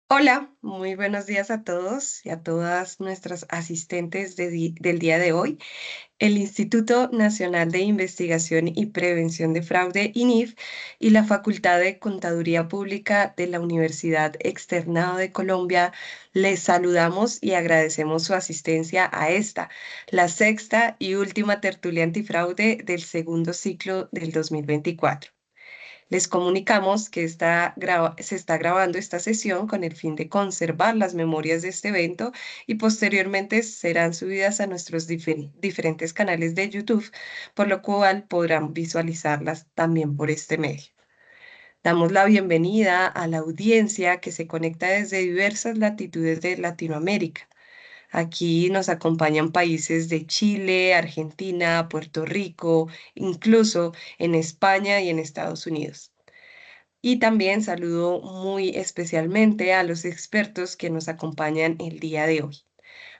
Hola, muy buenos días a todos y a todas nuestras asistentes del día de hoy. El Instituto Nacional de Investigación y Prevención de Fraude, INIF, y la Facultad de Contaduría Pública de la Universidad Externado de Colombia, les saludamos y agradecemos su asistencia a esta, la sexta y última tertulia antifraude del segundo ciclo del 2024. Les comunicamos que se está grabando esta sesión con el fin de conservar las memorias de este evento y posteriormente serán subidas a nuestros diferentes canales de YouTube, por lo cual podrán visualizarlas también por este medio. Damos la bienvenida a la audiencia que se conecta desde diversas latitudes de Latinoamérica. Aquí nos acompañan países de Chile, Argentina, Puerto Rico, incluso en España y en Estados Unidos. Y también saludo muy especialmente a los expertos que nos acompañan el día de hoy.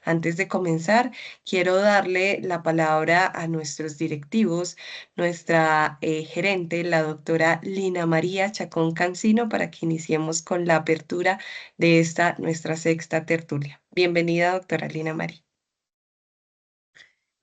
Antes de comenzar, quiero darle la palabra a nuestros directivos, nuestra gerente, la doctora Lina María Chacón Cancino, para que iniciemos con la apertura de esta nuestra sexta tertulia. Bienvenida, doctora Lina María.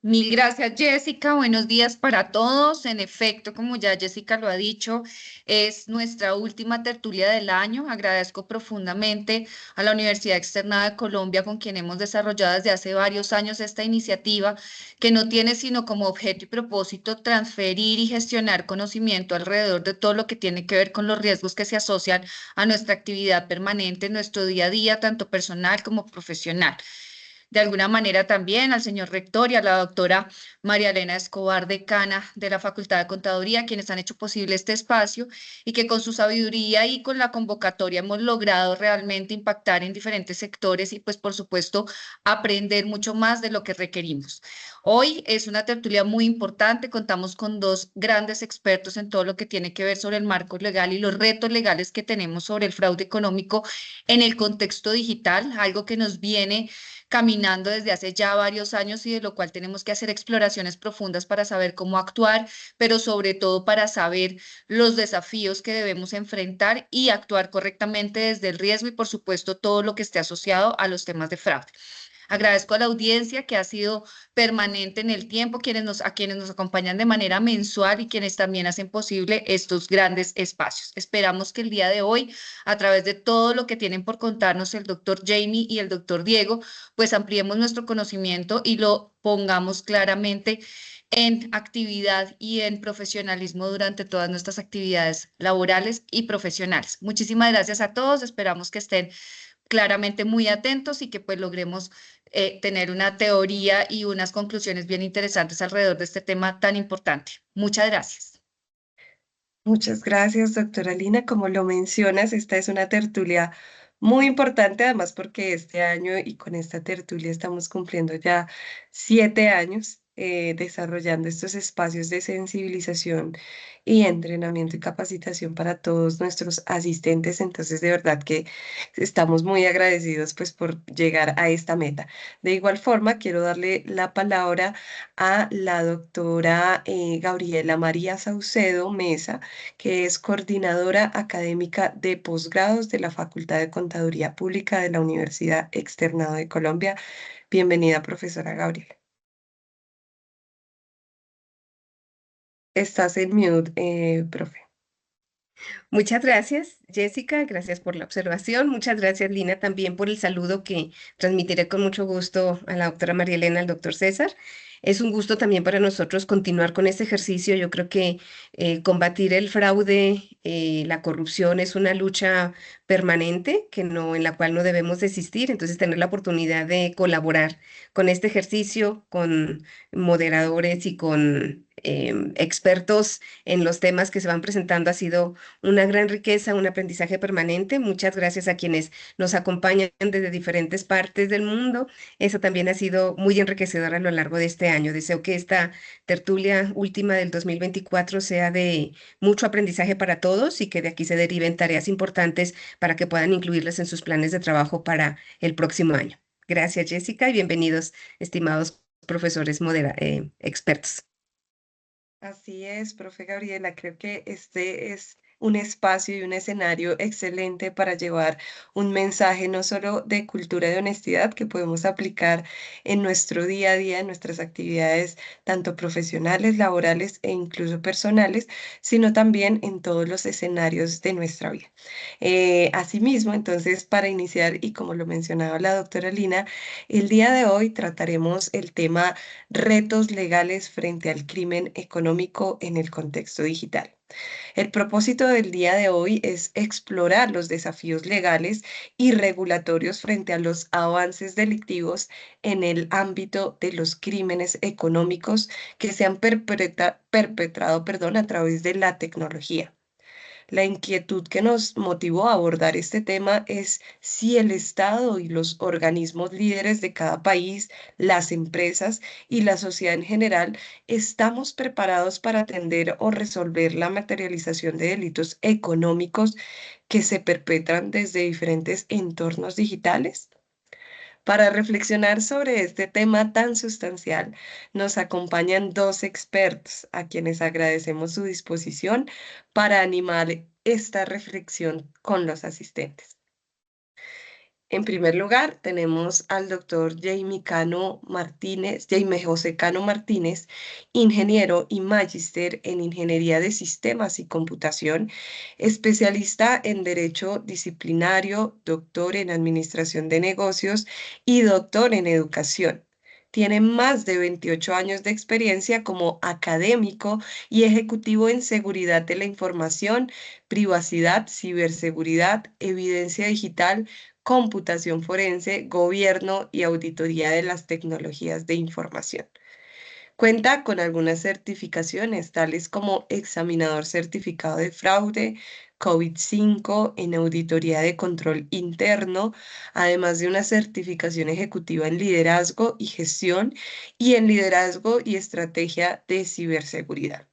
Mil gracias, Jessica. Buenos días para todos. En efecto, como ya Jessica lo ha dicho, es nuestra última tertulia del año. Agradezco profundamente a la Universidad Externada de Colombia, con quien hemos desarrollado desde hace varios años esta iniciativa, que no tiene sino como objeto y propósito transferir y gestionar conocimiento alrededor de todo lo que tiene que ver con los riesgos que se asocian a nuestra actividad permanente en nuestro día a día, tanto personal como profesional. De alguna manera también al señor rector y a la doctora María Elena Escobar, decana de la Facultad de Contaduría, quienes han hecho posible este espacio y que con su sabiduría y con la convocatoria hemos logrado realmente impactar en diferentes sectores y pues por supuesto aprender mucho más de lo que requerimos. Hoy es una tertulia muy importante, contamos con dos grandes expertos en todo lo que tiene que ver sobre el marco legal y los retos legales que tenemos sobre el fraude económico en el contexto digital, algo que nos viene caminando desde hace ya varios años y de lo cual tenemos que hacer exploraciones profundas para saber cómo actuar, pero sobre todo para saber los desafíos que debemos enfrentar y actuar correctamente desde el riesgo y por supuesto todo lo que esté asociado a los temas de fraude. Agradezco a la audiencia que ha sido permanente en el tiempo, a quienes nos acompañan de manera mensual y quienes también hacen posible estos grandes espacios. Esperamos que el día de hoy, a través de todo lo que tienen por contarnos el doctor Jamie y el doctor Diego, pues ampliemos nuestro conocimiento y lo pongamos claramente en actividad y en profesionalismo durante todas nuestras actividades laborales y profesionales. Muchísimas gracias a todos. Esperamos que estén claramente muy atentos y que pues logremos tener una teoría y unas conclusiones bien interesantes alrededor de este tema tan importante. Muchas gracias. Muchas gracias, doctora Lina. Como lo mencionas, esta es una tertulia muy importante, además porque este año y con esta tertulia estamos cumpliendo ya 7 años desarrollando estos espacios de sensibilización y entrenamiento y capacitación para todos nuestros asistentes. Entonces, de verdad que estamos muy agradecidos pues por llegar a esta meta. De igual forma, quiero darle la palabra a la doctora Gabriela María Saucedo Mesa, que es coordinadora académica de posgrados de la Facultad de Contaduría Pública de la Universidad Externado de Colombia. Bienvenida, profesora Gabriela. Estás en mute, profe. Muchas gracias, Jessica. Gracias por la observación. Muchas gracias, Lina, también por el saludo que transmitiré con mucho gusto a la doctora María Elena, al doctor César. Es un gusto también para nosotros continuar con este ejercicio. Yo creo que combatir el fraude, la corrupción es una lucha permanente en la cual no debemos desistir. Entonces, tener la oportunidad de colaborar con este ejercicio, con moderadores y con expertos en los temas que se van presentando ha sido una gran riqueza, un aprendizaje permanente. Muchas gracias a quienes nos acompañan desde diferentes partes del mundo. Eso también ha sido muy enriquecedor a lo largo de este año. Deseo que esta tertulia última del 2024 sea de mucho aprendizaje para todos y que de aquí se deriven tareas importantes para que puedan incluirlas en sus planes de trabajo para el próximo año. Gracias, Jessica, y bienvenidos, estimados profesores expertos. Así es, profe Gabriela. Creo que este es un espacio y un escenario excelente para llevar un mensaje no solo de cultura de honestidad que podemos aplicar en nuestro día a día, en nuestras actividades, tanto profesionales, laborales e incluso personales, sino también en todos los escenarios de nuestra vida. Asimismo, entonces, para iniciar, y como lo mencionaba la doctora Lina, el día de hoy trataremos el tema retos legales frente al crimen económico en el contexto digital. El propósito del día de hoy es explorar los desafíos legales y regulatorios frente a los avances delictivos en el ámbito de los crímenes económicos que se han perpetrado, a través de la tecnología. La inquietud que nos motivó a abordar este tema es si el Estado y los organismos líderes de cada país, las empresas y la sociedad en general estamos preparados para atender o resolver la materialización de delitos económicos que se perpetran desde diferentes entornos digitales. Para reflexionar sobre este tema tan sustancial, nos acompañan dos expertos a quienes agradecemos su disposición para animar esta reflexión con los asistentes. En primer lugar, tenemos al doctor Jaime José Cano Martínez, ingeniero y magíster en Ingeniería de Sistemas y Computación, especialista en Derecho Disciplinario, doctor en Administración de Negocios y doctor en Educación. Tiene más de 28 años de experiencia como académico y ejecutivo en seguridad de la información, privacidad, ciberseguridad, evidencia digital, computación forense, gobierno y auditoría de las tecnologías de información. Cuenta con algunas certificaciones, tales como examinador certificado de fraude, COVID-5 en auditoría de control interno, además de una certificación ejecutiva en liderazgo y gestión y en liderazgo y estrategia de ciberseguridad.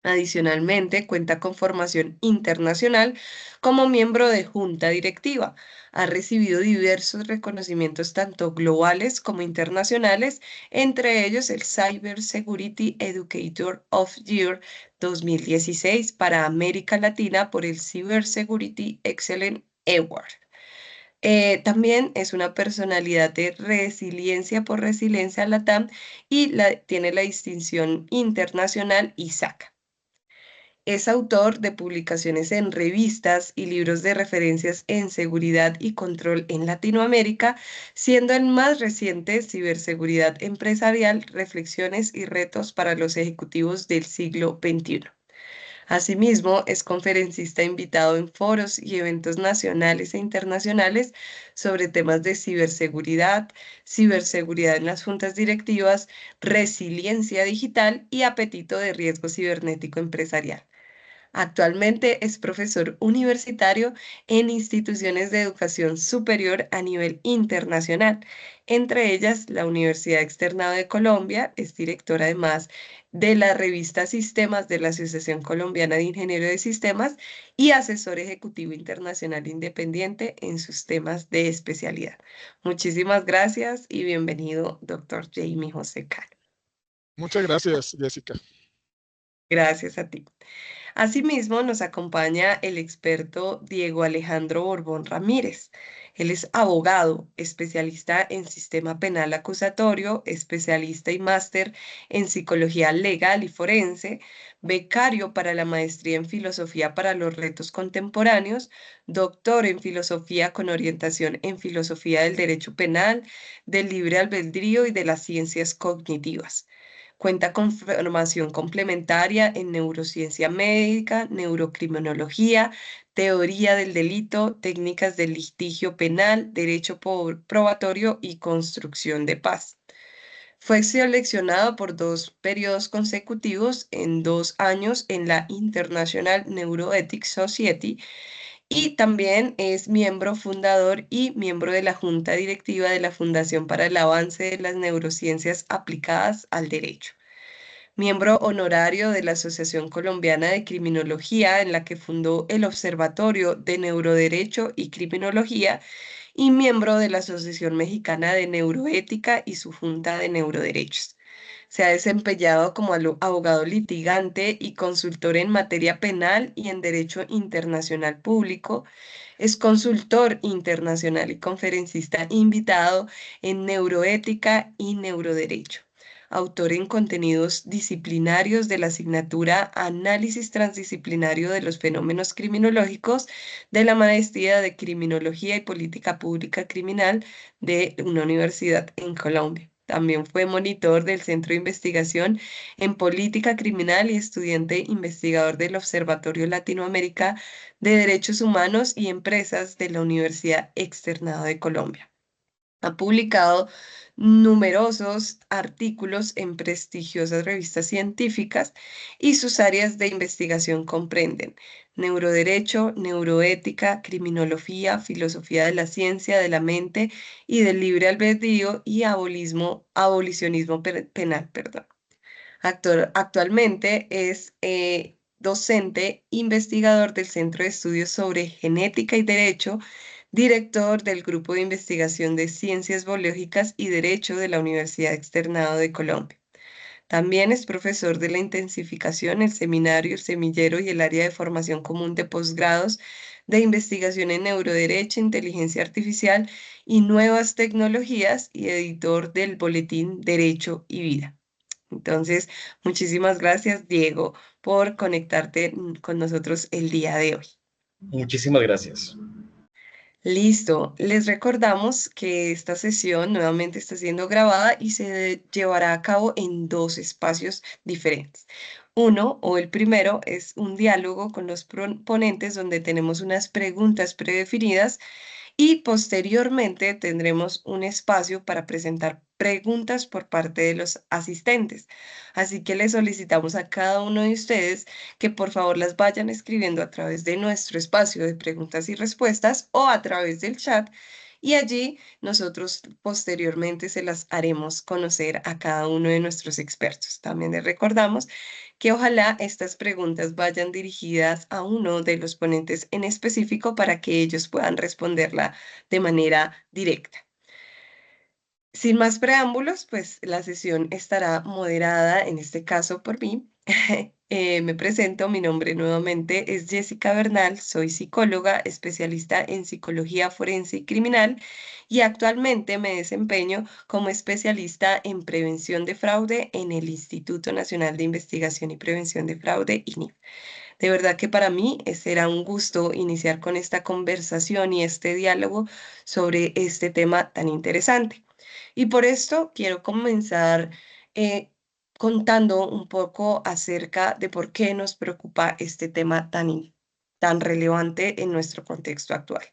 Adicionalmente, cuenta con formación internacional como miembro de junta directiva. Ha recibido diversos reconocimientos tanto globales como internacionales, entre ellos el Cyber Security Educator of Year 2016 para América Latina por el Cyber Security Excellence Award. También es una personalidad de resiliencia por Resiliencia Latam y tiene la distinción internacional ISAC. Es autor de publicaciones en revistas y libros de referencias en seguridad y control en Latinoamérica, siendo el más reciente Ciberseguridad Empresarial, Reflexiones y Retos para los Ejecutivos del siglo XXI. Asimismo, es conferencista invitado en foros y eventos nacionales e internacionales sobre temas de ciberseguridad, ciberseguridad en las juntas directivas, resiliencia digital y apetito de riesgo cibernético empresarial. Actualmente es profesor universitario en instituciones de educación superior a nivel internacional, entre ellas la Universidad Externado de Colombia. Es director además de la revista Sistemas de la Asociación Colombiana de Ingenieros de Sistemas y asesor ejecutivo internacional independiente en sus temas de especialidad. Muchísimas gracias y bienvenido, doctor Jaime José Cano. Muchas gracias, Jessica. Gracias a ti. Asimismo, nos acompaña el experto Diego Alejandro Borbón Ramírez. Él es abogado, especialista en sistema penal acusatorio, especialista y máster en psicología legal y forense, becario para la maestría en filosofía para los retos contemporáneos, doctor en filosofía con orientación en filosofía del derecho penal, del libre albedrío y de las ciencias cognitivas. Cuenta con formación complementaria en neurociencia médica, neurocriminología, teoría del delito, técnicas del litigio penal, derecho probatorio y construcción de paz. Fue seleccionado por 2 periodos consecutivos en 2 años en la International Neuroethics Society y también es miembro fundador y miembro de la Junta Directiva de la Fundación para el Avance de las Neurociencias Aplicadas al Derecho. Miembro honorario de la Asociación Colombiana de Criminología, en la que fundó el Observatorio de Neuroderecho y Criminología, y miembro de la Asociación Mexicana de Neuroética y su Junta de Neuroderechos. Se ha desempeñado como abogado litigante y consultor en materia penal y en derecho internacional público. Es consultor internacional y conferencista invitado en neuroética y neuroderecho. Autor en contenidos disciplinarios de la asignatura Análisis Transdisciplinario de los Fenómenos Criminológicos de la Maestría de Criminología y Política Pública Criminal de una universidad en Colombia. También fue monitor del Centro de Investigación en Política Criminal y estudiante investigador del Observatorio Latinoamérica de Derechos Humanos y Empresas de la Universidad Externado de Colombia. Ha publicado numerosos artículos en prestigiosas revistas científicas y sus áreas de investigación comprenden neuroderecho, neuroética, criminología, filosofía de la ciencia, de la mente y del libre albedrío y abolicionismo penal. Perdón. Actualmente es docente investigador del Centro de Estudios sobre Genética y Derecho, director del Grupo de Investigación de Ciencias Biológicas y Derecho de la Universidad Externado de Colombia. También es profesor de la intensificación, el seminario, el semillero y el área de formación común de posgrados de investigación en neuroderecho, inteligencia artificial y nuevas tecnologías y editor del boletín Derecho y Vida. Entonces, muchísimas gracias, Diego, por conectarte con nosotros el día de hoy. Muchísimas gracias. Listo, les recordamos que esta sesión nuevamente está siendo grabada y se llevará a cabo en dos espacios diferentes. Uno, o el primero, es un diálogo con los ponentes donde tenemos unas preguntas predefinidas y posteriormente tendremos un espacio para presentar preguntas por parte de los asistentes. Así que les solicitamos a cada uno de ustedes que por favor las vayan escribiendo a través de nuestro espacio de preguntas y respuestas o a través del chat y allí nosotros posteriormente se las haremos conocer a cada uno de nuestros expertos. También les recordamos que ojalá estas preguntas vayan dirigidas a uno de los ponentes en específico para que ellos puedan responderla de manera directa. Sin más preámbulos, pues la sesión estará moderada, en este caso por mí. Me presento, mi nombre nuevamente es Jessica Bernal, soy psicóloga, especialista en psicología forense y criminal y actualmente me desempeño como especialista en prevención de fraude en el Instituto Nacional de Investigación y Prevención de Fraude, INIF. De verdad que para mí será un gusto iniciar con esta conversación y este diálogo sobre este tema tan interesante. Y por esto quiero comenzar contando un poco acerca de por qué nos preocupa este tema tan relevante en nuestro contexto actual.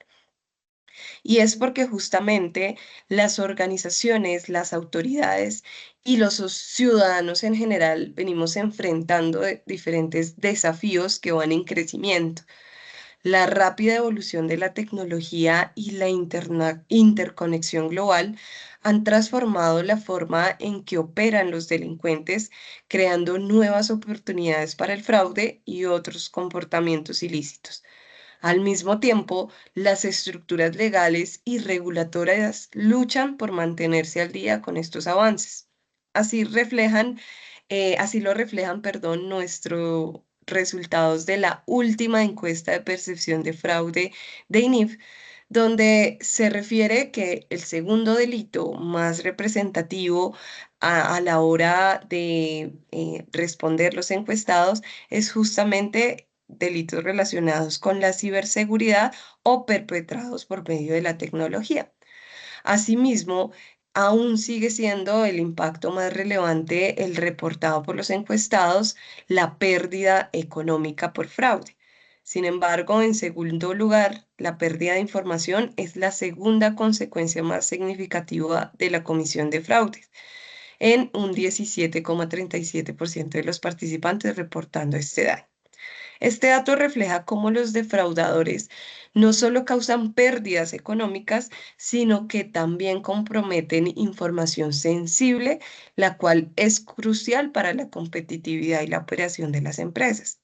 Y es porque justamente las organizaciones, las autoridades y los ciudadanos en general venimos enfrentando diferentes desafíos que van en crecimiento. La rápida evolución de la tecnología y la interconexión global han transformado la forma en que operan los delincuentes, creando nuevas oportunidades para el fraude y otros comportamientos ilícitos. Al mismo tiempo, las estructuras legales y regulatorias luchan por mantenerse al día con estos avances. Así lo reflejan, perdón, nuestros resultados de la última encuesta de percepción de fraude de INIF, donde se refiere que el segundo delito más representativo a la hora de responder los encuestados es justamente delitos relacionados con la ciberseguridad o perpetrados por medio de la tecnología. Asimismo, aún sigue siendo el impacto más relevante el reportado por los encuestados, la pérdida económica por fraude. Sin embargo, en segundo lugar, la pérdida de información es la segunda consecuencia más significativa de la comisión de fraudes, en un 17,37% de los participantes reportando este daño. Este dato refleja cómo los defraudadores no solo causan pérdidas económicas, sino que también comprometen información sensible, la cual es crucial para la competitividad y la operación de las empresas.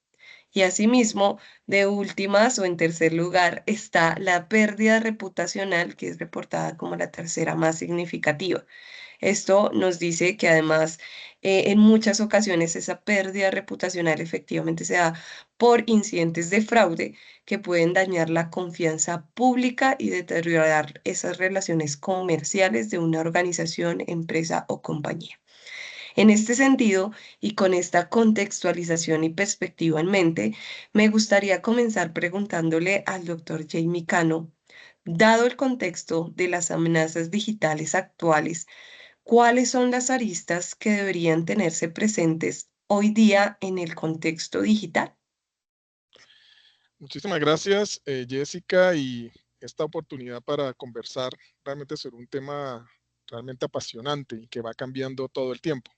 Y asimismo, de últimas o en tercer lugar está la pérdida reputacional, que es reportada como la tercera más significativa. Esto nos dice que además en muchas ocasiones esa pérdida reputacional efectivamente se da por incidentes de fraude que pueden dañar la confianza pública y deteriorar esas relaciones comerciales de una organización, empresa o compañía. En este sentido, y con esta contextualización y perspectiva en mente, me gustaría comenzar preguntándole al doctor Jamie Cano, dado el contexto de las amenazas digitales actuales, ¿cuáles son las aristas que deberían tenerse presentes hoy día en el contexto digital? Muchísimas gracias, Jessica, y esta oportunidad para conversar realmente sobre un tema realmente apasionante y que va cambiando todo el tiempo.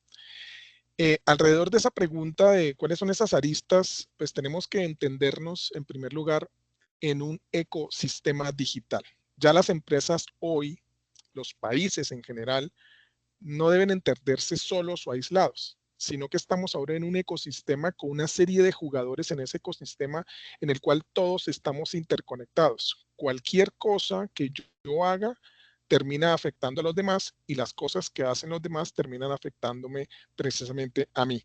Alrededor de esa pregunta de cuáles son esas aristas, pues tenemos que entendernos en primer lugar en un ecosistema digital. Ya las empresas hoy, los países en general, no deben entenderse solos o aislados, sino que estamos ahora en un ecosistema con una serie de jugadores en ese ecosistema en el cual todos estamos interconectados. Cualquier cosa que yo haga termina afectando a los demás y las cosas que hacen los demás terminan afectándome precisamente a mí.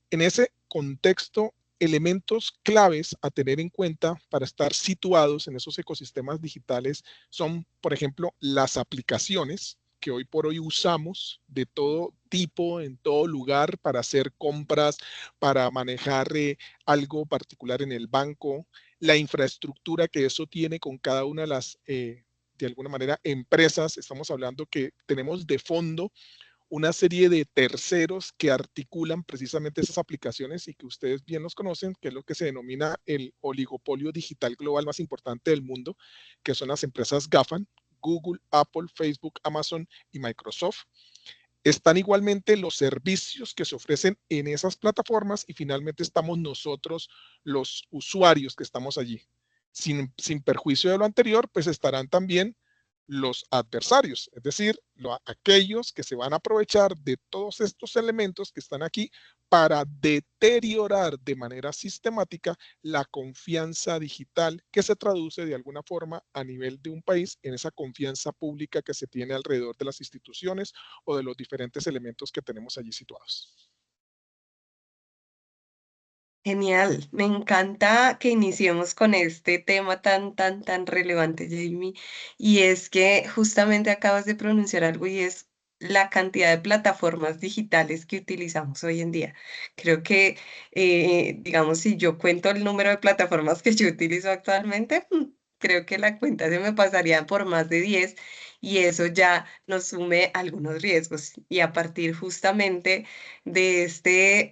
En ese contexto, elementos claves a tener en cuenta para estar situados en esos ecosistemas digitales son, por ejemplo, las aplicaciones que hoy por hoy usamos de todo tipo, en todo lugar, para hacer compras, para manejar algo particular en el banco, la infraestructura que eso tiene con cada una de las, de alguna manera, empresas. Estamos hablando que tenemos de fondo una serie de terceros que articulan precisamente esas aplicaciones y que ustedes bien los conocen, que es lo que se denomina el oligopolio digital global más importante del mundo, que son las empresas GAFAM, Google, Apple, Facebook, Amazon y Microsoft. Están igualmente los servicios que se ofrecen en esas plataformas y finalmente estamos nosotros, los usuarios que estamos allí. Sin perjuicio de lo anterior, pues estarán también los adversarios, es decir, aquellos que se van a aprovechar de todos estos elementos que están aquí para deteriorar de manera sistemática la confianza digital que se traduce de alguna forma a nivel de un país en esa confianza pública que se tiene alrededor de las instituciones o de los diferentes elementos que tenemos allí situados. Genial, me encanta que iniciemos con este tema tan relevante, Jamie. Y es que justamente acabas de pronunciar algo y es la cantidad de plataformas digitales que utilizamos hoy en día. Creo que, digamos, si yo cuento el número de plataformas que yo utilizo actualmente, creo que la cuenta se me pasaría por más de 10 y eso ya nos sume algunos riesgos. Y a partir justamente de este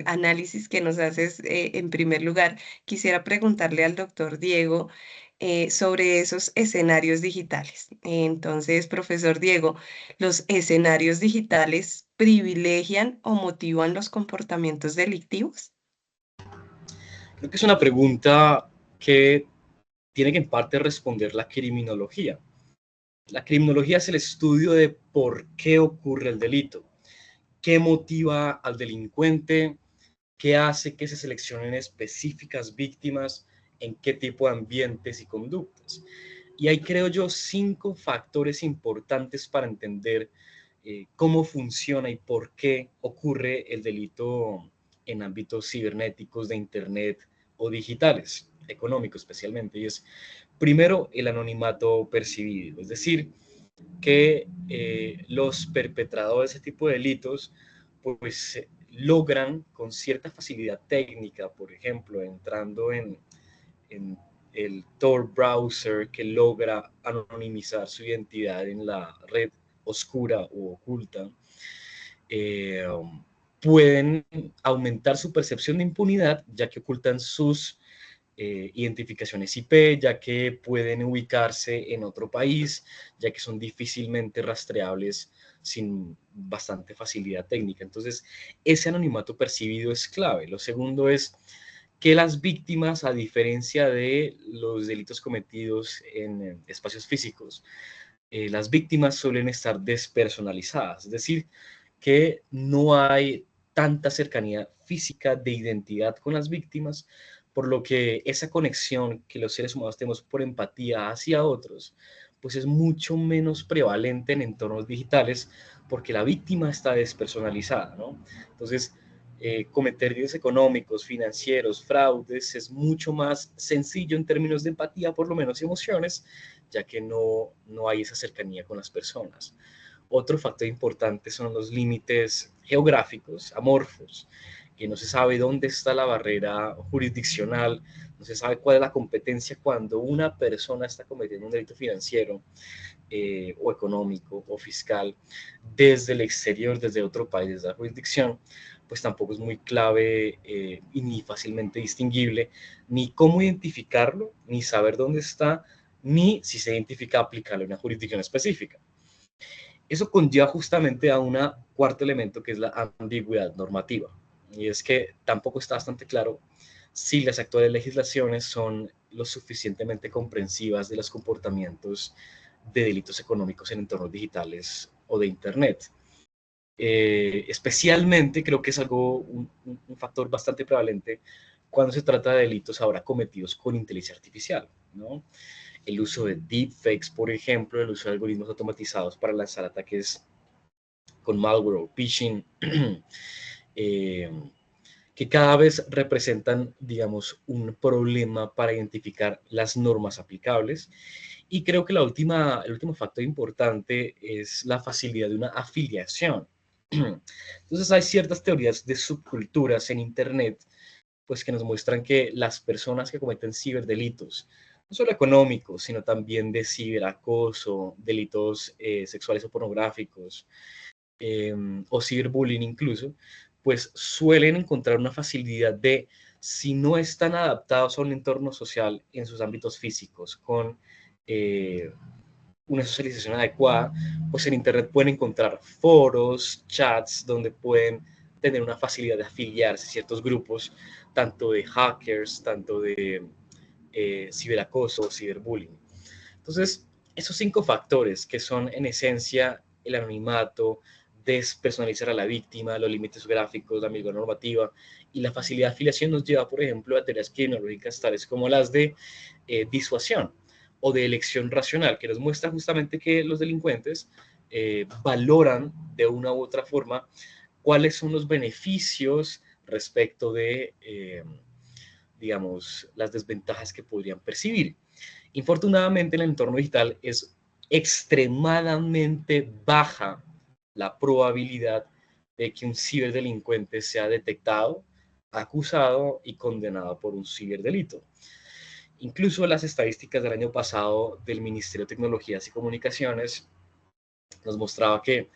análisis que nos haces, en primer lugar, quisiera preguntarle al doctor Diego sobre esos escenarios digitales. Entonces, profesor Diego, ¿los escenarios digitales privilegian o motivan los comportamientos delictivos? Creo que es una pregunta que tiene que en parte responder la criminología. La criminología es el estudio de por qué ocurre el delito, qué motiva al delincuente, qué hace que se seleccionen específicas víctimas, en qué tipo de ambientes y conductas. Y hay, creo yo, 5 factores importantes para entender cómo funciona y por qué ocurre el delito en ámbitos cibernéticos, de Internet o digitales, económicos especialmente. Y es, primero, el anonimato percibido, es decir, que los perpetradores de ese tipo de delitos pues logran con cierta facilidad técnica, por ejemplo, entrando en el Tor browser que logra anonimizar su identidad en la red oscura o oculta, eh, pueden aumentar su percepción de impunidad, ya que ocultan sus identificaciones IP, ya que pueden ubicarse en otro país, ya que son difícilmente rastreables sin bastante facilidad técnica. Entonces, ese anonimato percibido es clave. Lo segundo es que las víctimas, a diferencia de los delitos cometidos en espacios físicos, las víctimas suelen estar despersonalizadas, es decir, que no hay tanta cercanía física de identidad con las víctimas, por lo que esa conexión que los seres humanos tenemos por empatía hacia otros, pues es mucho menos prevalente en entornos digitales porque la víctima está despersonalizada, ¿no? Entonces, cometer delitos económicos, financieros, fraudes, es mucho más sencillo en términos de empatía, por lo menos emociones, ya que no hay esa cercanía con las personas. Otro factor importante son los límites geográficos, amorfos, que no se sabe dónde está la barrera jurisdiccional, no se sabe cuál es la competencia cuando una persona está cometiendo un delito financiero o económico o fiscal desde el exterior, desde otro país, desde la jurisdicción, pues tampoco es muy clave y ni fácilmente distinguible, ni cómo identificarlo, ni saber dónde está, ni si se identifica aplicarlo en una jurisdicción específica. Eso conlleva justamente a un cuarto elemento que es la ambigüedad normativa. Y es que tampoco está bastante claro si las actuales legislaciones son lo suficientemente comprensivas de los comportamientos de delitos económicos en entornos digitales o de Internet. Especialmente creo que es un factor bastante prevalente cuando se trata de delitos ahora cometidos con inteligencia artificial, ¿no? El uso de deepfakes, por ejemplo, el uso de algoritmos automatizados para lanzar ataques con malware o phishing, que cada vez representan, digamos, un problema para identificar las normas aplicables. Y creo que el último factor importante es la facilidad de una afiliación. Entonces hay ciertas teorías de subculturas en Internet pues que nos muestran que las personas que cometen ciberdelitos, no solo económicos, sino también de ciberacoso, delitos sexuales o pornográficos, o ciberbullying incluso, pues suelen encontrar una facilidad de, si no están adaptados a un entorno social en sus ámbitos físicos, con una socialización adecuada, pues en Internet pueden encontrar foros, chats, donde pueden tener una facilidad de afiliarse a ciertos grupos, tanto de hackers, tanto de ciberacoso, ciberbullying. Entonces, esos 5 factores que son en esencia el anonimato, despersonalizar a la víctima, los límites gráficos, la ambigüedad normativa y la facilidad de afiliación nos lleva, por ejemplo, a teorías criminológicas tales como las de disuasión o de elección racional, que nos muestra justamente que los delincuentes valoran de una u otra forma cuáles son los beneficios respecto de, digamos, las desventajas que podrían percibir. Infortunadamente, en el entorno digital es extremadamente baja la probabilidad de que un ciberdelincuente sea detectado, acusado y condenado por un ciberdelito. Incluso las estadísticas del año pasado del Ministerio de Tecnologías y Comunicaciones nos mostraba que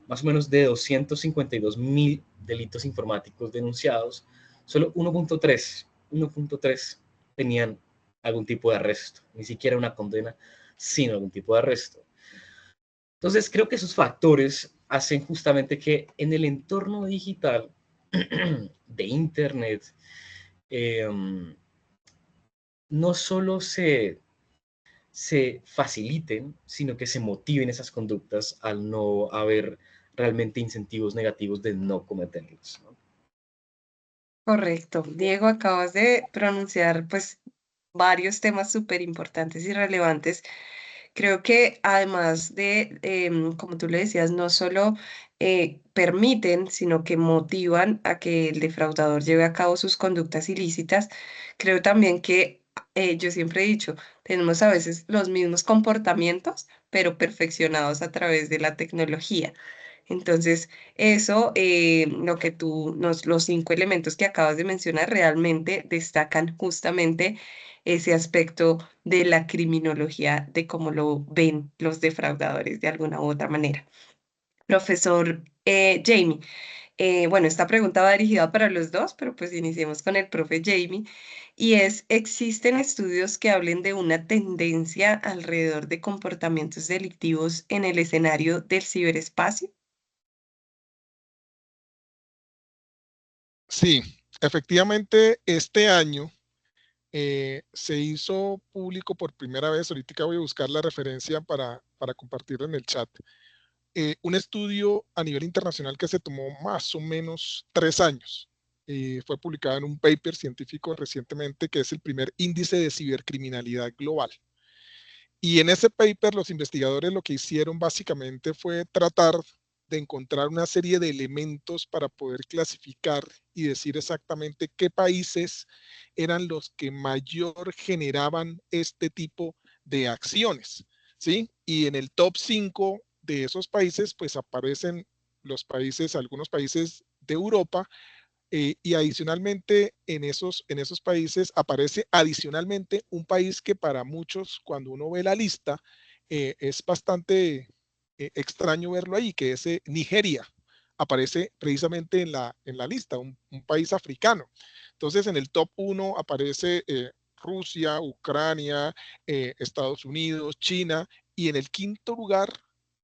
más o menos de 252.000 delitos informáticos denunciados, solo 1.3 tenían algún tipo de arresto, ni siquiera una condena, sino algún tipo de arresto. Entonces, creo que esos factores hacen justamente que en el entorno digital de Internet no solo se faciliten, sino que se motiven esas conductas al no haber realmente incentivos negativos de no cometerlos, ¿no? Correcto. Diego, acabas de pronunciar pues varios temas súper importantes y relevantes. Creo que además de, como tú le decías, no solo permiten, sino que motivan a que el defraudador lleve a cabo sus conductas ilícitas. Creo también que yo siempre he dicho, tenemos a veces los mismos comportamientos, pero perfeccionados a través de la tecnología. Entonces, eso, lo que los 5 elementos que acabas de mencionar realmente destacan justamente ese aspecto de la criminología, de cómo lo ven los defraudadores de alguna u otra manera. Profesor Jamie, bueno, esta pregunta va dirigida para los dos, pero pues iniciemos con el profe Jamie, y es, ¿existen estudios que hablen de una tendencia alrededor de comportamientos delictivos en el escenario del ciberespacio? Sí, efectivamente, este año se hizo público por primera vez, ahorita voy a buscar la referencia para compartirlo en el chat, un estudio a nivel internacional que se tomó más o menos 3 años fue publicada en un paper científico recientemente, que es el primer índice de cibercriminalidad global. Y en ese paper los investigadores lo que hicieron básicamente fue tratar de encontrar una serie de elementos para poder clasificar y decir exactamente qué países eran los que mayor generaban este tipo de acciones, ¿sí? Y en el top 5 de esos países, pues aparecen los países, algunos países de Europa, y adicionalmente en esos países aparece adicionalmente un país que para muchos, cuando uno ve la lista, es bastante extraño verlo ahí, que es Nigeria. Aparece precisamente en la lista, un país africano. Entonces en el top 1 aparece Rusia, Ucrania, Estados Unidos, China, y en el quinto lugar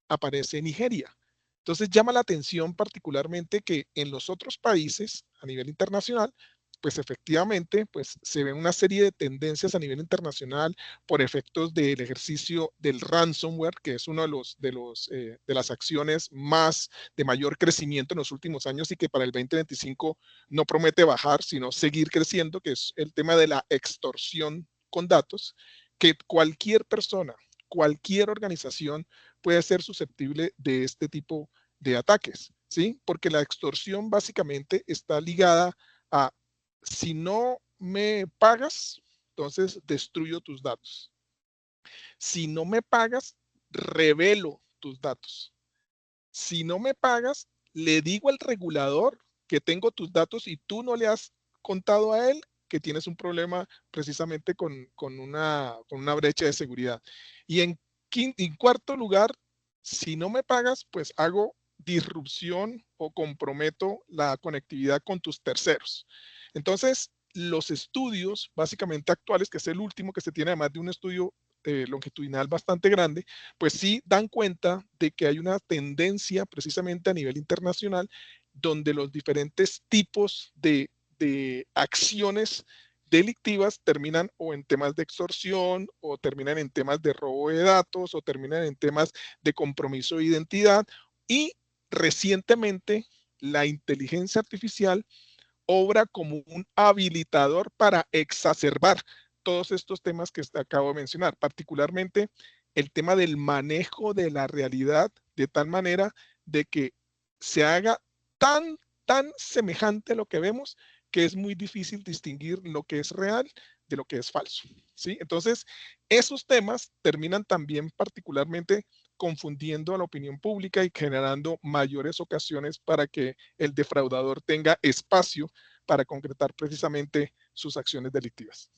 aparece Nigeria. Entonces llama la atención particularmente que en los otros países a nivel internacional, pues efectivamente, pues se ven una serie de tendencias a nivel internacional por efectos del ejercicio del ransomware, que es uno de las acciones más de mayor crecimiento en los últimos años y que para el 2025 no promete bajar, sino seguir creciendo, que es el tema de la extorsión con datos, que cualquier persona, cualquier organización puede ser susceptible de este tipo de ataques, ¿sí? Porque la extorsión básicamente está ligada a, si no me pagas, entonces destruyo tus datos. Si no me pagas, revelo tus datos. Si no me pagas, le digo al regulador que tengo tus datos y tú no le has contado a él que tienes un problema precisamente con una brecha de seguridad. Y en cuarto lugar, si no me pagas, pues hago disrupción o comprometo la conectividad con tus terceros. Entonces, los estudios básicamente actuales, que es el último que se tiene, además de un estudio longitudinal bastante grande, pues sí dan cuenta de que hay una tendencia precisamente a nivel internacional donde los diferentes tipos de acciones delictivas terminan o en temas de extorsión, o terminan en temas de robo de datos, o terminan en temas de compromiso de identidad, y recientemente la inteligencia artificial obra como un habilitador para exacerbar todos estos temas que acabo de mencionar, particularmente el tema del manejo de la realidad de tal manera de que se haga tan semejante a lo que vemos que es muy difícil distinguir lo que es real de lo que es falso, ¿sí? Entonces, esos temas terminan también particularmente confundiendo a la opinión pública y generando mayores ocasiones para que el defraudador tenga espacio para concretar precisamente sus acciones delictivas.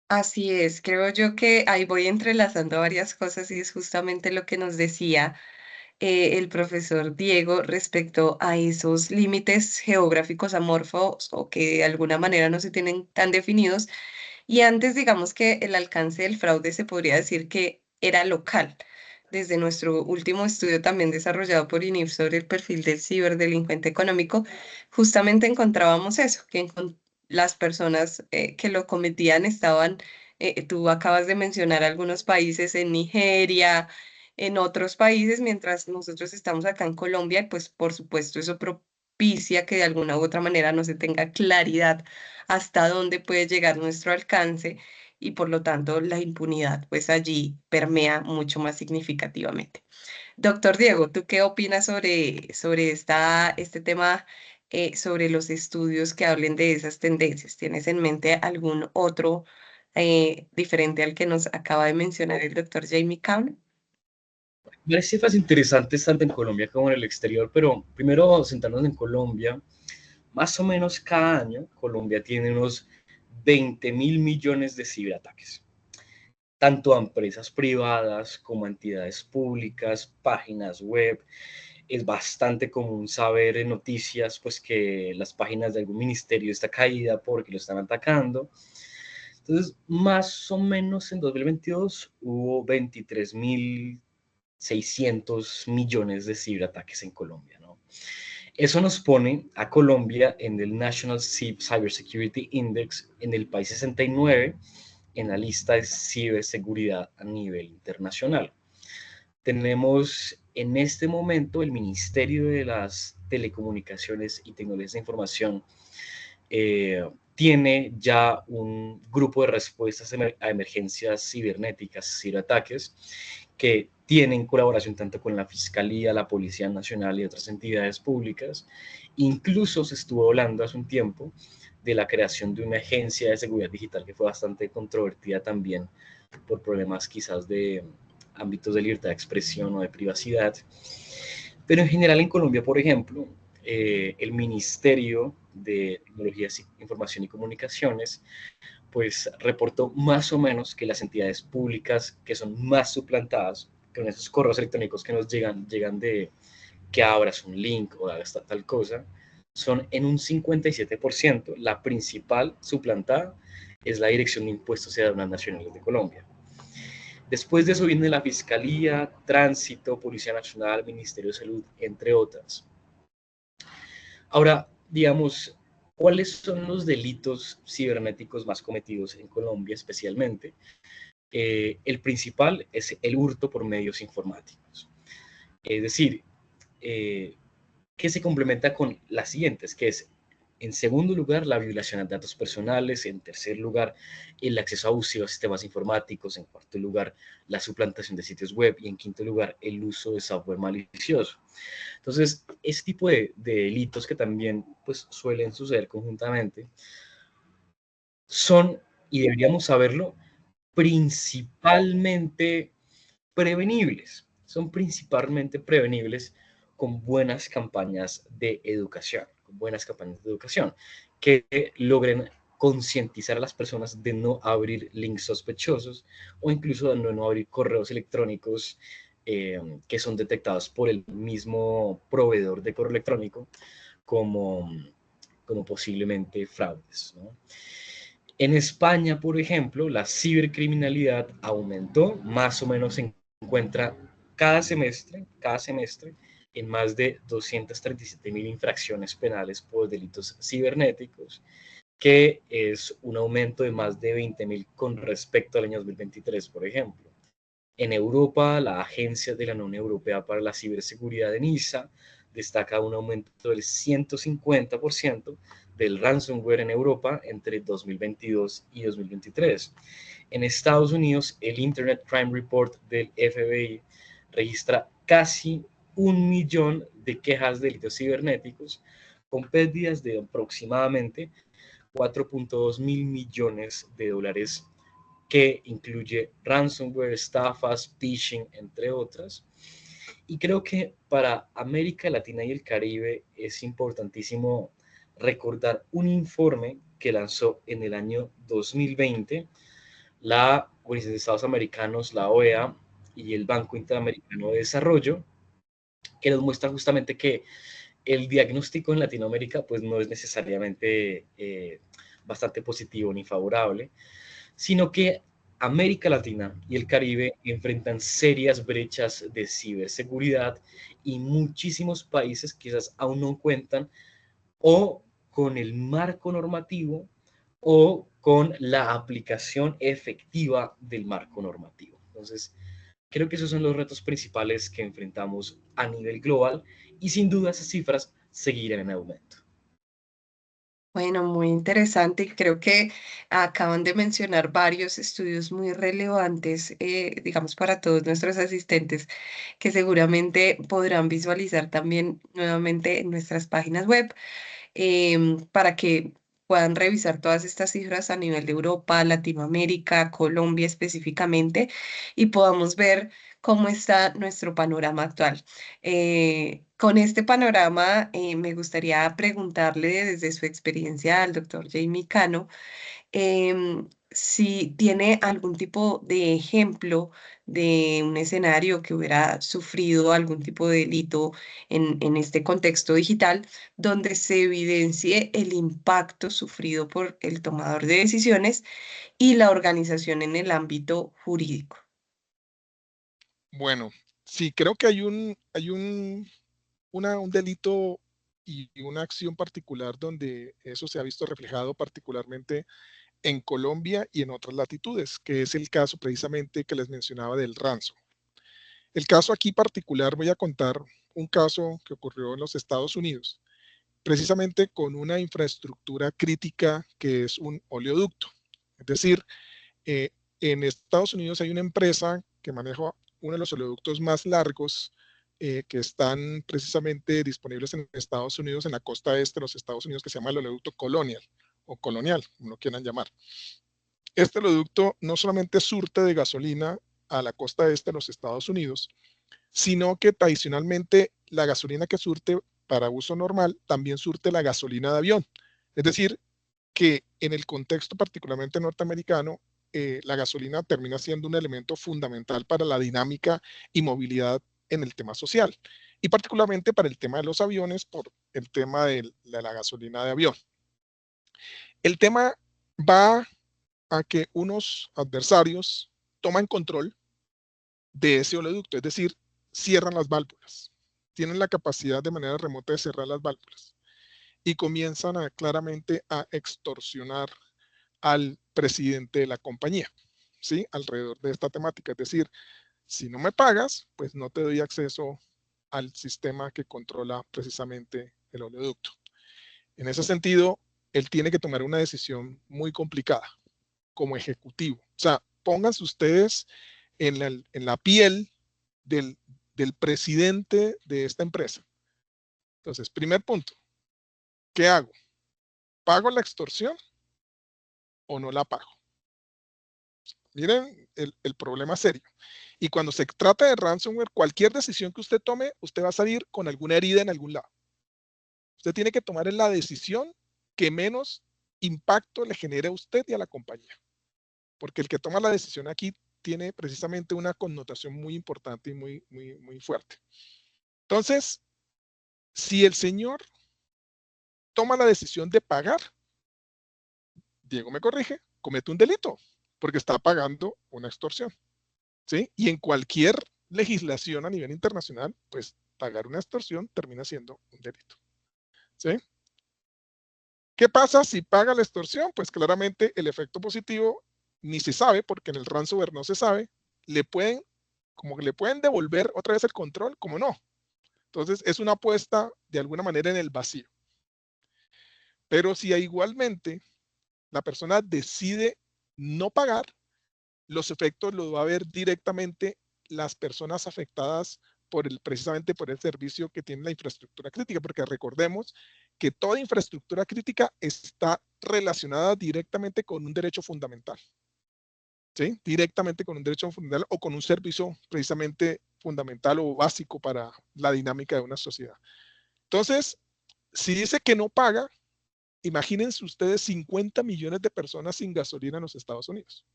Así es, creo yo que ahí voy entrelazando varias cosas y es justamente lo que nos decía el profesor Diego respecto a esos límites geográficos amorfos o que de alguna manera no se tienen tan definidos. Y antes, digamos que el alcance del fraude se podría decir que era local. Desde nuestro último estudio también desarrollado por INIF sobre el perfil del ciberdelincuente económico, justamente encontrábamos eso, que las personas que lo cometían estaban, tú acabas de mencionar algunos países en Nigeria, en otros países, mientras nosotros estamos acá en Colombia, y pues por supuesto eso propicia que de alguna u otra manera no se tenga claridad hasta dónde puede llegar nuestro alcance y por lo tanto la impunidad pues allí permea mucho más significativamente. Doctor Diego, ¿tú qué opinas sobre este tema, sobre los estudios que hablen de esas tendencias? ¿Tienes en mente algún otro diferente al que nos acaba de mencionar el doctor Jamie Cowan? Varias cifras interesantes tanto en Colombia como en el exterior, pero primero centrarnos en Colombia. Más o menos cada año Colombia tiene unos 20.000 millones de ciberataques, tanto a empresas privadas como a entidades públicas, páginas web. Es bastante común saber en noticias pues, que las páginas de algún ministerio está caída porque lo están atacando. Entonces, más o menos en 2022 hubo 23.600 millones de ciberataques en Colombia, ¿no? Eso nos pone a Colombia en el National Cybersecurity Index en el país 69 en la lista de ciberseguridad a nivel internacional. tenemos en este momento el Ministerio de las Telecomunicaciones y Tecnologías de Información tiene ya un grupo de respuestas a emergencias cibernéticas, ciberataques, que tienen colaboración tanto con la Fiscalía, la Policía Nacional y otras entidades públicas. Incluso se estuvo hablando hace un tiempo de la creación de una agencia de seguridad digital que fue bastante controvertida también por problemas quizás de ámbitos de libertad de expresión o de privacidad. Pero en general en Colombia, por ejemplo, el Ministerio de Tecnologías, Información y Comunicaciones, pues reportó más o menos que las entidades públicas que son más suplantadas con esos correos electrónicos que nos llegan de que abras un link o hagas tal cosa, son en un 57%. La principal suplantada es la Dirección de Impuestos y Aduanas Nacionales de Colombia. Después de eso viene la Fiscalía, Tránsito, Policía Nacional, Ministerio de Salud, entre otras. Ahora, digamos, ¿cuáles son los delitos cibernéticos más cometidos en Colombia especialmente? El principal es el hurto por medios informáticos. Es decir, que se complementa con las siguientes, que es, en segundo lugar, la violación a datos personales, en tercer lugar, el acceso abusivo a sistemas informáticos, en cuarto lugar, la suplantación de sitios web y en quinto lugar, el uso de software malicioso. Entonces, ese tipo de delitos que también pues, suelen suceder conjuntamente son, y deberíamos saberlo, principalmente prevenibles. Son principalmente prevenibles con buenas campañas de educación, que logren concientizar a las personas de no abrir links sospechosos o incluso de no abrir correos electrónicos que son detectados por el mismo proveedor de correo electrónico como posiblemente fraudes, ¿no? En España, por ejemplo, la cibercriminalidad aumentó, más o menos se encuentra cada semestre en más de 237.000 infracciones penales por delitos cibernéticos, que es un aumento de más de 20.000 con respecto al año 2023, por ejemplo. En Europa, la Agencia de la Unión Europea para la Ciberseguridad, ENISA, destaca un aumento del 150% del ransomware en Europa entre 2022 y 2023. En Estados Unidos, el Internet Crime Report del FBI registra casi 1 millón de quejas de delitos cibernéticos, con pérdidas de aproximadamente 4.2 mil millones de dólares, que incluye ransomware, estafas, phishing, entre otras. Y creo que para América Latina y el Caribe es importantísimo recordar un informe que lanzó en el año 2020 la Organización de Estados Americanos, la OEA, y el Banco Interamericano de Desarrollo, que nos muestra justamente que el diagnóstico en Latinoamérica pues no es necesariamente bastante positivo ni favorable, sino que América Latina y el Caribe enfrentan serias brechas de ciberseguridad y muchísimos países quizás aún no cuentan o con el marco normativo o con la aplicación efectiva del marco normativo. Entonces, creo que esos son los retos principales que enfrentamos a nivel global y sin duda esas cifras seguirán en aumento. Bueno, muy interesante y creo que acaban de mencionar varios estudios muy relevantes, digamos, para todos nuestros asistentes, que seguramente podrán visualizar también nuevamente en nuestras páginas web, para que puedan revisar todas estas cifras a nivel de Europa, Latinoamérica, Colombia específicamente, y podamos ver cómo está nuestro panorama actual. Con este panorama, me gustaría preguntarle desde su experiencia al doctor Jamie Cano, si tiene algún tipo de ejemplo de un escenario que hubiera sufrido algún tipo de delito en este contexto digital, donde se evidencie el impacto sufrido por el tomador de decisiones y la organización en el ámbito jurídico. Bueno, sí, creo que hay un delito y una acción particular donde eso se ha visto reflejado particularmente en Colombia y en otras latitudes, que es el caso precisamente que les mencionaba del ransom. El caso aquí particular, voy a contar un caso que ocurrió en los Estados Unidos, precisamente con una infraestructura crítica que es un oleoducto. Es decir, en Estados Unidos hay una empresa que maneja uno de los oleoductos más largos que están precisamente disponibles en Estados Unidos, en la costa este de los Estados Unidos, que se llama el oleoducto Colonial, o Colonial, como lo quieran llamar. Este oleoducto no solamente surte de gasolina a la costa este de los Estados Unidos, sino que tradicionalmente la gasolina que surte para uso normal también surte la gasolina de avión. Es decir, que en el contexto particularmente norteamericano, la gasolina termina siendo un elemento fundamental para la dinámica y movilidad en el tema social, y particularmente para el tema de los aviones por el tema de la gasolina de avión. El tema va a que unos adversarios toman control de ese oleoducto, es decir, cierran las válvulas, tienen la capacidad de manera remota de cerrar las válvulas y comienzan claramente a extorsionar al presidente de la compañía, ¿sí? Alrededor de esta temática, es decir, si no me pagas, pues no te doy acceso al sistema que controla precisamente el oleoducto. En ese sentido, él tiene que tomar una decisión muy complicada como ejecutivo. O sea, pónganse ustedes en la piel del presidente de esta empresa. Entonces, primer punto, ¿qué hago? ¿Pago la extorsión o no la pago? Miren el problema serio. Y cuando se trata de ransomware, cualquier decisión que usted tome, usted va a salir con alguna herida en algún lado. Usted tiene que tomar la decisión que menos impacto le genere a usted y a la compañía. Porque el que toma la decisión aquí tiene precisamente una connotación muy importante y muy fuerte. Entonces, si el señor toma la decisión de pagar, Diego me corrige, comete un delito, porque está pagando una extorsión, ¿sí? Y en cualquier legislación a nivel internacional, pues pagar una extorsión termina siendo un delito, ¿sí? ¿Qué pasa si paga la extorsión? Pues claramente el efecto positivo ni se sabe, porque en el ransomware no se sabe, como que le pueden devolver otra vez el control, como no. Entonces es una apuesta de alguna manera en el vacío. Pero si igualmente la persona decide no pagar, los efectos los va a ver directamente las personas afectadas precisamente por el servicio que tiene la infraestructura crítica, porque recordemos que toda infraestructura crítica está relacionada directamente con un derecho fundamental, ¿sí? Directamente con un derecho fundamental o con un servicio precisamente fundamental o básico para la dinámica de una sociedad. Entonces, si dice que no paga, imagínense ustedes 50 millones de personas sin gasolina en los Estados Unidos.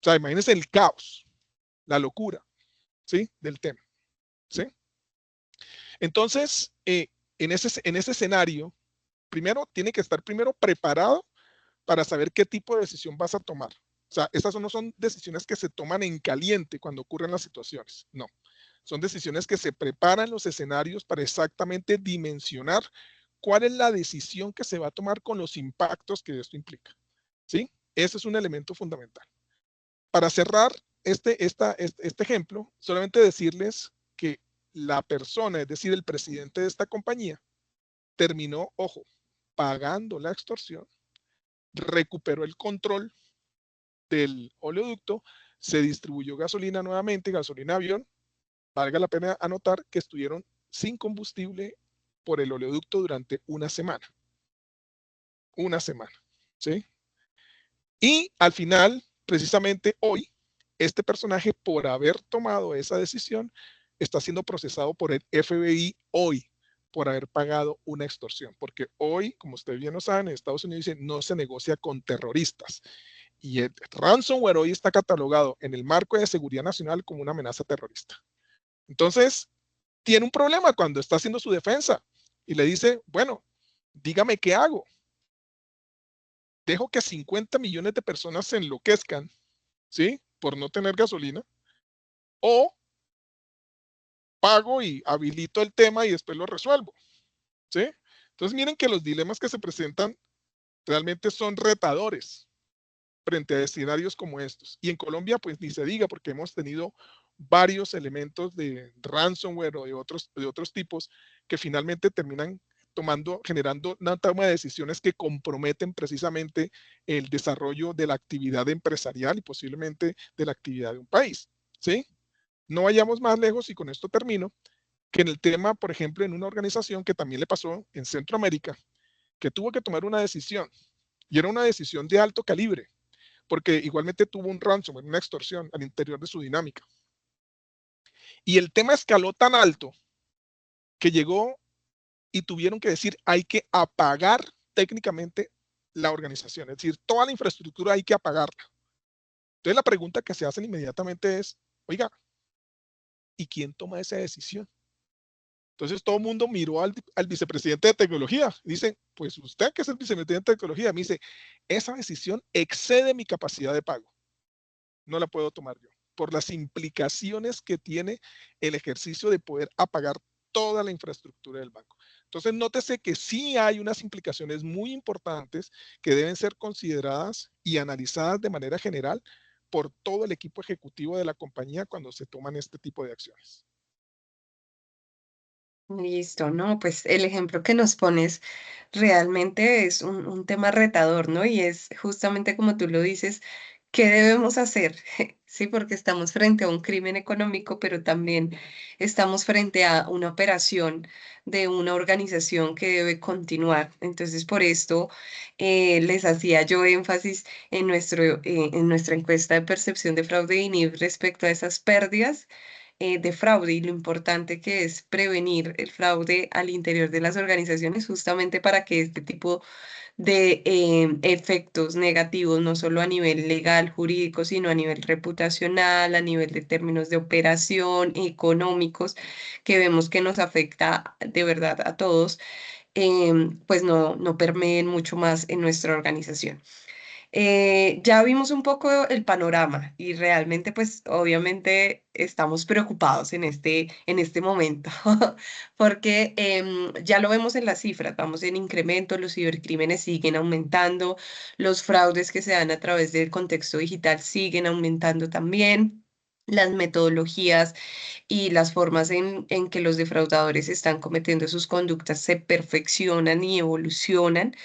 O sea, imagínense el caos, la locura, ¿sí? Del tema, ¿sí? Entonces, en ese escenario, primero tiene que estar preparado para saber qué tipo de decisión vas a tomar. O sea, estas no son decisiones que se toman en caliente cuando ocurren las situaciones, no. Son decisiones que se preparan los escenarios para exactamente dimensionar cuál es la decisión que se va a tomar con los impactos que esto implica, ¿sí? Ese es un elemento fundamental. Para cerrar este ejemplo, solamente decirles que la persona, es decir, el presidente de esta compañía, terminó, ojo, pagando la extorsión, recuperó el control del oleoducto, se distribuyó gasolina nuevamente, gasolina avión. Valga la pena anotar que estuvieron sin combustible por el oleoducto durante una semana. Una semana, ¿sí? Y al final, precisamente hoy, este personaje, por haber tomado esa decisión, está siendo procesado por el FBI hoy, por haber pagado una extorsión. Porque hoy, como ustedes bien lo saben, en Estados Unidos dice, no se negocia con terroristas. Y el ransomware hoy está catalogado en el marco de seguridad nacional como una amenaza terrorista. Entonces, tiene un problema cuando está haciendo su defensa y le dice, bueno, dígame qué hago. Dejo que 50 millones de personas se enloquezcan, ¿sí? Por no tener gasolina, o pago y habilito el tema y después lo resuelvo, ¿sí? Entonces miren que los dilemas que se presentan realmente son retadores, frente a escenarios como estos. Y en Colombia, pues ni se diga, porque hemos tenido varios elementos de ransomware o de otros tipos que finalmente terminan generando una toma de decisiones que comprometen precisamente el desarrollo de la actividad empresarial y posiblemente de la actividad de un país, ¿sí? No vayamos más lejos, y con esto termino, que en el tema, por ejemplo, en una organización que también le pasó en Centroamérica, que tuvo que tomar una decisión, y era una decisión de alto calibre, porque igualmente tuvo un ransomware, una extorsión al interior de su dinámica. Y el tema escaló tan alto que llegó y tuvieron que decir, hay que apagar técnicamente la organización, es decir, toda la infraestructura hay que apagarla. Entonces la pregunta que se hacen inmediatamente es, oiga, ¿y quién toma esa decisión? Entonces todo el mundo miró al vicepresidente de tecnología. Dice, pues usted que es el vicepresidente de tecnología, me dice, esa decisión excede mi capacidad de pago. No la puedo tomar yo, por las implicaciones que tiene el ejercicio de poder apagar toda la infraestructura del banco. Entonces, nótese que sí hay unas implicaciones muy importantes que deben ser consideradas y analizadas de manera general por todo el equipo ejecutivo de la compañía cuando se toman este tipo de acciones. Listo, no, pues el ejemplo que nos pones realmente es un tema retador, ¿no? Y es justamente como tú lo dices, ¿qué debemos hacer? Sí, porque estamos frente a un crimen económico, pero también estamos frente a una operación de una organización que debe continuar. Entonces, por esto les hacía yo énfasis en nuestra encuesta de percepción de fraude INIF respecto a esas pérdidas de fraude y lo importante que es prevenir el fraude al interior de las organizaciones justamente para que este tipo de efectos negativos, no solo a nivel legal, jurídico, sino a nivel reputacional, a nivel de términos de operación, económicos, que vemos que nos afecta de verdad a todos, pues no permeen mucho más en nuestra organización. Ya vimos un poco el panorama y realmente, pues obviamente estamos preocupados en este momento, porque ya lo vemos en las cifras, vamos en incremento, los cibercrímenes siguen aumentando, los fraudes que se dan a través del contexto digital siguen aumentando también. Las metodologías y las formas en que los defraudadores están cometiendo sus conductas se perfeccionan y evolucionan.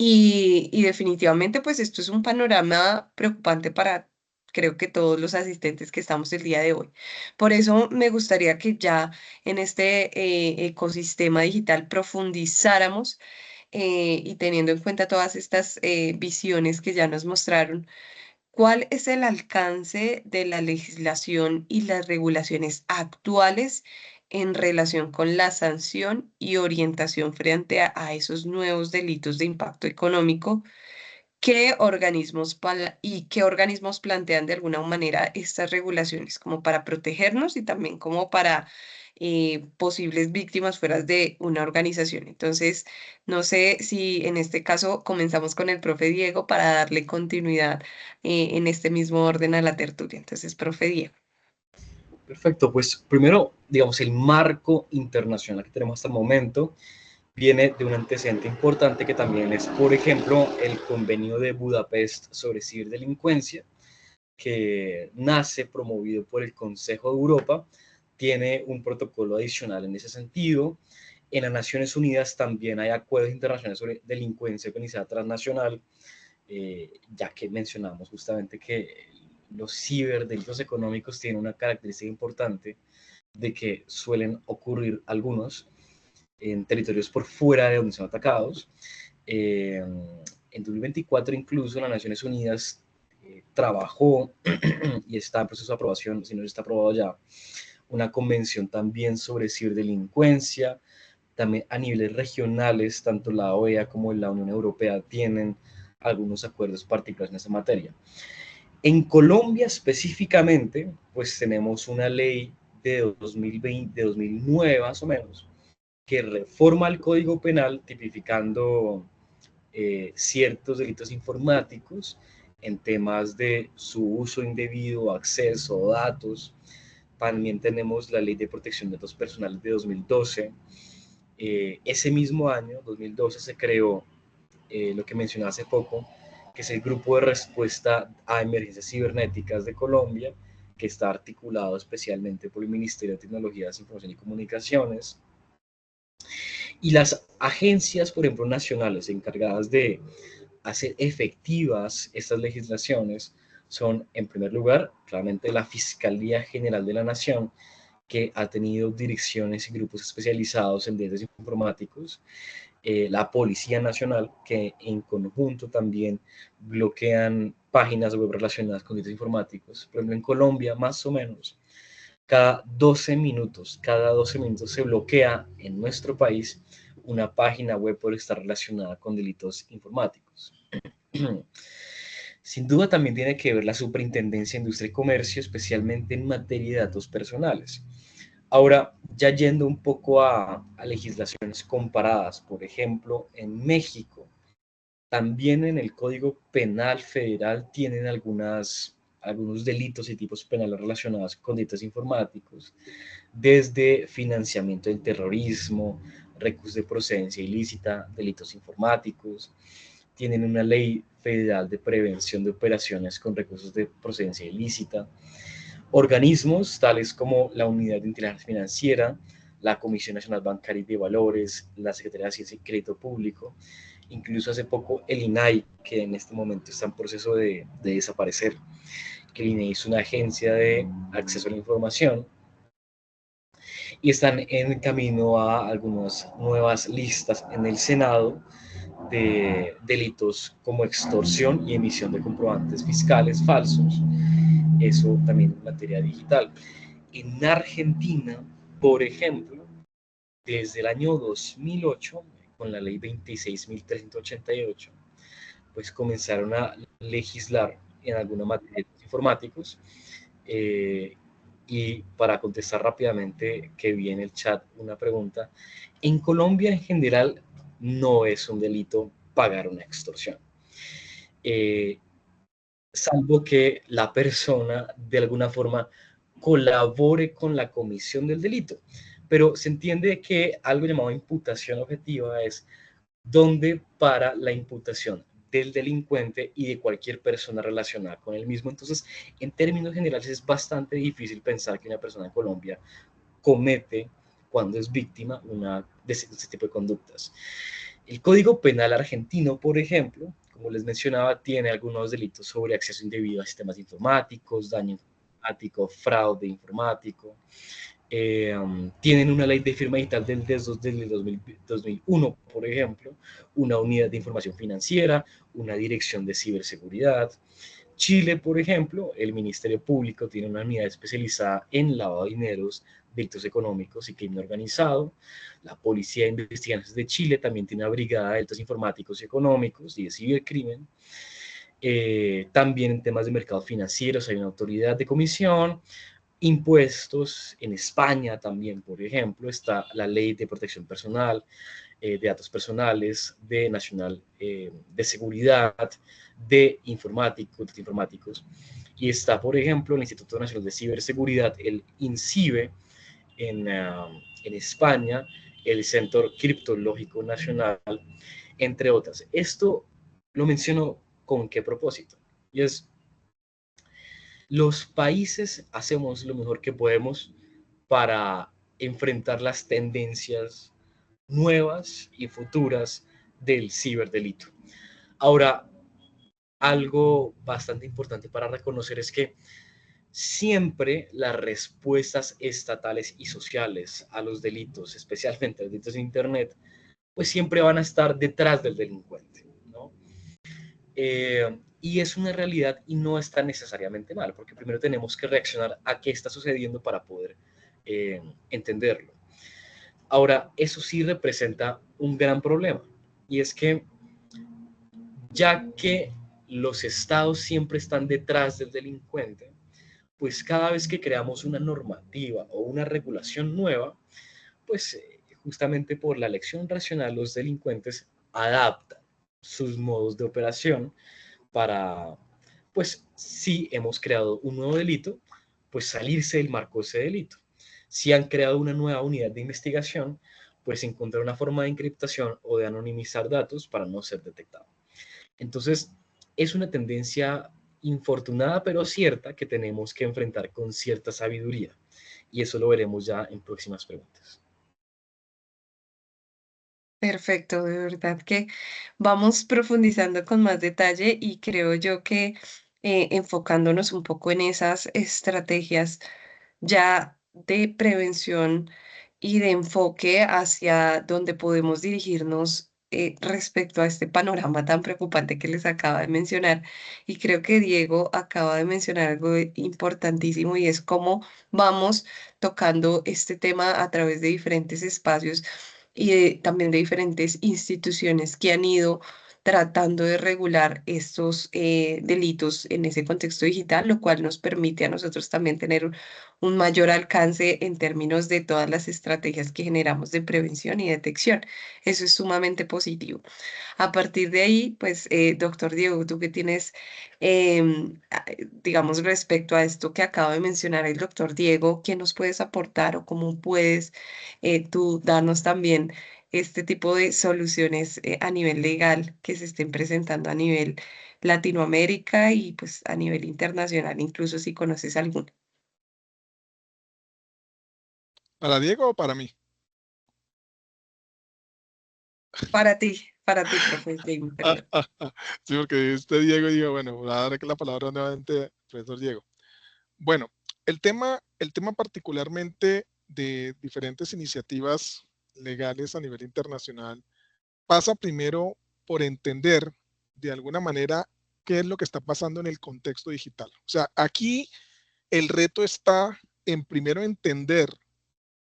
Y definitivamente, pues esto es un panorama preocupante para, creo que todos los asistentes que estamos el día de hoy. Por eso me gustaría que ya en este ecosistema digital profundizáramos y teniendo en cuenta todas estas visiones que ya nos mostraron, ¿cuál es el alcance de la legislación y las regulaciones actuales en relación con la sanción y orientación frente a esos nuevos delitos de impacto económico? ¿Qué organismos plantean de alguna manera estas regulaciones como para protegernos y también como para posibles víctimas fuera de una organización? Entonces, no sé si en este caso comenzamos con el profe Diego para darle continuidad en este mismo orden a la tertulia. Entonces, profe Diego. Perfecto, pues primero, digamos, el marco internacional que tenemos hasta el momento viene de un antecedente importante que también es, por ejemplo, el Convenio de Budapest sobre ciberdelincuencia, que nace promovido por el Consejo de Europa, tiene un protocolo adicional en ese sentido. En las Naciones Unidas también hay acuerdos internacionales sobre delincuencia organizada transnacional, ya que mencionamos justamente que los ciberdelitos económicos tienen una característica importante de que suelen ocurrir algunos en territorios por fuera de donde son atacados. En 2024 incluso las Naciones Unidas trabajó y está en proceso de aprobación, si no está aprobado ya, una convención también sobre ciberdelincuencia. También a niveles regionales, tanto la OEA como la Unión Europea tienen algunos acuerdos particulares en esa materia. En Colombia específicamente, pues tenemos una ley de 2020, de 2009 más o menos, que reforma el Código Penal tipificando ciertos delitos informáticos en temas de su uso indebido, acceso a datos. También tenemos la Ley de Protección de Datos Personales de 2012. Ese mismo año, 2012, se creó lo que mencioné hace poco, que es el Grupo de Respuesta a Emergencias Cibernéticas de Colombia, que está articulado especialmente por el Ministerio de Tecnologías, Información y Comunicaciones. Y las agencias, por ejemplo, nacionales encargadas de hacer efectivas estas legislaciones son, en primer lugar, claramente la Fiscalía General de la Nación, que ha tenido direcciones y grupos especializados en delitos informáticos, la Policía Nacional, que en conjunto también bloquean páginas web relacionadas con delitos informáticos. Por ejemplo, en Colombia, más o menos, cada 12 minutos se bloquea en nuestro país una página web por estar relacionada con delitos informáticos. Sin duda también tiene que ver la Superintendencia de Industria y Comercio, especialmente en materia de datos personales. Ahora, ya yendo un poco a legislaciones comparadas, por ejemplo, en México, también en el Código Penal Federal tienen algunos delitos y tipos penales relacionados con delitos informáticos, desde financiamiento del terrorismo, recursos de procedencia ilícita, delitos informáticos. Tienen una ley federal de prevención de operaciones con recursos de procedencia ilícita. Organismos tales como la Unidad de Inteligencia Financiera, la Comisión Nacional Bancaria y de Valores, la Secretaría de Ciencia y Crédito Público, incluso hace poco el INAI, que en este momento está en proceso de desaparecer, que el INAI es una agencia de acceso a la información, y están en camino a algunas nuevas listas en el Senado de delitos como extorsión y emisión de comprobantes fiscales falsos, eso también en materia digital. En Argentina, por ejemplo, desde el año 2008, con la ley 26.388, pues comenzaron a legislar en alguna materia de informáticos. Y para contestar rápidamente, que vi en el chat una pregunta, en Colombia en general no es un delito pagar una extorsión, salvo que la persona de alguna forma colabore con la comisión del delito. Pero se entiende que algo llamado imputación objetiva es donde para la imputación del delincuente y de cualquier persona relacionada con el mismo. Entonces, en términos generales, es bastante difícil pensar que una persona en Colombia comete, cuando es víctima, de ese tipo de conductas. El Código Penal argentino, por ejemplo, como les mencionaba, tiene algunos delitos sobre acceso indebido a sistemas informáticos, daño informático, fraude informático. Tienen una ley de firma digital del 2001, por ejemplo, una unidad de información financiera, una dirección de ciberseguridad. Chile, por ejemplo, el Ministerio Público tiene una unidad especializada en lavado de dineros, delitos económicos y crimen organizado. La Policía de Investigaciones de Chile también tiene una brigada de delitos informáticos y económicos y de cibercrimen. También en temas de mercados financieros hay una autoridad de comisión. Impuestos, en España también, por ejemplo, está la Ley de Protección Personal, de Datos Personales, de Nacional de Seguridad, de informáticos, y está, por ejemplo, el Instituto Nacional de Ciberseguridad, el INCIBE, en España, el Centro Criptológico Nacional, entre otras. Esto lo menciono con qué propósito, y es: los países hacemos lo mejor que podemos para enfrentar las tendencias nuevas y futuras del ciberdelito. Ahora, algo bastante importante para reconocer es que siempre las respuestas estatales y sociales a los delitos, especialmente a los delitos de Internet, pues siempre van a estar detrás del delincuente, ¿no? Y es una realidad y no está necesariamente mal, porque primero tenemos que reaccionar a qué está sucediendo para poder entenderlo. Ahora, eso sí representa un gran problema, y es que ya que los estados siempre están detrás del delincuente, pues cada vez que creamos una normativa o una regulación nueva, pues justamente por la elección racional, los delincuentes adaptan sus modos de operación para, pues si hemos creado un nuevo delito, pues salirse del marco de ese delito. Si han creado una nueva unidad de investigación, pues encontrar una forma de encriptación o de anonimizar datos para no ser detectado. Entonces, es una tendencia infortunada pero cierta que tenemos que enfrentar con cierta sabiduría. Y eso lo veremos ya en próximas preguntas. Perfecto, de verdad que vamos profundizando con más detalle y creo yo que enfocándonos un poco en esas estrategias ya de prevención y de enfoque hacia donde podemos dirigirnos respecto a este panorama tan preocupante que les acaba de mencionar. Y creo que Diego acaba de mencionar algo importantísimo y es cómo vamos tocando este tema a través de diferentes espacios y también de diferentes instituciones que han ido tratando de regular estos delitos en ese contexto digital, lo cual nos permite a nosotros también tener un mayor alcance en términos de todas las estrategias que generamos de prevención y detección. Eso es sumamente positivo. A partir de ahí, pues, doctor Diego, tú que tienes, digamos, respecto a esto que acaba de mencionar el doctor Diego, ¿qué nos puedes aportar o cómo puedes tú darnos también este tipo de soluciones a nivel legal que se estén presentando a nivel Latinoamérica y pues a nivel internacional, incluso si conoces alguna? ¿Para Diego o para mí? Para ti, profe Jamie, perdón. Sí, porque este Diego dijo, bueno, voy a dar la palabra nuevamente al profesor Diego. Bueno, el tema particularmente de diferentes iniciativas legales a nivel internacional pasa primero por entender de alguna manera qué es lo que está pasando en el contexto digital. O sea, aquí el reto está en primero entender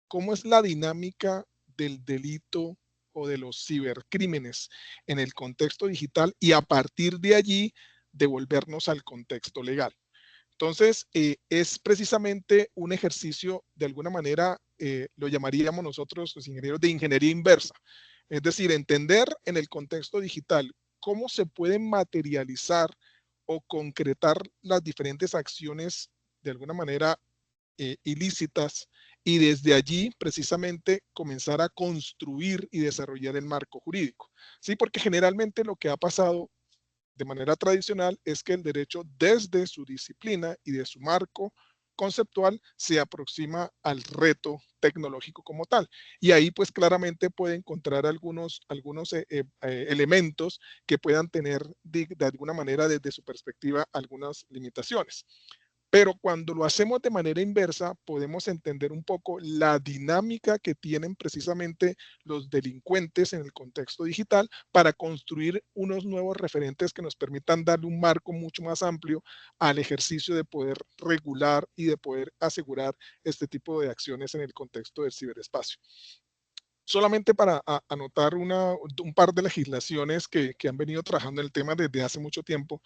cómo es la dinámica del delito o de los cibercrímenes en el contexto digital y a partir de allí devolvernos al contexto legal. Entonces, es precisamente un ejercicio, de alguna manera, lo llamaríamos nosotros los ingenieros de ingeniería inversa. Es decir, entender en el contexto digital cómo se pueden materializar o concretar las diferentes acciones, de alguna manera, ilícitas y desde allí precisamente comenzar a construir y desarrollar el marco jurídico. Sí, porque generalmente lo que ha pasado de manera tradicional es que el derecho desde su disciplina y de su marco conceptual se aproxima al reto tecnológico como tal. Y ahí pues claramente puede encontrar algunos elementos que puedan tener de alguna manera desde su perspectiva algunas limitaciones. Pero cuando lo hacemos de manera inversa, podemos entender un poco la dinámica que tienen precisamente los delincuentes en el contexto digital para construir unos nuevos referentes que nos permitan darle un marco mucho más amplio al ejercicio de poder regular y de poder asegurar este tipo de acciones en el contexto del ciberespacio. Solamente para anotar un par de legislaciones que han venido trabajando en el tema desde hace mucho tiempo.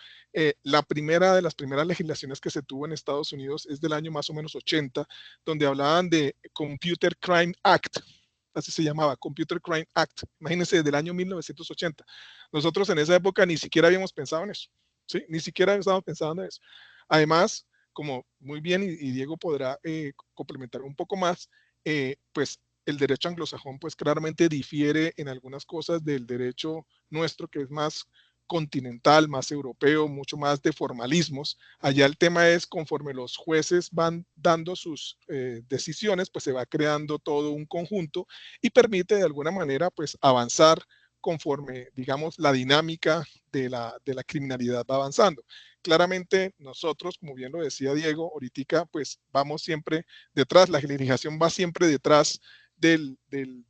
La primera de las primeras legislaciones que se tuvo en Estados Unidos es del año más o menos 80, donde hablaban de Computer Crime Act, así se llamaba, Computer Crime Act. Imagínense, del año 1980. Nosotros en esa época ni siquiera habíamos pensado en eso, ¿sí? Ni siquiera estábamos pensando en eso. Además, como muy bien, y Diego podrá complementar un poco más, pues el derecho anglosajón pues claramente difiere en algunas cosas del derecho nuestro, que es más continental, más europeo, mucho más de formalismos. Allá el tema es conforme los jueces van dando sus decisiones, pues se va creando todo un conjunto y permite de alguna manera pues avanzar conforme, digamos, la dinámica de la criminalidad va avanzando. Claramente nosotros, como bien lo decía Diego, ahorita pues vamos siempre detrás, la legislación va siempre detrás de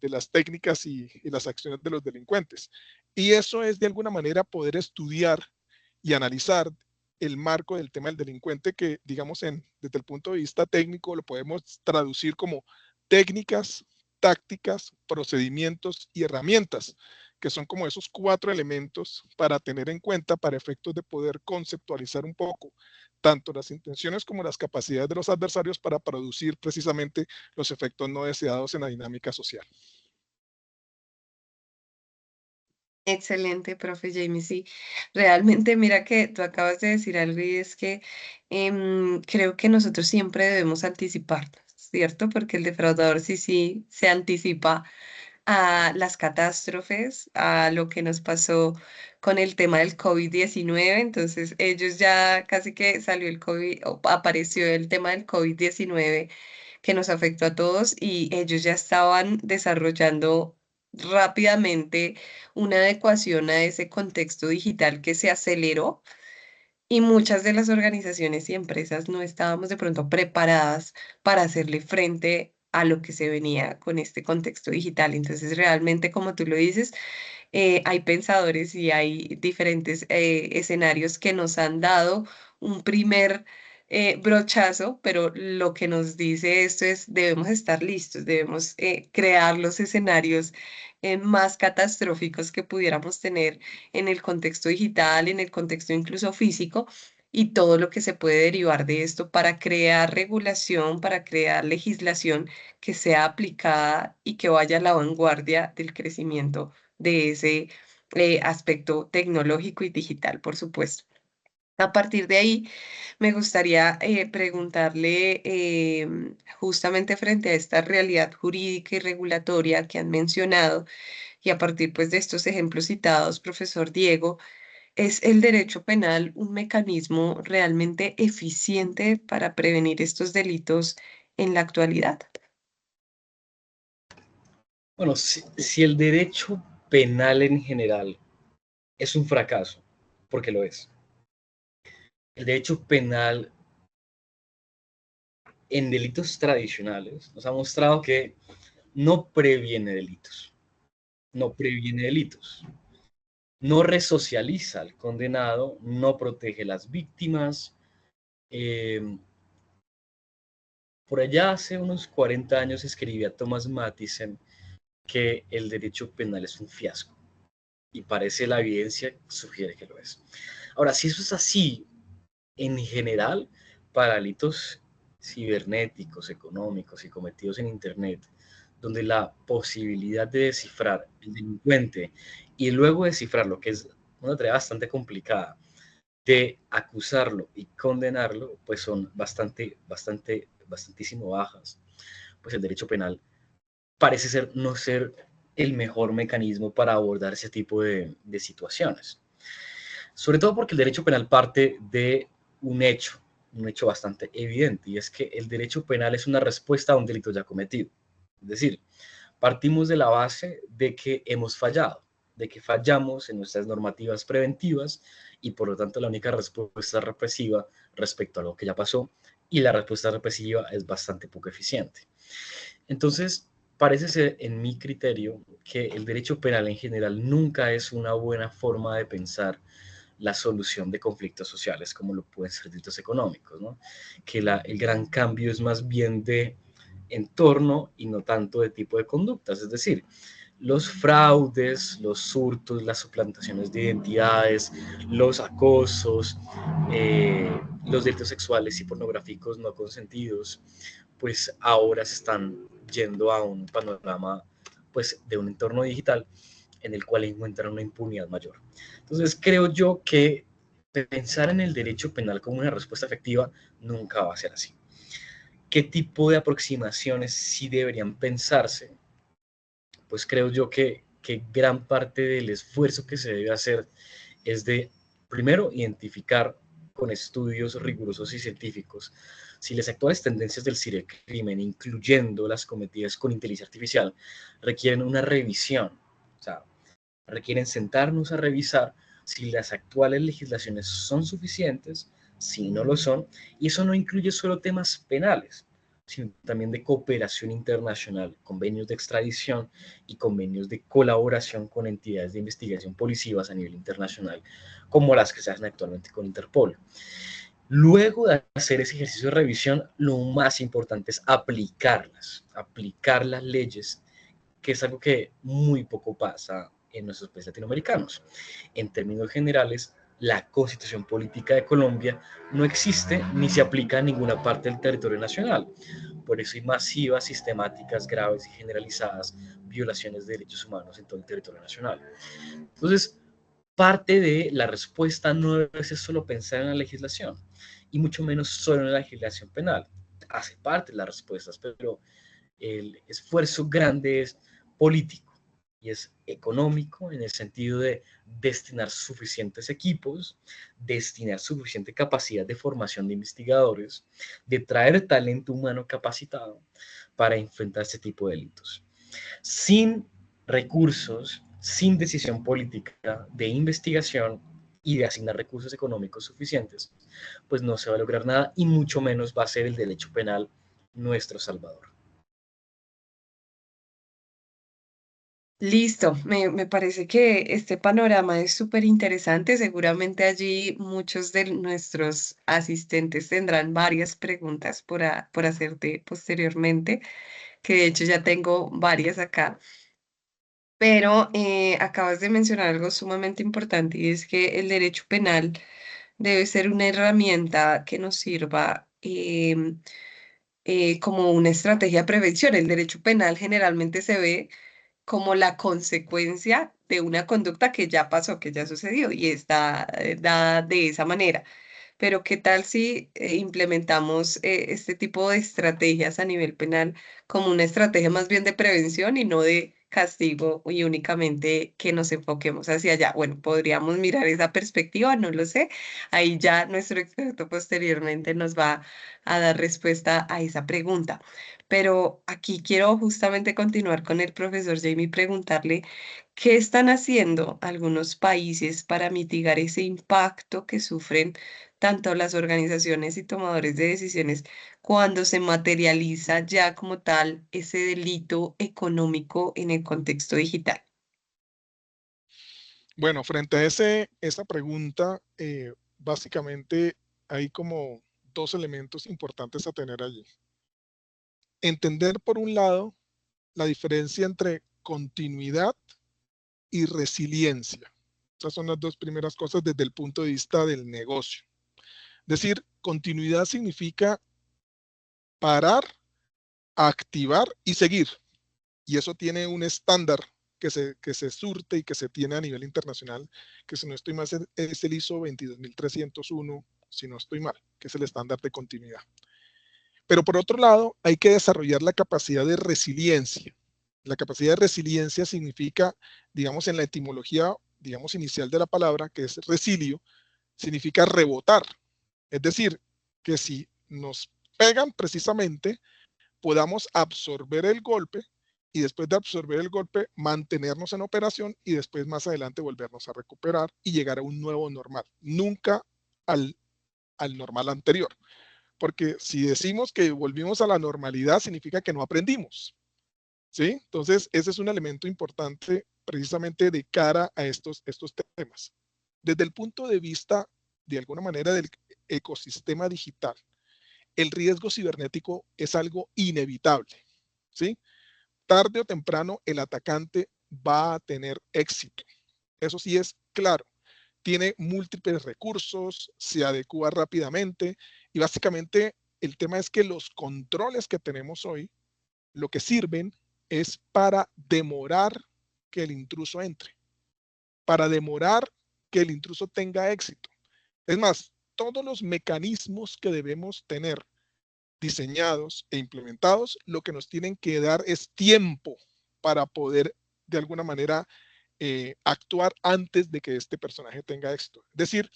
las técnicas y las acciones de los delincuentes. Y eso es de alguna manera poder estudiar y analizar el marco del tema del delincuente que, digamos, desde el punto de vista técnico lo podemos traducir como técnicas, tácticas, procedimientos y herramientas, que son como esos 4 elementos para tener en cuenta para efectos de poder conceptualizar un poco tanto las intenciones como las capacidades de los adversarios para producir precisamente los efectos no deseados en la dinámica social. Excelente, profe Jamie. Sí, realmente mira que tú acabas de decir algo y es que creo que nosotros siempre debemos anticiparnos, ¿cierto? Porque el defraudador sí se anticipa a las catástrofes, a lo que nos pasó con el tema del COVID-19. Entonces, ellos ya casi que salió el COVID, o apareció el tema del COVID-19 que nos afectó a todos y ellos ya estaban desarrollando rápidamente una adecuación a ese contexto digital que se aceleró y muchas de las organizaciones y empresas no estábamos de pronto preparadas para hacerle frente a lo que se venía con este contexto digital. Entonces, realmente, como tú lo dices, hay pensadores y hay diferentes escenarios que nos han dado un primer brochazo, pero lo que nos dice esto es debemos estar listos, debemos crear los escenarios más catastróficos que pudiéramos tener en el contexto digital, en el contexto incluso físico. Y todo lo que se puede derivar de esto para crear regulación, para crear legislación que sea aplicada y que vaya a la vanguardia del crecimiento de ese aspecto tecnológico y digital, por supuesto. A partir de ahí, me gustaría preguntarle justamente frente a esta realidad jurídica y regulatoria que han mencionado y a partir pues de estos ejemplos citados, profesor Diego, ¿es el derecho penal un mecanismo realmente eficiente para prevenir estos delitos en la actualidad? Bueno, si el derecho penal en general es un fracaso, porque lo es, el derecho penal en delitos tradicionales nos ha mostrado que no previene delitos, no previene delitos, no resocializa al condenado, no protege a las víctimas. Eh, por allá hace unos 40 años escribía Thomas Mathisen que el derecho penal es un fiasco y parece la evidencia sugiere que lo es. Ahora, si eso es así en general para delitos cibernéticos, económicos y cometidos en Internet, donde la posibilidad de descifrar el delincuente y luego descifrarlo, que es una tarea bastante complicada, de acusarlo y condenarlo, pues son bastantísimo bajas. Pues el derecho penal parece no ser el mejor mecanismo para abordar ese tipo de situaciones. Sobre todo porque el derecho penal parte de un hecho bastante evidente, y es que el derecho penal es una respuesta a un delito ya cometido. Es decir, partimos de la base de que hemos fallado, de que fallamos en nuestras normativas preventivas y por lo tanto la única respuesta represiva respecto a lo que ya pasó y la respuesta represiva es bastante poco eficiente. Entonces, parece ser, en mi criterio, que el derecho penal en general nunca es una buena forma de pensar la solución de conflictos sociales como lo pueden ser delitos económicos, ¿no? Que el gran cambio es más bien de entorno y no tanto de tipo de conductas, es decir, los fraudes, los hurtos, las suplantaciones de identidades, los acosos, los delitos sexuales y pornográficos no consentidos, pues ahora se están yendo a un panorama pues de un entorno digital en el cual encuentran una impunidad mayor. Entonces creo yo que pensar en el derecho penal como una respuesta efectiva nunca va a ser así. ¿Qué tipo de aproximaciones sí deberían pensarse? Pues creo yo que gran parte del esfuerzo que se debe hacer es de, primero, identificar con estudios rigurosos y científicos si las actuales tendencias del cibercrimen, incluyendo las cometidas con inteligencia artificial, requieren una revisión. O sea, requieren sentarnos a revisar si las actuales legislaciones son suficientes, si no lo son, y eso no incluye solo temas penales, sino también de cooperación internacional, convenios de extradición y convenios de colaboración con entidades de investigación policivas a nivel internacional, como las que se hacen actualmente con Interpol. Luego de hacer ese ejercicio de revisión, lo más importante es aplicar las leyes, que es algo que muy poco pasa en nuestros países latinoamericanos. En términos generales, la constitución política de Colombia no existe ni se aplica en ninguna parte del territorio nacional. Por eso hay masivas, sistemáticas, graves y generalizadas violaciones de derechos humanos en todo el territorio nacional. Entonces, parte de la respuesta no debe ser solo pensar en la legislación, y mucho menos solo en la legislación penal. Hace parte de las respuestas, pero el esfuerzo grande es político, y es económico en el sentido de destinar suficientes equipos, destinar suficiente capacidad de formación de investigadores, de traer talento humano capacitado para enfrentar este tipo de delitos. Sin recursos, sin decisión política de investigación y de asignar recursos económicos suficientes, pues no se va a lograr nada y mucho menos va a ser el derecho penal nuestro salvador. Listo, me parece que este panorama es súper interesante. Seguramente allí muchos de nuestros asistentes tendrán varias preguntas por hacerte posteriormente, que de hecho ya tengo varias acá. Pero acabas de mencionar algo sumamente importante y es que el derecho penal debe ser una herramienta que nos sirva como una estrategia de prevención. El derecho penal generalmente se ve como la consecuencia de una conducta que ya pasó, que ya sucedió y está dada de esa manera. Pero ¿qué tal si implementamos este tipo de estrategias a nivel penal como una estrategia más bien de prevención y no de castigo y únicamente que nos enfoquemos hacia allá? Bueno, podríamos mirar esa perspectiva, no lo sé. Ahí ya nuestro experto posteriormente nos va a dar respuesta a esa pregunta. Pero aquí quiero justamente continuar con el profesor Jamie y preguntarle qué están haciendo algunos países para mitigar ese impacto que sufren tanto las organizaciones y tomadores de decisiones cuando se materializa ya como tal ese delito económico en el contexto digital. Bueno, frente a esa pregunta, básicamente hay como dos elementos importantes a tener allí. Entender, por un lado, la diferencia entre continuidad y resiliencia. Esas son las dos primeras cosas desde el punto de vista del negocio. Es decir, continuidad significa parar, activar y seguir. Y eso tiene un estándar que se surte y que se tiene a nivel internacional, que si no estoy mal es el ISO 22301, si no estoy mal, que es el estándar de continuidad. Pero por otro lado, hay que desarrollar la capacidad de resiliencia. La capacidad de resiliencia significa, digamos, en la etimología, digamos, inicial de la palabra, que es resilio, significa rebotar. Es decir, que si nos pegan precisamente, podamos absorber el golpe y después de absorber el golpe, mantenernos en operación y después más adelante volvernos a recuperar y llegar a un nuevo normal. Nunca al normal anterior. Porque si decimos que volvimos a la normalidad, significa que no aprendimos. ¿Sí? Entonces, ese es un elemento importante precisamente de cara a estos temas. Desde el punto de vista, de alguna manera, del ecosistema digital, el riesgo cibernético es algo inevitable. ¿Sí? Tarde o temprano, el atacante va a tener éxito. Eso sí es claro. Tiene múltiples recursos, se adecua rápidamente y básicamente el tema es que los controles que tenemos hoy lo que sirven es para demorar que el intruso entre, para demorar que el intruso tenga éxito. Es más, todos los mecanismos que debemos tener diseñados e implementados, lo que nos tienen que dar es tiempo para poder de alguna manera actuar antes de que este personaje tenga éxito. Es decir,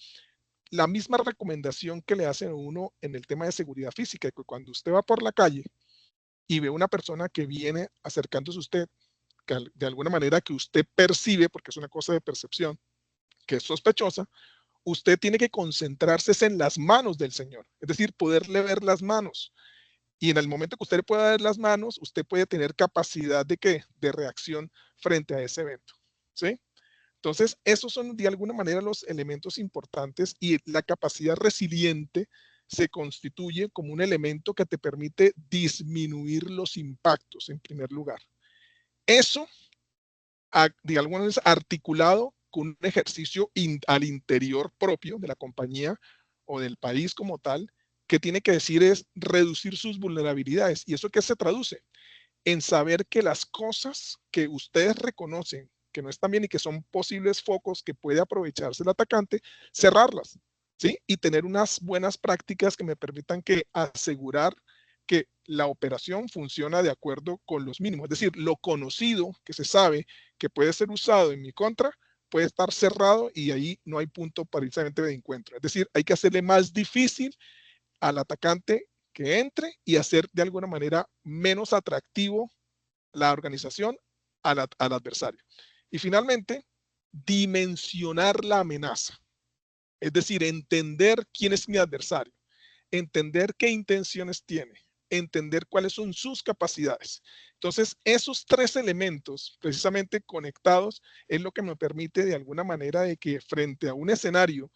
la misma recomendación que le hacen a uno en el tema de seguridad física, que cuando usted va por la calle y ve una persona que viene acercándose a usted, que de alguna manera que usted percibe, porque es una cosa de percepción, que es sospechosa, usted tiene que concentrarse en las manos del señor, es decir, poderle ver las manos. Y en el momento que usted le pueda ver las manos, usted puede tener capacidad de ¿qué? De reacción frente a ese evento. ¿Sí? Entonces, esos son de alguna manera los elementos importantes y la capacidad resiliente se constituye como un elemento que te permite disminuir los impactos en primer lugar. Eso, de alguna manera, articulado con un ejercicio al interior propio de la compañía o del país como tal, que tiene que decir es reducir sus vulnerabilidades. ¿Y eso qué se traduce? En saber que las cosas que ustedes reconocen que no están bien y que son posibles focos que puede aprovecharse el atacante, cerrarlas, ¿sí? Y tener unas buenas prácticas que me permitan que asegurar que la operación funciona de acuerdo con los mínimos. Es decir, lo conocido que se sabe que puede ser usado en mi contra puede estar cerrado y ahí no hay punto precisamente de encuentro. Es decir, hay que hacerle más difícil al atacante que entre y hacer de alguna manera menos atractivo la organización al adversario. Y finalmente, dimensionar la amenaza. Es decir, entender quién es mi adversario, entender qué intenciones tiene, entender cuáles son sus capacidades. Entonces, esos tres elementos, precisamente conectados, es lo que me permite de alguna manera de que frente a un escenario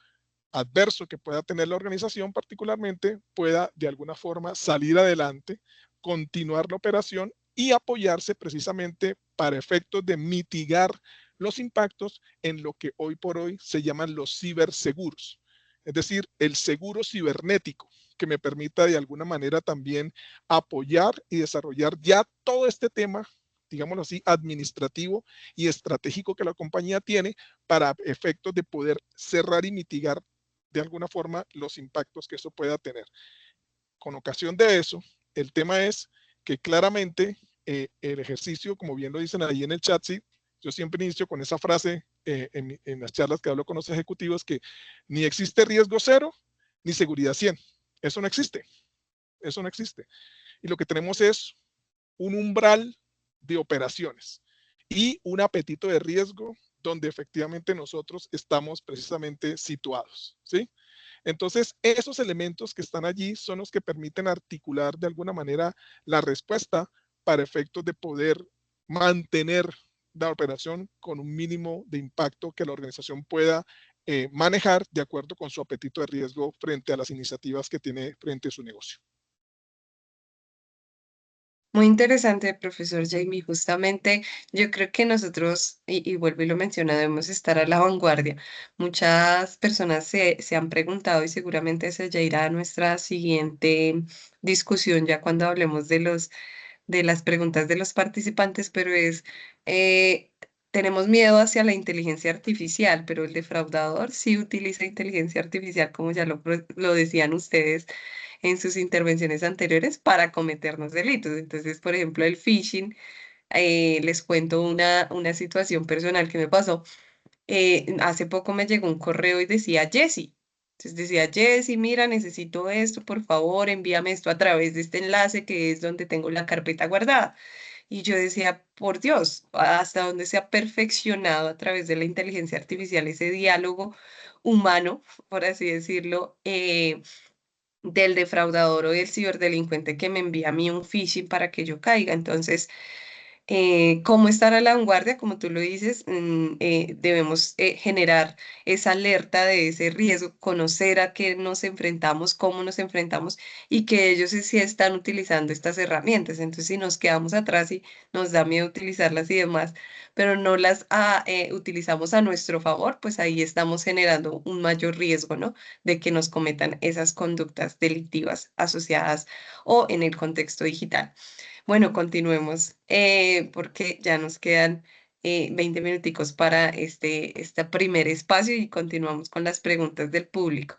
adverso que pueda tener la organización particularmente, pueda de alguna forma salir adelante, continuar la operación y apoyarse precisamente para efectos de mitigar los impactos en lo que hoy por hoy se llaman los ciberseguros. Es decir, el seguro cibernético, que me permita de alguna manera también apoyar y desarrollar ya todo este tema, digámoslo así, administrativo y estratégico que la compañía tiene para efectos de poder cerrar y mitigar de alguna forma los impactos que eso pueda tener. Con ocasión de eso, el tema es que claramente el ejercicio, como bien lo dicen ahí en el chat, sí, yo siempre inicio con esa frase en las charlas que hablo con los ejecutivos, que ni existe riesgo cero, ni seguridad 100. Eso no existe. Eso no existe. Y lo que tenemos es un umbral de operaciones y un apetito de riesgo donde efectivamente nosotros estamos precisamente situados, ¿sí? Entonces, esos elementos que están allí son los que permiten articular de alguna manera la respuesta para efectos de poder mantener la operación con un mínimo de impacto que la organización pueda manejar de acuerdo con su apetito de riesgo frente a las iniciativas que tiene frente a su negocio. Muy interesante, profesor Jamie. Justamente yo creo que nosotros, y vuelvo y lo menciono, debemos estar a la vanguardia. Muchas personas se han preguntado y seguramente se ya irá a nuestra siguiente discusión ya cuando hablemos de las preguntas de los participantes, pero eh, tenemos miedo hacia la inteligencia artificial, pero el defraudador sí utiliza inteligencia artificial, como ya lo decían ustedes en sus intervenciones anteriores, para cometernos delitos. Entonces, por ejemplo, el phishing, les cuento una situación personal que me pasó. Hace poco me llegó un correo y decía Jessy. Entonces decía, Jessy, mira, necesito esto, por favor, envíame esto a través de este enlace que es donde tengo la carpeta guardada. Y yo decía, por Dios, hasta dónde se ha perfeccionado a través de la inteligencia artificial ese diálogo humano, por así decirlo, del defraudador o del ciberdelincuente que me envía a mí un phishing para que yo caiga. Entonces, cómo estar a la vanguardia, como tú lo dices, debemos generar esa alerta de ese riesgo, conocer a qué nos enfrentamos, cómo nos enfrentamos y que ellos sí están utilizando estas herramientas. Entonces, si nos quedamos atrás y nos da miedo utilizarlas y demás, pero no las utilizamos a nuestro favor, pues ahí estamos generando un mayor riesgo, ¿no? De que nos cometan esas conductas delictivas asociadas o en el contexto digital. Bueno, continuemos, porque ya nos quedan 20 minuticos para este primer espacio y continuamos con las preguntas del público.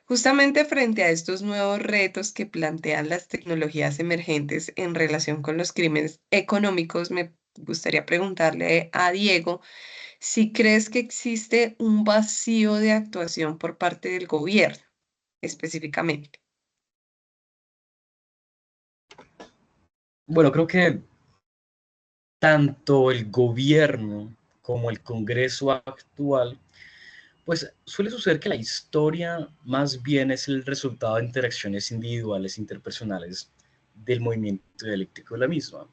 Justamente frente a estos nuevos retos que plantean las tecnologías emergentes en relación con los crímenes económicos, me gustaría preguntarle a Diego si crees que existe un vacío de actuación por parte del gobierno específicamente. Bueno, creo que tanto el gobierno como el Congreso actual, pues suele suceder que la historia más bien es el resultado de interacciones individuales, interpersonales del movimiento dialéctico de la misma.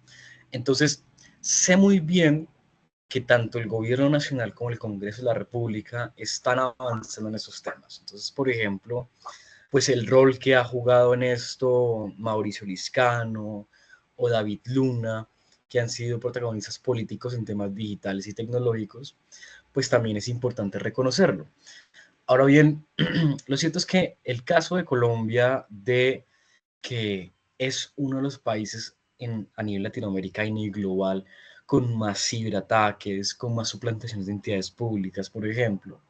Entonces, sé muy bien que tanto el gobierno nacional como el Congreso de la República están avanzando en esos temas. Entonces, por ejemplo, pues el rol que ha jugado en esto Mauricio Liscano o David Luna, que han sido protagonistas políticos en temas digitales y tecnológicos, pues también es importante reconocerlo. Ahora bien, lo cierto es que el caso de Colombia, de que es uno de los países a nivel Latinoamérica y nivel global con más ciberataques, con más suplantaciones de entidades públicas, por ejemplo,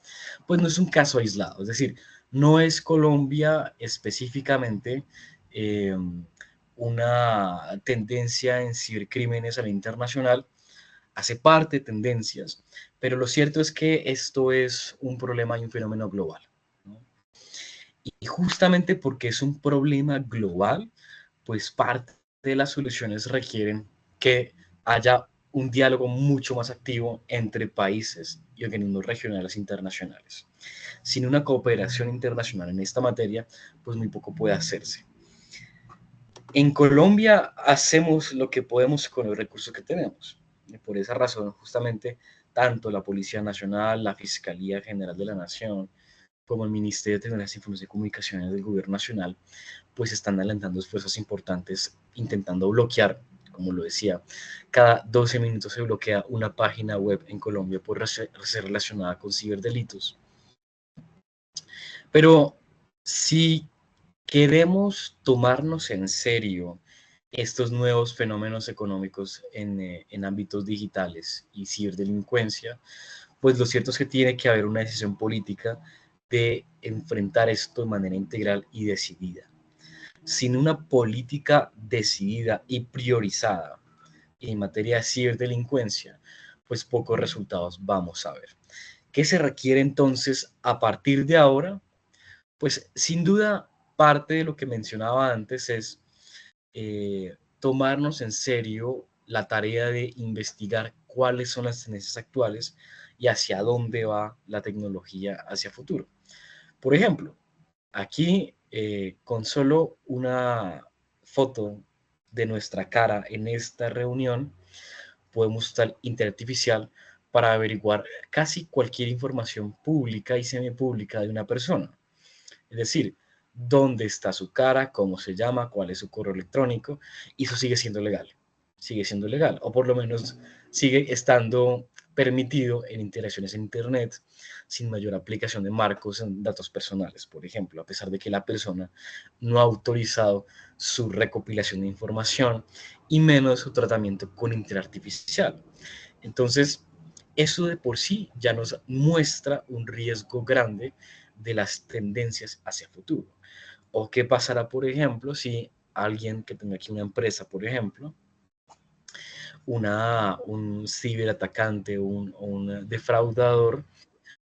pues no es un caso aislado. Es decir, no es Colombia específicamente, una tendencia en cibercrímenes a nivel internacional, hace parte de tendencias, pero lo cierto es que esto es un problema y un fenómeno global, ¿no? Y justamente porque es un problema global, pues parte de las soluciones requieren que haya un diálogo mucho más activo entre países y organismos regionales e internacionales. Sin una cooperación internacional en esta materia, pues muy poco puede hacerse. En Colombia hacemos lo que podemos con los recursos que tenemos. Y por esa razón, justamente, tanto la Policía Nacional, la Fiscalía General de la Nación, como el Ministerio de Tecnologías, Información y Comunicaciones del Gobierno Nacional, pues están adelantando esfuerzos importantes intentando bloquear, como lo decía, cada 12 minutos se bloquea una página web en Colombia por ser relacionada con ciberdelitos. Pero si queremos tomarnos en serio estos nuevos fenómenos económicos en ámbitos digitales y ciberdelincuencia, pues lo cierto es que tiene que haber una decisión política de enfrentar esto de manera integral y decidida. Sin una política decidida y priorizada en materia de ciberdelincuencia, pues pocos resultados vamos a ver. ¿Qué se requiere entonces a partir de ahora? Pues sin duda, parte de lo que mencionaba antes es tomarnos en serio la tarea de investigar cuáles son las tendencias actuales y hacia dónde va la tecnología hacia futuro. Por ejemplo, aquí con solo una foto de nuestra cara en esta reunión, podemos usar inteligencia artificial para averiguar casi cualquier información pública y semipública de una persona. Es decir, dónde está su cara, cómo se llama, cuál es su correo electrónico, y eso sigue siendo legal, o por lo menos sigue estando permitido en interacciones en Internet sin mayor aplicación de marcos en datos personales, por ejemplo, a pesar de que la persona no ha autorizado su recopilación de información y menos su tratamiento con inteligencia artificial. Entonces, eso de por sí ya nos muestra un riesgo grande de las tendencias hacia futuro. ¿O qué pasará, por ejemplo, si alguien que tenga aquí una empresa, por ejemplo, un ciberatacante o un defraudador,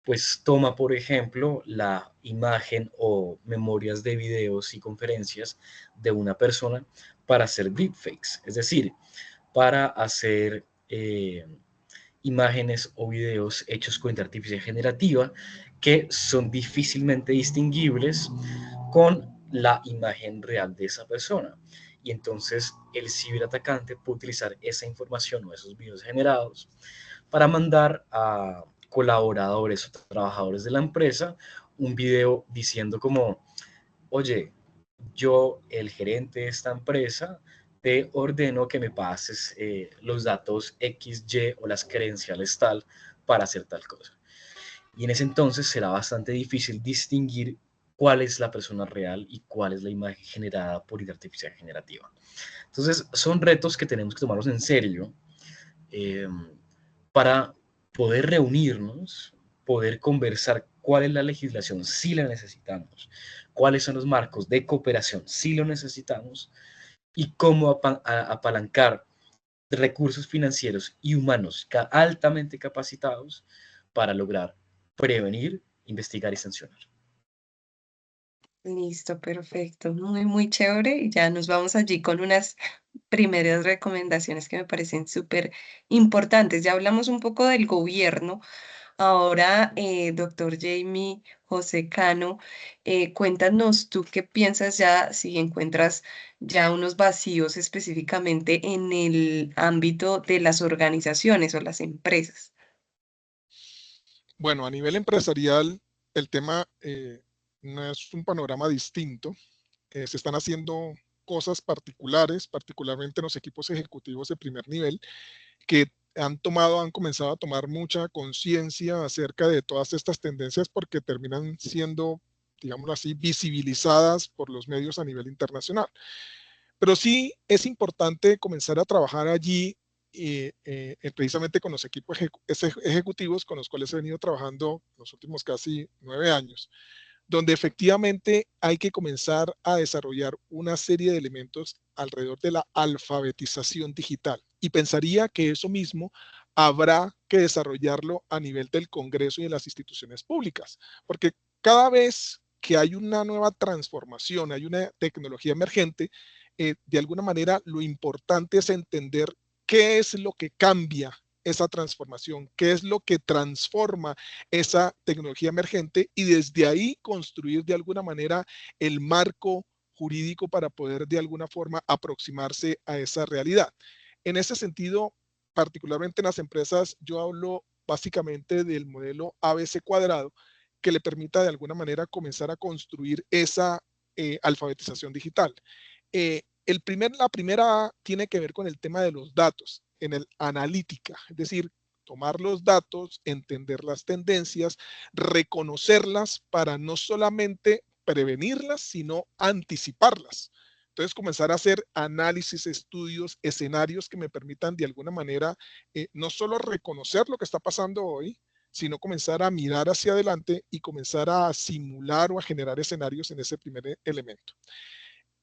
pues toma, por ejemplo, la imagen o memorias de videos y conferencias de una persona para hacer deepfakes, es decir, para hacer imágenes o videos hechos con inteligencia artificial generativa que son difícilmente distinguibles con la imagen real de esa persona. Y entonces el ciberatacante puede utilizar esa información o esos videos generados para mandar a colaboradores o trabajadores de la empresa un video diciendo como, oye, yo, el gerente de esta empresa, te ordeno que me pases los datos XY o las credenciales tal para hacer tal cosa. Y en ese entonces será bastante difícil distinguir cuál es la persona real y cuál es la imagen generada por inteligencia artificial generativa. Entonces, son retos que tenemos que tomarlos en serio eh, para poder reunirnos, poder conversar cuál es la legislación, si la necesitamos, cuáles son los marcos de cooperación, si lo necesitamos, y cómo apalancar recursos financieros y humanos altamente capacitados para lograr prevenir, investigar y sancionar. Listo, perfecto. Muy, muy chévere. Y ya nos vamos allí con unas primeras recomendaciones que me parecen súper importantes. Ya hablamos un poco del gobierno. Ahora, doctor Jamie José Cano, cuéntanos tú qué piensas ya si encuentras ya unos vacíos específicamente en el ámbito de las organizaciones o las empresas. Bueno, a nivel empresarial, el tema no es un panorama distinto. Se están haciendo cosas particulares, particularmente en los equipos ejecutivos de primer nivel, que han comenzado a tomar mucha conciencia acerca de todas estas tendencias porque terminan siendo, digámoslo así, visibilizadas por los medios a nivel internacional. Pero sí es importante comenzar a trabajar allí precisamente con los equipos ejecutivos con los cuales he venido trabajando los últimos casi 9 años, donde efectivamente hay que comenzar a desarrollar una serie de elementos alrededor de la alfabetización digital. Y pensaría que eso mismo habrá que desarrollarlo a nivel del Congreso y de las instituciones públicas, porque cada vez que hay una nueva transformación, hay una tecnología emergente, de alguna manera lo importante es entender qué es lo que cambia esa transformación, qué es lo que transforma esa tecnología emergente y desde ahí construir de alguna manera el marco jurídico para poder de alguna forma aproximarse a esa realidad. En ese sentido, particularmente en las empresas, yo hablo básicamente del modelo ABC cuadrado que le permita de alguna manera comenzar a construir esa alfabetización digital. La primera A tiene que ver con el tema de los datos, en el analítica, es decir, tomar los datos, entender las tendencias, reconocerlas para no solamente prevenirlas, sino anticiparlas. Entonces, comenzar a hacer análisis, estudios, escenarios que me permitan de alguna manera no solo reconocer lo que está pasando hoy, sino comenzar a mirar hacia adelante y comenzar a simular o a generar escenarios en ese primer elemento.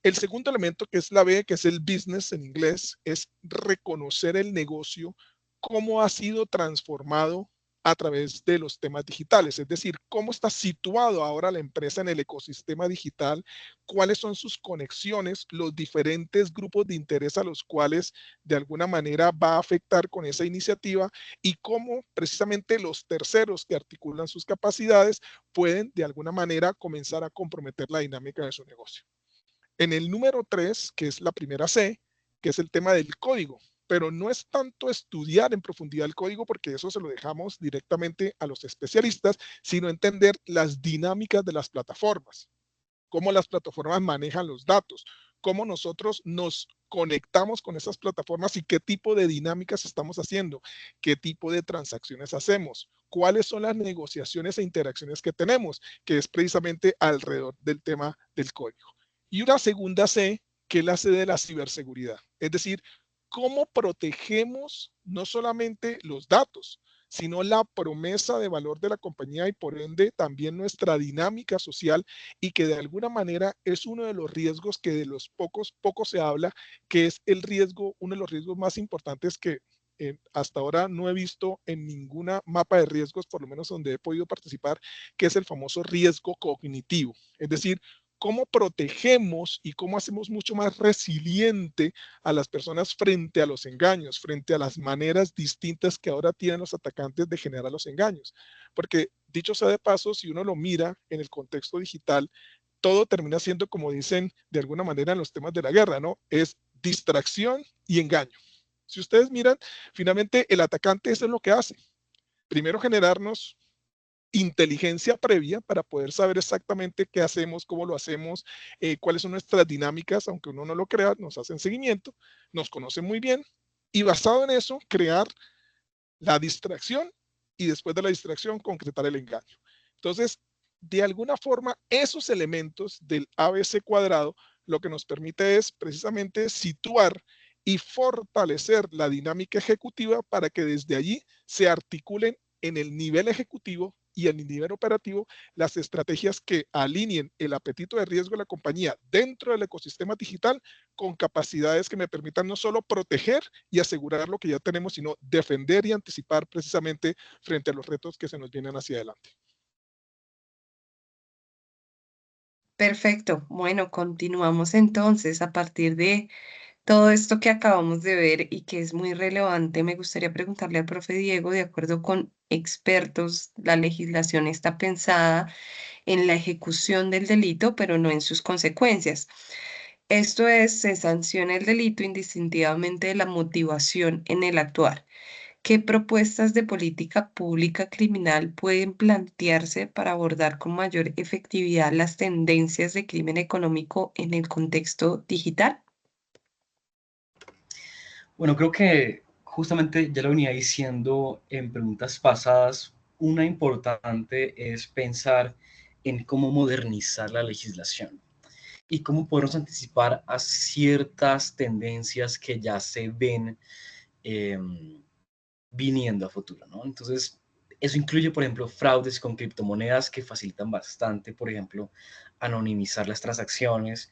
El segundo elemento, que es la B, que es el business en inglés, es reconocer el negocio, cómo ha sido transformado a través de los temas digitales, es decir, cómo está situado ahora la empresa en el ecosistema digital, cuáles son sus conexiones, los diferentes grupos de interés a los cuales de alguna manera va a afectar con esa iniciativa y cómo precisamente los terceros que articulan sus capacidades pueden de alguna manera comenzar a comprometer la dinámica de su negocio. En el número 3, que es la primera C, que es el tema del código, pero no es tanto estudiar en profundidad el código porque eso se lo dejamos directamente a los especialistas, sino entender las dinámicas de las plataformas, cómo las plataformas manejan los datos, cómo nosotros nos conectamos con esas plataformas y qué tipo de dinámicas estamos haciendo, qué tipo de transacciones hacemos, cuáles son las negociaciones e interacciones que tenemos, que es precisamente alrededor del tema del código. Y una segunda C, que es la C de la ciberseguridad. Es decir, cómo protegemos no solamente los datos, sino la promesa de valor de la compañía y por ende también nuestra dinámica social y que de alguna manera es uno de los riesgos que de los poco se habla, que es el riesgo, uno de los riesgos más importantes que hasta ahora no he visto en ninguna mapa de riesgos, por lo menos donde he podido participar, que es el famoso riesgo cognitivo. Es decir, cómo protegemos y cómo hacemos mucho más resiliente a las personas frente a los engaños, frente a las maneras distintas que ahora tienen los atacantes de generar los engaños. Porque dicho sea de paso, si uno lo mira en el contexto digital, todo termina siendo, como dicen de alguna manera en los temas de la guerra, ¿no? Es distracción y engaño. Si ustedes miran, finalmente el atacante eso es lo que hace. Primero generarnos inteligencia previa para poder saber exactamente qué hacemos, cómo lo hacemos, cuáles son nuestras dinámicas, aunque uno no lo crea, nos hacen seguimiento, nos conocen muy bien y basado en eso crear la distracción y después de la distracción concretar el engaño. Entonces, de alguna forma, esos elementos del ABC cuadrado lo que nos permite es precisamente situar y fortalecer la dinámica ejecutiva para que desde allí se articulen en el nivel ejecutivo y en el nivel operativo las estrategias que alineen el apetito de riesgo de la compañía dentro del ecosistema digital con capacidades que me permitan no solo proteger y asegurar lo que ya tenemos, sino defender y anticipar precisamente frente a los retos que se nos vienen hacia adelante. Perfecto. Bueno, continuamos entonces a partir de todo esto que acabamos de ver y que es muy relevante. Me gustaría preguntarle al profe Diego, de acuerdo con expertos, la legislación está pensada en la ejecución del delito, pero no en sus consecuencias. Esto es, se sanciona el delito indistintivamente de la motivación en el actuar. ¿Qué propuestas de política pública criminal pueden plantearse para abordar con mayor efectividad las tendencias de crimen económico en el contexto digital? Bueno, creo que justamente ya lo venía diciendo en preguntas pasadas, una importante es pensar en cómo modernizar la legislación y cómo podemos anticipar a ciertas tendencias que ya se ven viniendo a futuro, ¿no? Entonces, Eso incluye, por ejemplo, fraudes con criptomonedas que facilitan bastante, por ejemplo, anonimizar las transacciones,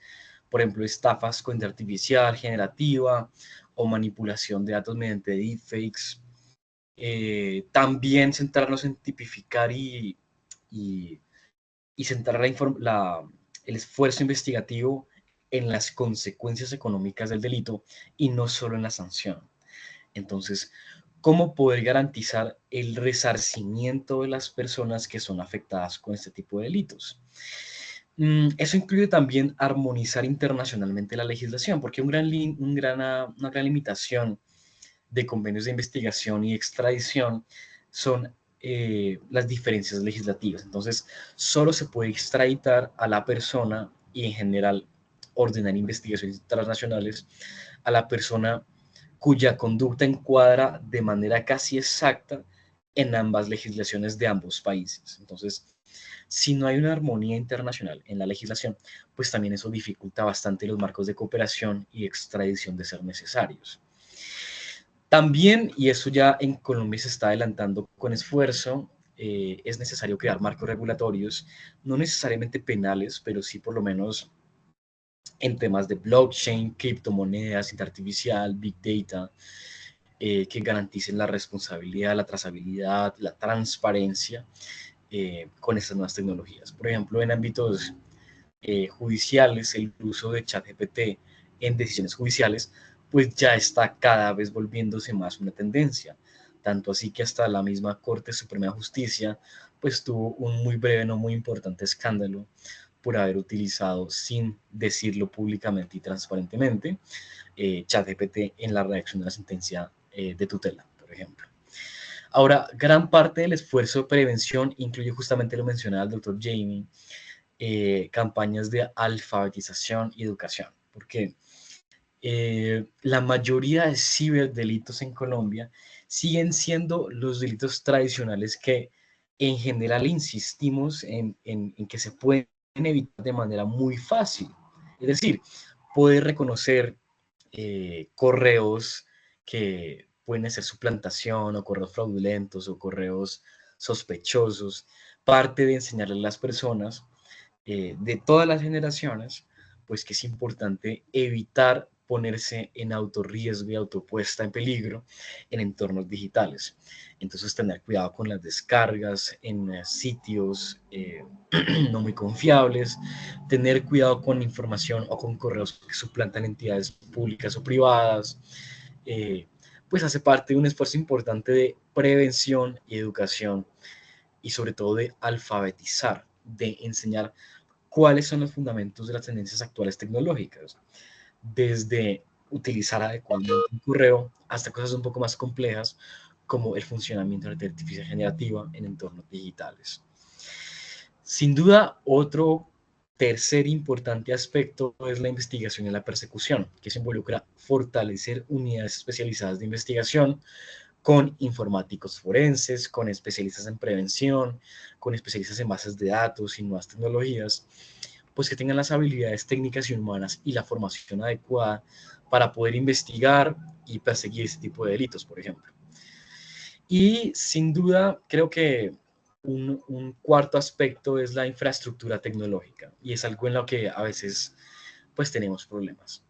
por ejemplo, estafas con inteligencia artificial generativa o manipulación de datos mediante deepfakes. También centrarnos en tipificar y centrar el esfuerzo investigativo en las consecuencias económicas del delito y no solo en la sanción. Entonces, ¿cómo poder garantizar el resarcimiento de las personas que son afectadas con este tipo de delitos? Eso incluye también armonizar internacionalmente la legislación, porque una gran limitación de convenios de investigación y extradición son las diferencias legislativas. Entonces, solo se puede extraditar a la persona y en general ordenar investigaciones internacionales a la persona cuya conducta encuadra de manera casi exacta en ambas legislaciones de ambos países. Entonces, si no hay una armonía internacional en la legislación, pues también eso dificulta bastante los marcos de cooperación y extradición de ser necesarios. También, y eso ya en Colombia se está adelantando con esfuerzo, es necesario crear marcos regulatorios, no necesariamente penales, pero sí por lo menos en temas de blockchain, criptomonedas, inteligencia artificial, big data, que garanticen la responsabilidad, la trazabilidad, la transparencia con estas nuevas tecnologías. Por ejemplo, en ámbitos judiciales, el uso de ChatGPT en decisiones judiciales, pues ya está cada vez volviéndose más una tendencia. Tanto así que hasta la misma Corte Suprema de Justicia, pues tuvo un muy breve, no muy importante escándalo por haber utilizado, sin decirlo públicamente y transparentemente, ChatGPT en la redacción de la sentencia de tutela, por ejemplo. Ahora, gran parte del esfuerzo de prevención incluye, justamente lo mencionaba el doctor Jamie, campañas de alfabetización y educación, porque la mayoría de ciberdelitos en Colombia siguen siendo los delitos tradicionales que en general insistimos en que se pueden evitar de manera muy fácil. Es decir, poder reconocer correos que pueden ser suplantación o correos fraudulentos o correos sospechosos, parte de enseñarle a las personas de todas las generaciones, pues que es importante evitar ponerse en autorriesgo y autopuesta en peligro en entornos digitales. Entonces, tener cuidado con las descargas en sitios no muy confiables, tener cuidado con información o con correos que suplantan entidades públicas o privadas, pues hace parte de un esfuerzo importante de prevención y educación y sobre todo de alfabetizar, de enseñar cuáles son los fundamentos de las tendencias actuales tecnológicas, desde utilizar adecuadamente un correo hasta cosas un poco más complejas como el funcionamiento de la inteligencia artificial generativa en entornos digitales. Sin duda, otro tercer importante aspecto es la investigación y la persecución, que se involucra fortalecer unidades especializadas de investigación con informáticos forenses, con especialistas en prevención, con especialistas en bases de datos y nuevas tecnologías, pues que tengan las habilidades técnicas y humanas y la formación adecuada para poder investigar y perseguir este tipo de delitos, por ejemplo. Y sin duda, creo que un cuarto aspecto es la infraestructura tecnológica, y es algo en lo que a veces pues tenemos problemas.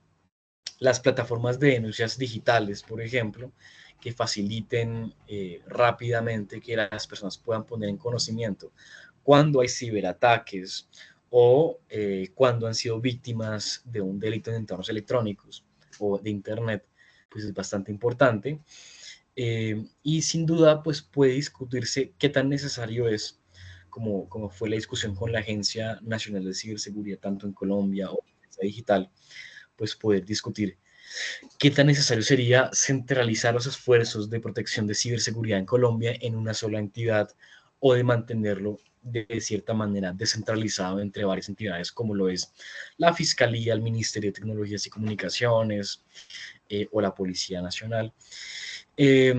Las plataformas de denuncias digitales, por ejemplo, que faciliten rápidamente que las personas puedan poner en conocimiento cuando hay ciberataques o cuando han sido víctimas de un delito en entornos electrónicos o de Internet, pues es bastante importante. Y sin duda, pues puede discutirse qué tan necesario es, como fue la discusión con la Agencia Nacional de Ciberseguridad, tanto en Colombia o en digital, pues poder discutir qué tan necesario sería centralizar los esfuerzos de protección de ciberseguridad en Colombia en una sola entidad o de mantenerlo de cierta manera descentralizado entre varias entidades como lo es la Fiscalía, el Ministerio de Tecnologías y Comunicaciones o la Policía Nacional. Y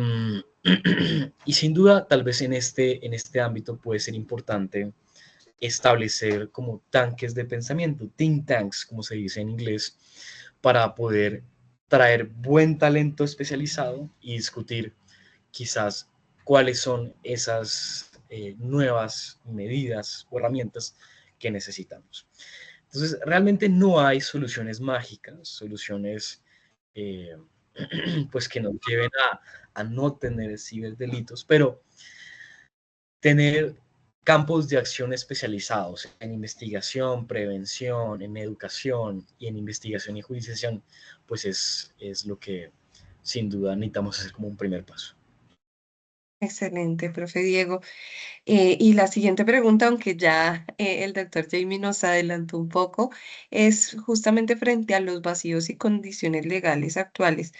sin duda, tal vez en este ámbito puede ser importante establecer como tanques de pensamiento, think tanks, como se dice en inglés, para poder traer buen talento especializado y discutir quizás cuáles son esas nuevas medidas o herramientas que necesitamos. Entonces, realmente no hay soluciones mágicas, soluciones pues que nos lleven a no tener ciberdelitos, pero tener campos de acción especializados en investigación, prevención, en educación y en investigación y jurisdicción, pues es lo que sin duda necesitamos hacer como un primer paso. Excelente, profe Diego. Y la siguiente pregunta, aunque ya el doctor Jamie nos adelantó un poco, es justamente frente a los vacíos y condiciones legales actuales.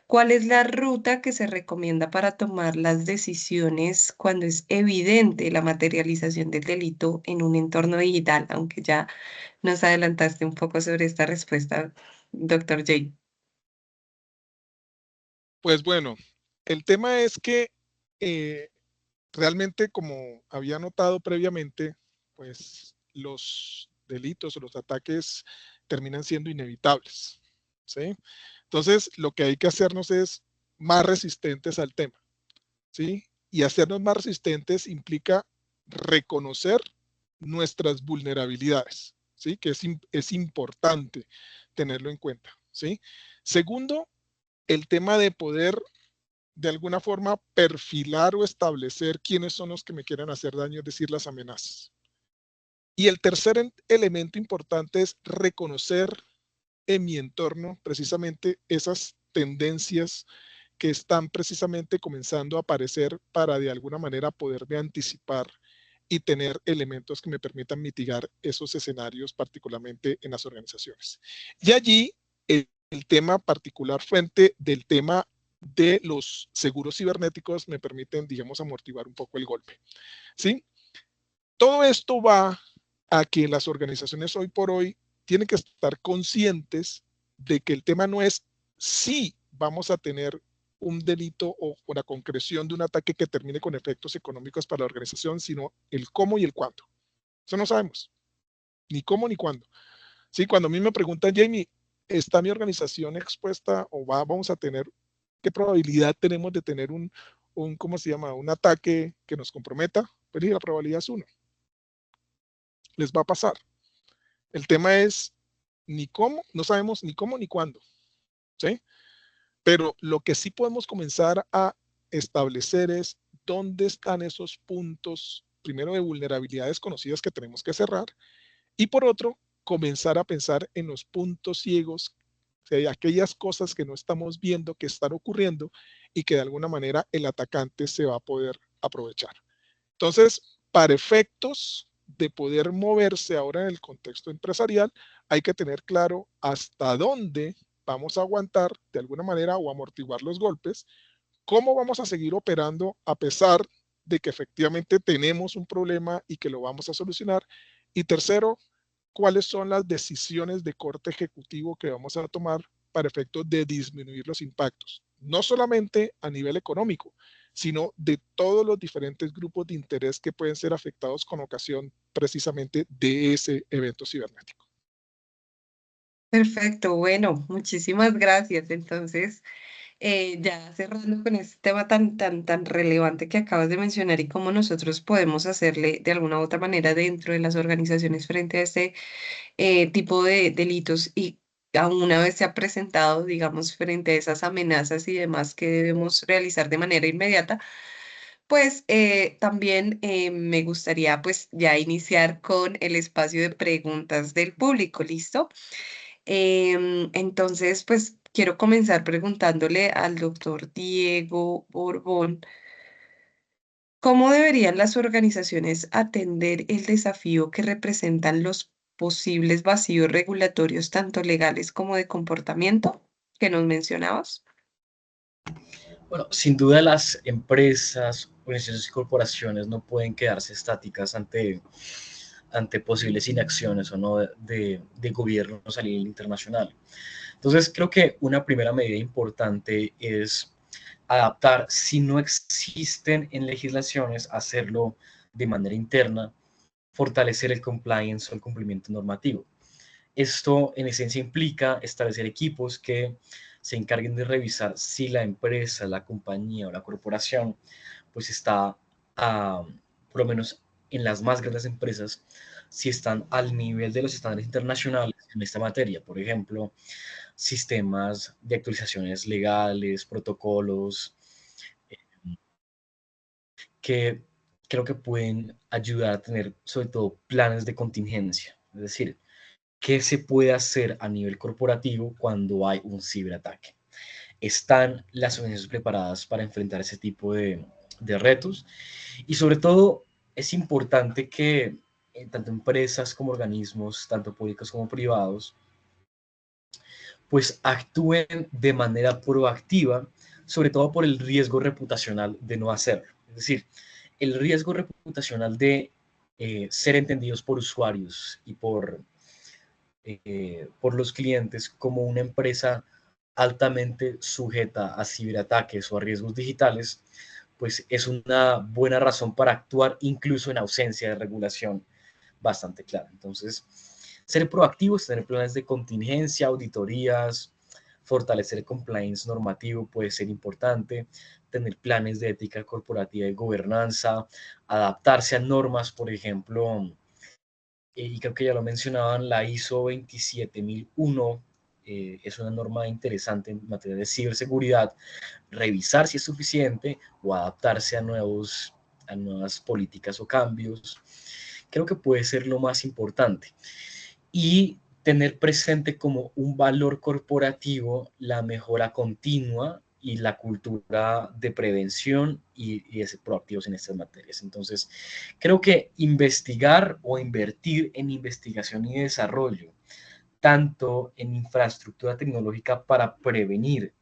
¿Cuál es la ruta que se recomienda para tomar las decisiones cuando es evidente la materialización del delito en un entorno digital? Aunque ya nos adelantaste un poco sobre esta respuesta, doctor Jamie. Pues bueno, el tema es que realmente, como había notado previamente, pues los delitos o los ataques terminan siendo inevitables, ¿sí? Entonces, lo que hay que hacernos es más resistentes al tema, ¿sí? Y hacernos más resistentes implica reconocer nuestras vulnerabilidades, ¿sí? Que es importante tenerlo en cuenta, ¿sí? Segundo, el tema de poder de alguna forma perfilar o establecer quiénes son los que me quieren hacer daño, es decir, las amenazas. Y el tercer elemento importante es reconocer en mi entorno precisamente esas tendencias que están precisamente comenzando a aparecer para de alguna manera poderme anticipar y tener elementos que me permitan mitigar esos escenarios, particularmente en las organizaciones. Y allí el tema particular frente del tema de los seguros cibernéticos me permiten, digamos, amortiguar un poco el golpe, ¿sí? Todo esto va a que las organizaciones hoy por hoy tienen que estar conscientes de que el tema no es si vamos a tener un delito o la concreción de un ataque que termine con efectos económicos para la organización, sino el cómo y el cuándo. Eso no sabemos, ni cómo ni cuándo. Sí, cuando a mí me preguntan, Jamie, ¿está mi organización expuesta o vamos a tener, qué probabilidad tenemos de tener ¿cómo se llama? Un ataque que nos comprometa? Pues la probabilidad es 1. Les va a pasar. El tema es ni cómo, no sabemos ni cómo ni cuándo, ¿sí? Pero lo que sí podemos comenzar a establecer es dónde están esos puntos, primero de vulnerabilidades conocidas que tenemos que cerrar, y por otro, comenzar a pensar en los puntos ciegos, o sea, aquellas cosas que no estamos viendo que están ocurriendo y que de alguna manera el atacante se va a poder aprovechar. Entonces, para efectos de poder moverse ahora en el contexto empresarial, hay que tener claro hasta dónde vamos a aguantar de alguna manera o amortiguar los golpes, cómo vamos a seguir operando a pesar de que efectivamente tenemos un problema y que lo vamos a solucionar. Y tercero, cuáles son las decisiones de corte ejecutivo que vamos a tomar para efectos de disminuir los impactos, no solamente a nivel económico, sino de todos los diferentes grupos de interés que pueden ser afectados con ocasión precisamente de ese evento cibernético. Perfecto, bueno, muchísimas gracias. Entonces, ya cerrando con este tema tan relevante que acabas de mencionar y cómo nosotros podemos hacerle de alguna u otra manera dentro de las organizaciones frente a este tipo de delitos y aún una vez se ha presentado, digamos, frente a esas amenazas y demás que debemos realizar de manera inmediata, pues también me gustaría pues ya iniciar con el espacio de preguntas del público, ¿listo? Entonces, pues quiero comenzar preguntándole al doctor Diego Borbón, ¿cómo deberían las organizaciones atender el desafío que representan los posibles vacíos regulatorios, tanto legales como de comportamiento, que nos mencionabas? Bueno, sin duda las empresas, organizaciones y corporaciones no pueden quedarse estáticas ante posibles inacciones o no de gobiernos a nivel internacional. Entonces, creo que una primera medida importante es adaptar, si no existen en legislaciones, hacerlo de manera interna, fortalecer el compliance o el cumplimiento normativo. Esto en esencia implica establecer equipos que se encarguen de revisar si la empresa, la compañía o la corporación pues está, a, por lo menos en las más grandes empresas, si están al nivel de los estándares internacionales en esta materia. Por ejemplo, sistemas de actualizaciones legales, protocolos, que creo que pueden ayudar a tener sobre todo planes de contingencia. Es decir, ¿qué se puede hacer a nivel corporativo cuando hay un ciberataque? ¿Están las organizaciones preparadas para enfrentar ese tipo de retos? Y sobre todo, es importante que tanto empresas como organismos, tanto públicos como privados, pues actúen de manera proactiva, sobre todo por el riesgo reputacional de no hacerlo. Es decir, el riesgo reputacional de ser entendidos por usuarios y por los clientes como una empresa altamente sujeta a ciberataques o a riesgos digitales, pues es una buena razón para actuar incluso en ausencia de regulación bastante clara. Entonces, ser proactivos, tener planes de contingencia, auditorías, fortalecer el compliance normativo puede ser importante, tener planes de ética corporativa y gobernanza, adaptarse a normas, por ejemplo, y creo que ya lo mencionaban, la ISO 27001 es una norma interesante en materia de ciberseguridad, revisar si es suficiente o adaptarse a nuevas políticas o cambios. Creo que puede ser lo más importante. Y tener presente como un valor corporativo la mejora continua y la cultura de prevención y de ser proactivos en estas materias. Entonces, creo que investigar o invertir en investigación y desarrollo, tanto en infraestructura tecnológica para prevenir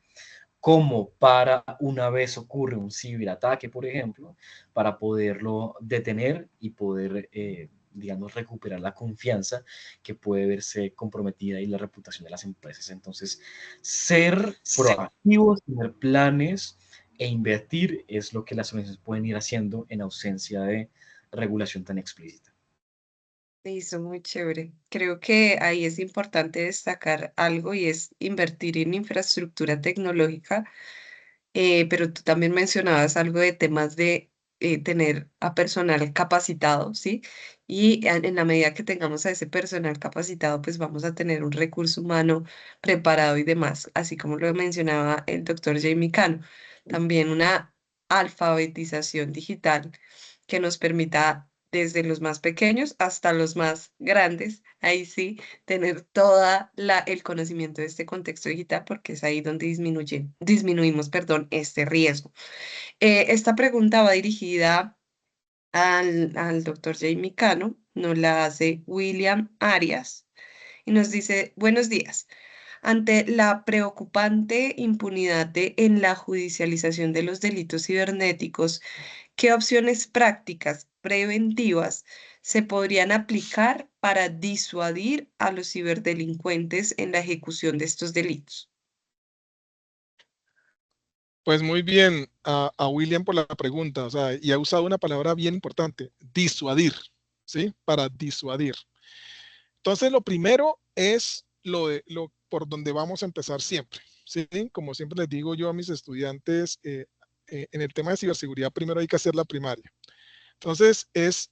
como para una vez ocurre un ciberataque, por ejemplo, para poderlo detener y poder, digamos, recuperar la confianza que puede verse comprometida y la reputación de las empresas. Entonces, ser proactivos, tener planes e invertir es lo que las organizaciones pueden ir haciendo en ausencia de regulación tan explícita. Listo, muy chévere. Creo que ahí es importante destacar algo y es invertir en infraestructura tecnológica, pero tú también mencionabas algo de temas de tener a personal capacitado, ¿sí? Y en la medida que tengamos a ese personal capacitado, pues vamos a tener un recurso humano preparado y demás, así como lo mencionaba el doctor Jamie Cano. También una alfabetización digital que nos permita desde los más pequeños hasta los más grandes, ahí sí, tener toda el conocimiento de este contexto digital, porque es ahí donde disminuimos, perdón, este riesgo. Esta pregunta va dirigida al doctor Jamie Cano, nos la hace William Arias y nos dice, buenos días. Ante la preocupante impunidad en la judicialización de los delitos cibernéticos, ¿qué opciones prácticas preventivas se podrían aplicar para disuadir a los ciberdelincuentes en la ejecución de estos delitos? Pues muy bien a William por la pregunta, o sea, y ha usado una palabra bien importante, disuadir, ¿sí? Para disuadir. Entonces, lo primero es lo por donde vamos a empezar siempre, ¿sí? Como siempre les digo yo a mis estudiantes, en el tema de ciberseguridad, primero hay que hacer la primaria. Entonces, es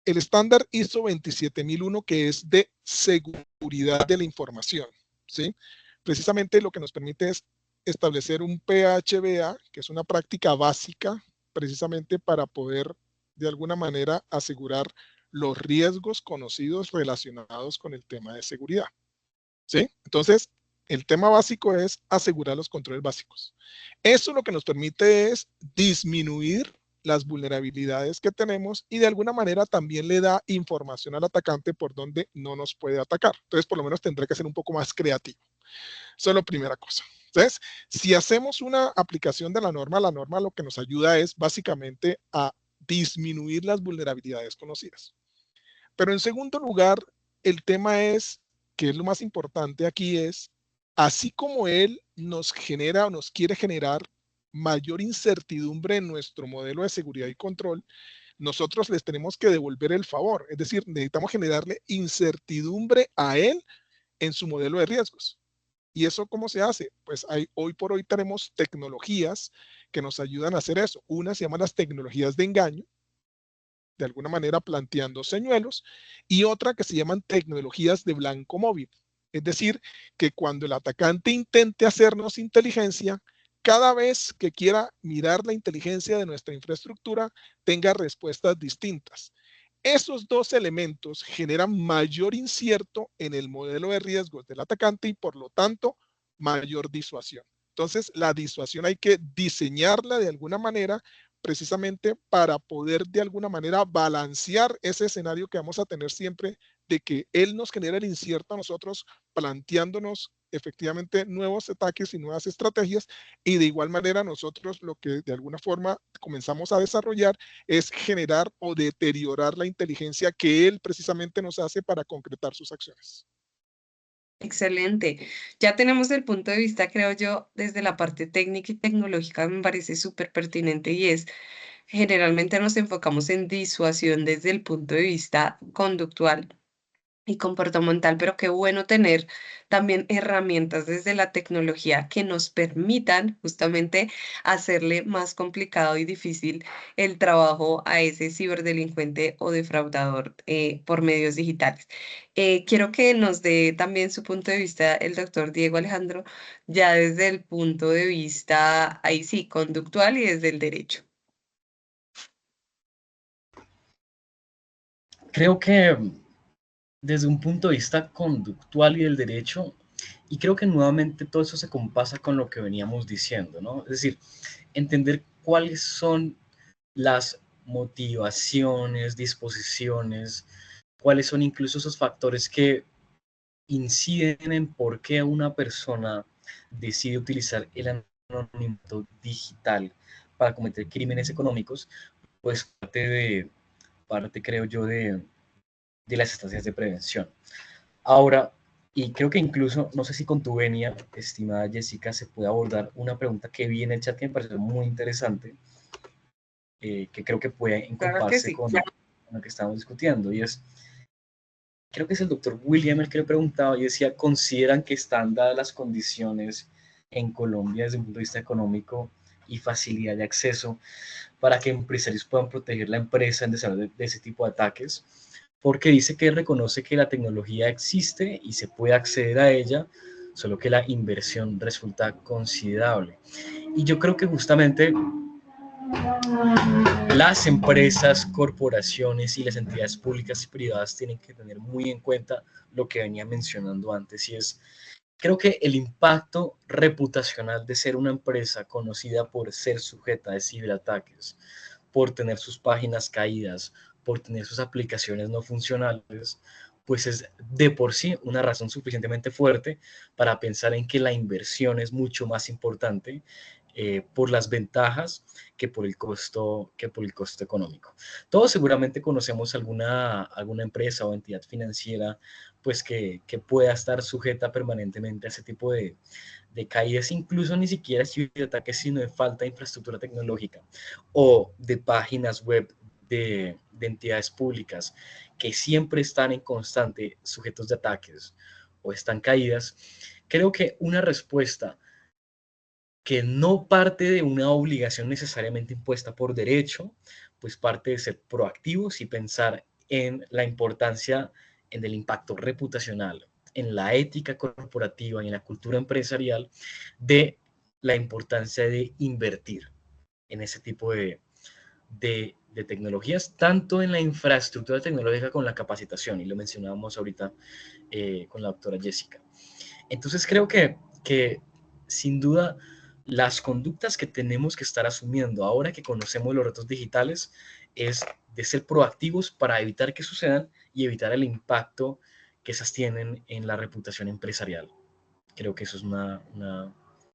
el estándar ISO 27001, que es de seguridad de la información, ¿sí? Precisamente lo que nos permite es establecer un PHBA, que es una práctica básica, precisamente para poder, de alguna manera, asegurar los riesgos conocidos relacionados con el tema de seguridad, ¿sí? Entonces, el tema básico es asegurar los controles básicos. Eso lo que nos permite es disminuir las vulnerabilidades que tenemos y de alguna manera también le da información al atacante por donde no nos puede atacar. Entonces, por lo menos tendrá que ser un poco más creativo. Eso es la primera cosa. Entonces, si hacemos una aplicación de la norma lo que nos ayuda es básicamente a disminuir las vulnerabilidades conocidas. Pero en segundo lugar, el tema es, que es lo más importante aquí, es, así como él nos genera o nos quiere generar mayor incertidumbre en nuestro modelo de seguridad y control, nosotros les tenemos que devolver el favor. Es decir, necesitamos generarle incertidumbre a él en su modelo de riesgos. ¿Y eso cómo se hace? Pues hoy por hoy tenemos tecnologías que nos ayudan a hacer eso. Una se llama las tecnologías de engaño, de alguna manera planteando señuelos, y otra que se llaman tecnologías de blanco móvil. Es decir, que cuando el atacante intente hacernos inteligencia, cada vez que quiera mirar la inteligencia de nuestra infraestructura, tenga respuestas distintas. Esos dos elementos generan mayor incierto en el modelo de riesgos del atacante y por lo tanto mayor disuasión. Entonces, la disuasión hay que diseñarla de alguna manera precisamente para poder de alguna manera balancear ese escenario que vamos a tener siempre de que él nos genera el incierto a nosotros, planteándonos efectivamente nuevos ataques y nuevas estrategias, y de igual manera nosotros lo que de alguna forma comenzamos a desarrollar es generar o deteriorar la inteligencia que él precisamente nos hace para concretar sus acciones. Excelente. Ya tenemos el punto de vista, creo yo, desde la parte técnica y tecnológica, me parece súper pertinente y es, generalmente nos enfocamos en disuasión desde el punto de vista conductual y comportamental, pero qué bueno tener también herramientas desde la tecnología que nos permitan justamente hacerle más complicado y difícil el trabajo a ese ciberdelincuente o defraudador por medios digitales. Quiero que nos dé también su punto de vista el doctor Diego Alejandro, ya desde el punto de vista, ahí sí, conductual y desde el derecho. Creo que desde un punto de vista conductual y del derecho, y creo que nuevamente todo eso se compasa con lo que veníamos diciendo, ¿no? Es decir, entender cuáles son las motivaciones, disposiciones, cuáles son incluso esos factores que inciden en por qué una persona decide utilizar el anonimato digital para cometer crímenes económicos, pues parte creo yo, de las estrategias de prevención. Ahora, y creo que incluso, no sé si con tu venia, estimada Jessica, se puede abordar una pregunta que vi en el chat que me pareció muy interesante, que creo que puede Claro que encontrarse sí. con lo que estamos discutiendo, y es, creo que es el doctor William el que le preguntaba, y decía, ¿consideran que están dadas las condiciones en Colombia desde un punto de vista económico y facilidad de acceso para que empresarios puedan proteger la empresa en desarrollo de ese tipo de ataques? Porque dice que reconoce que la tecnología existe y se puede acceder a ella, solo que la inversión resulta considerable. Y yo creo que justamente las empresas, corporaciones y las entidades públicas y privadas tienen que tener muy en cuenta lo que venía mencionando antes, y es, creo que el impacto reputacional de ser una empresa conocida por ser sujeta de ciberataques, por tener sus páginas caídas, por tener sus aplicaciones no funcionales, pues es de por sí una razón suficientemente fuerte para pensar en que la inversión es mucho más importante por las ventajas que por el costo económico. Todos seguramente conocemos alguna empresa o entidad financiera pues que pueda estar sujeta permanentemente a ese tipo de caídas, incluso ni siquiera ciberataques, sino de falta de infraestructura tecnológica o de páginas web de entidades públicas que siempre están en constante sujetos de ataques o están caídas. Creo que una respuesta que no parte de una obligación necesariamente impuesta por derecho, pues parte de ser proactivos y pensar en la importancia, en el impacto reputacional, en la ética corporativa y en la cultura empresarial de la importancia de invertir en ese tipo de tecnologías, tanto en la infraestructura tecnológica como en la capacitación, y lo mencionábamos ahorita con la doctora Jessica. Entonces creo que sin duda las conductas que tenemos que estar asumiendo ahora que conocemos los retos digitales es de ser proactivos para evitar que sucedan y evitar el impacto que esas tienen en la reputación empresarial. Creo que eso es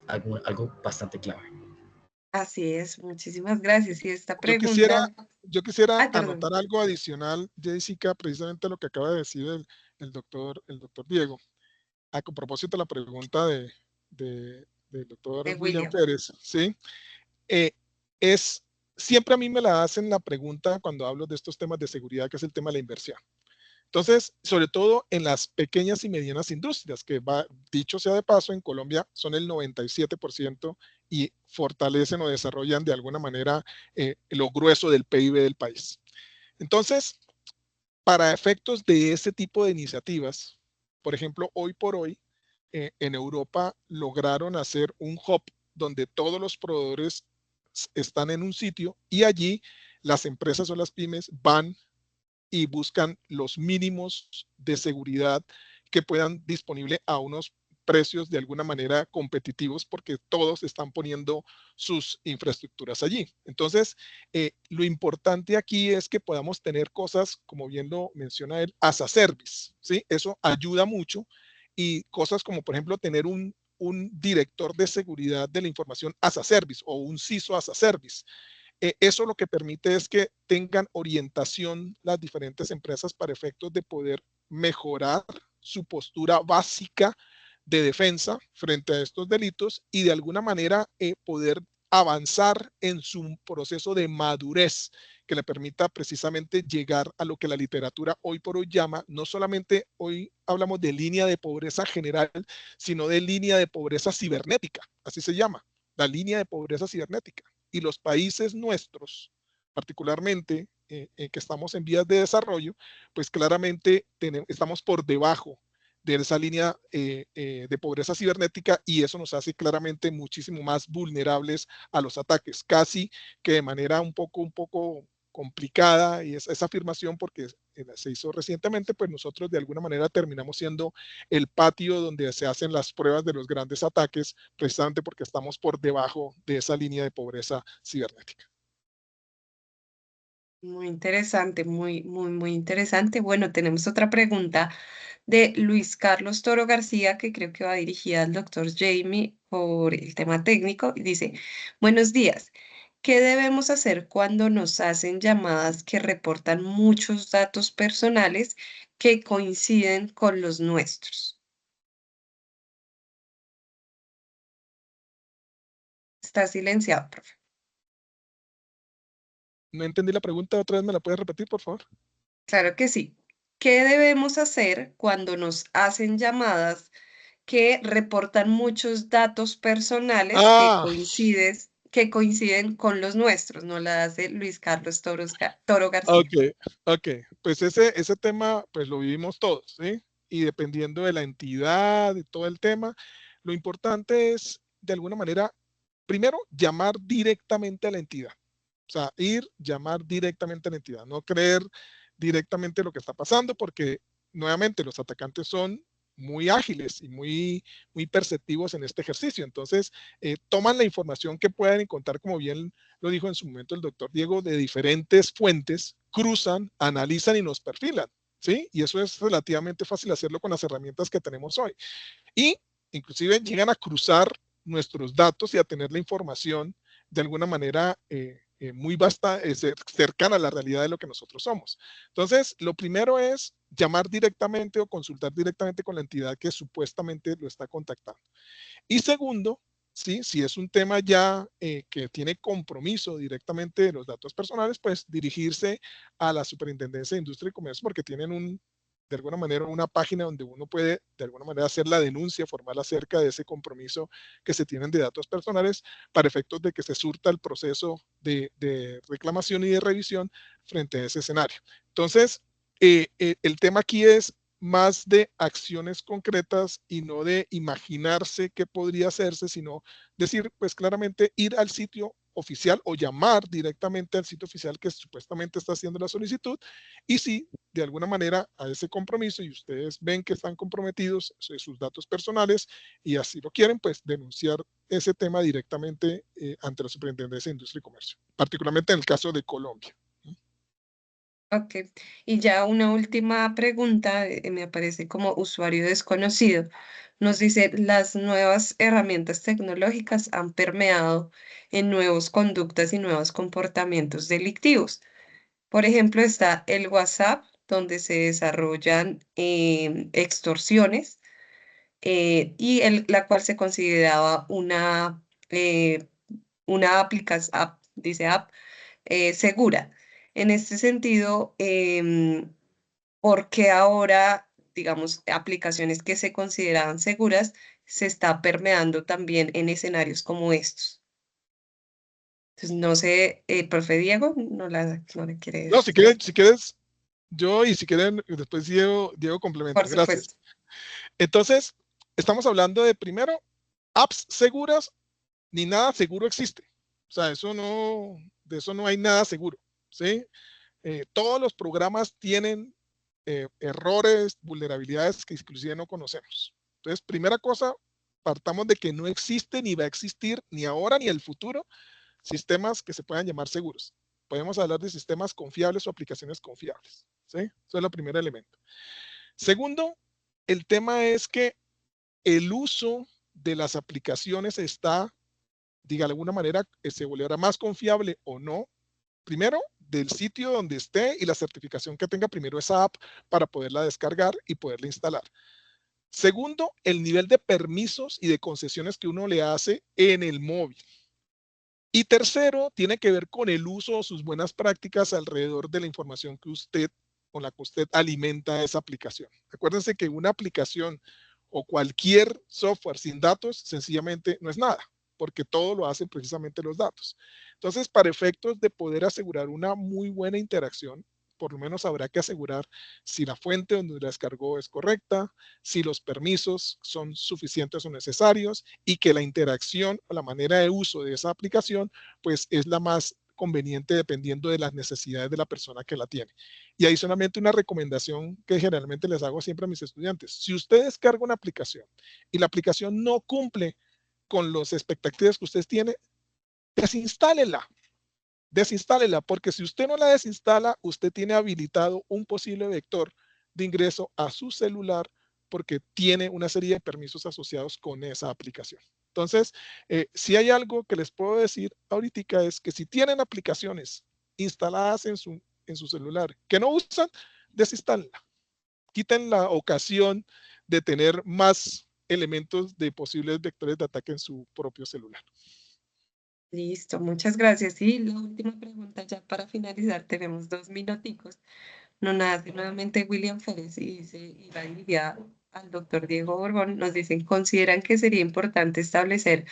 algo bastante clave. Así es, muchísimas gracias. Y esta Yo quisiera, pregunta, yo quisiera ay, perdón. anotar algo adicional, Jessica, precisamente lo que acaba de decir el doctor Diego. A propósito de la pregunta del doctor De William William. Pérez, ¿sí? Siempre a mí me la hacen la pregunta cuando hablo de estos temas de seguridad, que es el tema de la inversión. Entonces, sobre todo en las pequeñas y medianas industrias, que dicho sea de paso, en Colombia son el 97% y fortalecen o desarrollan de alguna manera lo grueso del PIB del país. Entonces, para efectos de ese tipo de iniciativas, por ejemplo, hoy por hoy, en Europa lograron hacer un hub donde todos los proveedores están en un sitio y allí las empresas o las pymes van y buscan los mínimos de seguridad que puedan disponible a unos precios de alguna manera competitivos porque todos están poniendo sus infraestructuras allí. Entonces, lo importante aquí es que podamos tener cosas, como bien lo menciona él, as a service, ¿sí? Eso ayuda mucho y cosas como, por ejemplo, tener un director de seguridad de la información as a service o un CISO as a service. Eso lo que permite es que tengan orientación las diferentes empresas para efectos de poder mejorar su postura básica de defensa frente a estos delitos y de alguna manera poder avanzar en su proceso de madurez que le permita precisamente llegar a lo que la literatura hoy por hoy llama, no solamente hoy hablamos de línea de pobreza general, sino de línea de pobreza cibernética, así se llama, la línea de pobreza cibernética. Y los países nuestros, particularmente que estamos en vías de desarrollo, pues claramente estamos por debajo de esa línea de pobreza cibernética y eso nos hace claramente muchísimo más vulnerables a los ataques, casi que de manera un poco complicada y esa afirmación porque se hizo recientemente, pues nosotros de alguna manera terminamos siendo el patio donde se hacen las pruebas de los grandes ataques, precisamente porque estamos por debajo de esa línea de pobreza cibernética. Muy interesante, muy interesante. Bueno, tenemos otra pregunta de Luis Carlos Toro García, que creo que va dirigida al doctor Jamie por el tema técnico. Y dice, buenos días. ¿Qué debemos hacer cuando nos hacen llamadas que reportan muchos datos personales que coinciden con los nuestros? Está silenciado, profe. No entendí la pregunta, otra vez me la puedes repetir, por favor. Claro que sí. ¿Qué debemos hacer cuando nos hacen llamadas que reportan muchos datos personales que coinciden con los nuestros? No la hace Luis Carlos Toro García. Ok, pues ese tema pues lo vivimos todos, ¿sí? Y dependiendo de la entidad, de todo el tema, lo importante es de alguna manera, primero, llamar directamente a la entidad. O sea, llamar directamente a la entidad, no creer directamente lo que está pasando, porque nuevamente los atacantes son muy ágiles y muy perceptivos en este ejercicio. Entonces, toman la información que puedan encontrar, como bien lo dijo en su momento el doctor Diego, de diferentes fuentes, cruzan, analizan y nos perfilan, ¿sí? Y eso es relativamente fácil hacerlo con las herramientas que tenemos hoy. Y inclusive llegan a cruzar nuestros datos y a tener la información de alguna manera muy cercana a la realidad de lo que nosotros somos. Entonces, lo primero es llamar directamente o consultar directamente con la entidad que supuestamente lo está contactando. Y segundo, ¿sí? Si es un tema ya que tiene compromiso directamente de los datos personales, pues dirigirse a la Superintendencia de Industria y Comercio porque tienen de alguna manera una página donde uno puede de alguna manera hacer la denuncia formal acerca de ese compromiso que se tienen de datos personales para efectos de que se surta el proceso de reclamación y de revisión frente a ese escenario. Entonces, el tema aquí es más de acciones concretas y no de imaginarse qué podría hacerse, sino decir, pues claramente ir al sitio oficial o llamar directamente al sitio oficial que supuestamente está haciendo la solicitud y si de alguna manera a ese compromiso y ustedes ven que están comprometidos sus datos personales y así lo quieren, pues denunciar ese tema directamente ante la Superintendencia de Industria y Comercio, particularmente en el caso de Colombia. Ok, y ya una última pregunta, me aparece como usuario desconocido. Nos dice, las nuevas herramientas tecnológicas han permeado en nuevas conductas y nuevos comportamientos delictivos. Por ejemplo, está el WhatsApp, donde se desarrollan extorsiones y la cual se consideraba eh, una aplicación, dice app, segura. En este sentido, por qué ahora, digamos, aplicaciones que se consideraban seguras se está permeando también en escenarios como estos. Entonces, no sé, profe Diego, no le quiere No, decir. si quieres, yo y si quieren, después Diego complementa. Por Gracias. supuesto. Entonces, estamos hablando de primero, apps seguras, ni nada seguro existe. O sea, de eso no hay nada seguro, ¿sí? Todos los programas tienen errores, vulnerabilidades que inclusive no conocemos. Entonces, primera cosa, partamos de que no existe ni va a existir ni ahora ni en el futuro sistemas que se puedan llamar seguros. Podemos hablar de sistemas confiables o aplicaciones confiables, ¿sí? Eso es el primer elemento. Segundo, el tema es que el uso de las aplicaciones está, diga de alguna manera, se volverá más confiable o no. Primero, del sitio donde esté y la certificación que tenga primero esa app para poderla descargar y poderla instalar. Segundo, el nivel de permisos y de concesiones que uno le hace en el móvil. Y tercero, tiene que ver con el uso o sus buenas prácticas alrededor de la información con la que usted alimenta esa aplicación. Acuérdense que una aplicación o cualquier software sin datos sencillamente no es nada, porque todo lo hacen precisamente los datos. Entonces, para efectos de poder asegurar una muy buena interacción, por lo menos habrá que asegurar si la fuente donde la descargó es correcta, si los permisos son suficientes o necesarios y que la interacción o la manera de uso de esa aplicación pues es la más conveniente dependiendo de las necesidades de la persona que la tiene. Y adicionalmente una recomendación que generalmente les hago siempre a mis estudiantes. Si usted descarga una aplicación y la aplicación no cumple con las expectativas que usted tiene, desinstálela. Desinstálela, porque si usted no la desinstala, usted tiene habilitado un posible vector de ingreso a su celular porque tiene una serie de permisos asociados con esa aplicación. Entonces, si hay algo que les puedo decir ahorita es que si tienen aplicaciones instaladas en su celular que no usan, desinstálenla. Quiten la ocasión de tener más elementos de posibles vectores de ataque en su propio celular. Listo, muchas gracias. Y la última pregunta ya para finalizar, tenemos 2 minuticos. Nos nace nuevamente William Férez y dice, y va dirigida al doctor Diego Borbón, nos dicen, ¿consideran que sería importante establecer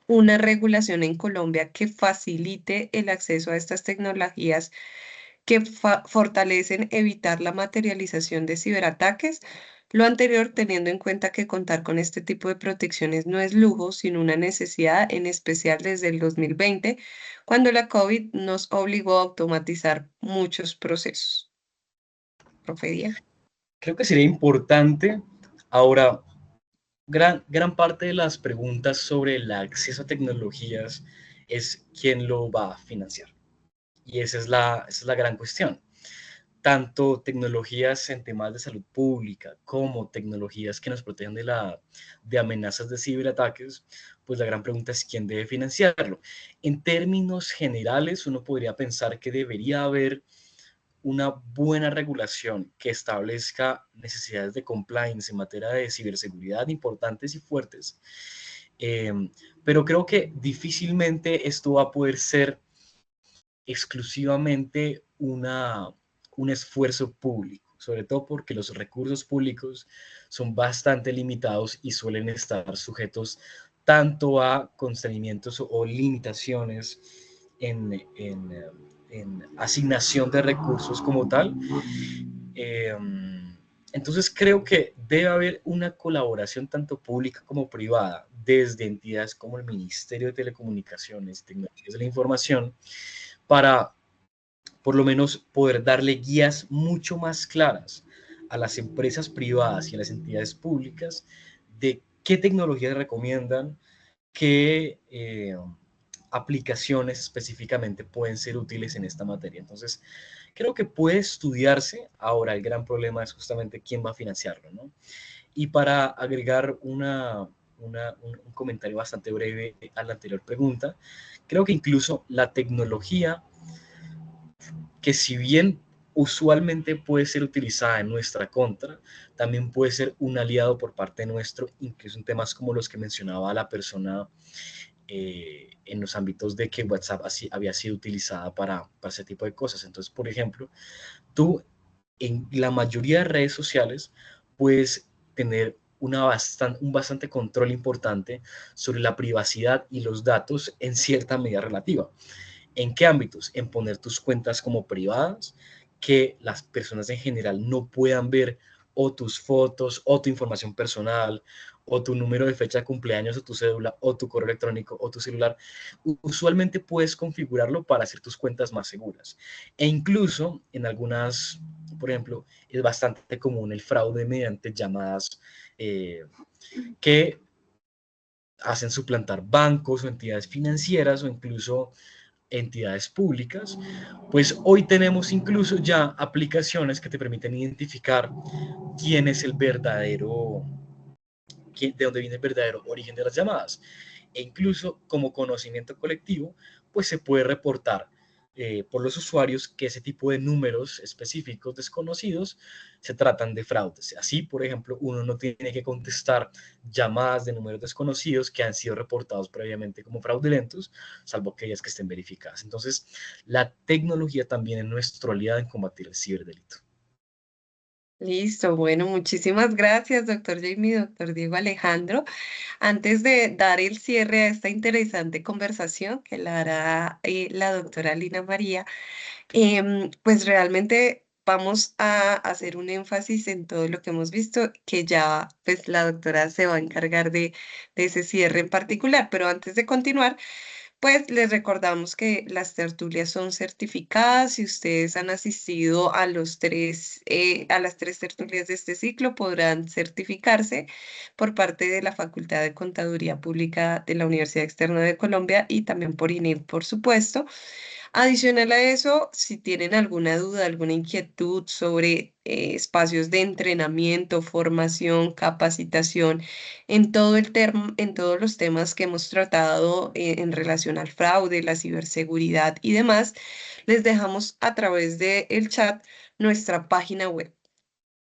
una regulación en Colombia que facilite el acceso a estas tecnologías que fortalecen evitar la materialización de ciberataques? Lo anterior teniendo en cuenta que contar con este tipo de protecciones no es lujo, sino una necesidad, en especial desde el 2020, cuando la COVID nos obligó a automatizar muchos procesos. Profe Diego. Creo que sería importante. Ahora, gran parte de las preguntas sobre el acceso a tecnologías es quién lo va a financiar. Y esa es la gran cuestión. Tanto tecnologías en temas de salud pública como tecnologías que nos protegen de amenazas de ciberataques, pues la gran pregunta es quién debe financiarlo. En términos generales, uno podría pensar que debería haber una buena regulación que establezca necesidades de compliance en materia de ciberseguridad importantes y fuertes. Eh, pero creo que difícilmente esto va a poder ser exclusivamente un esfuerzo público, sobre todo porque los recursos públicos son bastante limitados y suelen estar sujetos tanto a constreñimientos o limitaciones en asignación de recursos como tal. Entonces creo que debe haber una colaboración tanto pública como privada desde entidades como el Ministerio de Telecomunicaciones y Tecnologías de la Información para por lo menos poder darle guías mucho más claras a las empresas privadas y a las entidades públicas de qué tecnologías recomiendan, qué aplicaciones específicamente pueden ser útiles en esta materia. Entonces, creo que puede estudiarse. Ahora, el gran problema es justamente quién va a financiarlo, ¿no? Y para agregar un comentario bastante breve a la anterior pregunta, creo que incluso la tecnología, que si bien usualmente puede ser utilizada en nuestra contra, también puede ser un aliado por parte nuestro, incluso en temas como los que mencionaba la persona en los ámbitos de que WhatsApp así había sido utilizada para ese tipo de cosas. Entonces, por ejemplo, tú En la mayoría de redes sociales puedes tener un bastante control importante sobre la privacidad y los datos en cierta medida relativa. ¿En qué ámbitos? En poner tus cuentas como privadas, que las personas en general no puedan ver o tus fotos o tu información personal o tu número de fecha de cumpleaños o tu cédula o tu correo electrónico o tu celular. Usualmente puedes configurarlo para hacer tus cuentas más seguras. E incluso en algunas, por ejemplo, es bastante común el fraude mediante llamadas que hacen suplantar bancos o entidades financieras o incluso entidades públicas, pues hoy tenemos incluso ya aplicaciones que te permiten identificar quién es el verdadero, de dónde viene el verdadero origen de las llamadas. E incluso como conocimiento colectivo, pues se puede reportar por los usuarios que ese tipo de números específicos desconocidos se tratan de fraudes. Así, por ejemplo, uno no tiene que contestar llamadas de números desconocidos que han sido reportados previamente como fraudulentos, salvo aquellas que estén verificadas. Entonces, la tecnología también es nuestro aliado en combatir el ciberdelito. Listo, bueno, muchísimas gracias, doctor Jamie, doctor Diego Alejandro. Antes de dar el cierre a esta interesante conversación que la hará la doctora Lina María, pues realmente vamos a hacer un énfasis en todo lo que hemos visto, que ya pues la doctora se va a encargar de ese cierre en particular. Pero antes de continuar, pues les recordamos que las tertulias son certificadas. Si ustedes han asistido a a las tres tertulias de este ciclo, podrán certificarse por parte de la Facultad de Contaduría Pública de la Universidad Externa de Colombia y también por INEF, por supuesto. Adicional a eso, si tienen alguna duda, alguna inquietud sobre espacios de entrenamiento, formación, capacitación, en todos los temas que hemos tratado en relación al fraude, la ciberseguridad y demás, les dejamos a través del chat nuestra página web,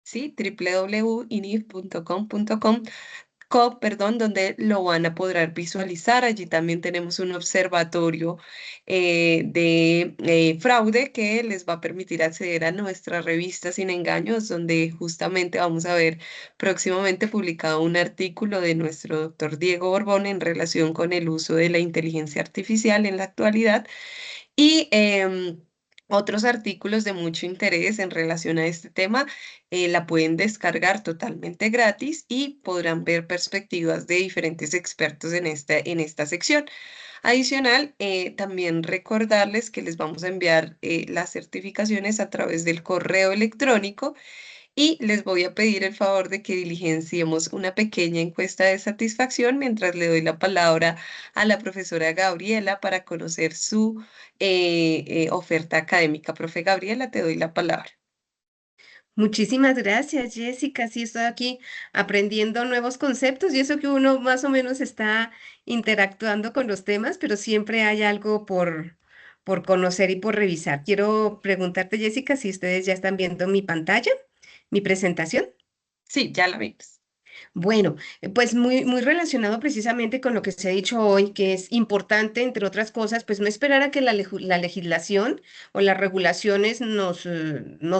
¿sí? www.inif.com.co, perdón, donde lo van a poder visualizar. Allí también tenemos un observatorio de fraude que les va a permitir acceder a nuestra revista Sin Engaños, donde justamente vamos a ver próximamente publicado un artículo de nuestro doctor Diego Borbón en relación con el uso de la inteligencia artificial en la actualidad y otros artículos de mucho interés en relación a este tema. La pueden descargar totalmente gratis y podrán ver perspectivas de diferentes expertos en esta sección. Adicional, también recordarles que les vamos a enviar las certificaciones a través del correo electrónico y les voy a pedir el favor de que diligenciemos una pequeña encuesta de satisfacción mientras le doy la palabra a la profesora Gabriela para conocer su oferta académica. Profe Gabriela, te doy la palabra. Muchísimas gracias, Jessica. Sí, estoy aquí aprendiendo nuevos conceptos y eso que uno más o menos está interactuando con los temas, pero siempre hay algo por conocer y por revisar. Quiero preguntarte, Jessica, si ustedes ya están viendo mi pantalla, mi presentación. Sí, ya la vimos. Bueno, pues muy relacionado precisamente con lo que se ha dicho hoy, que es importante, entre otras cosas, pues no esperar a que la legislación o las regulaciones nos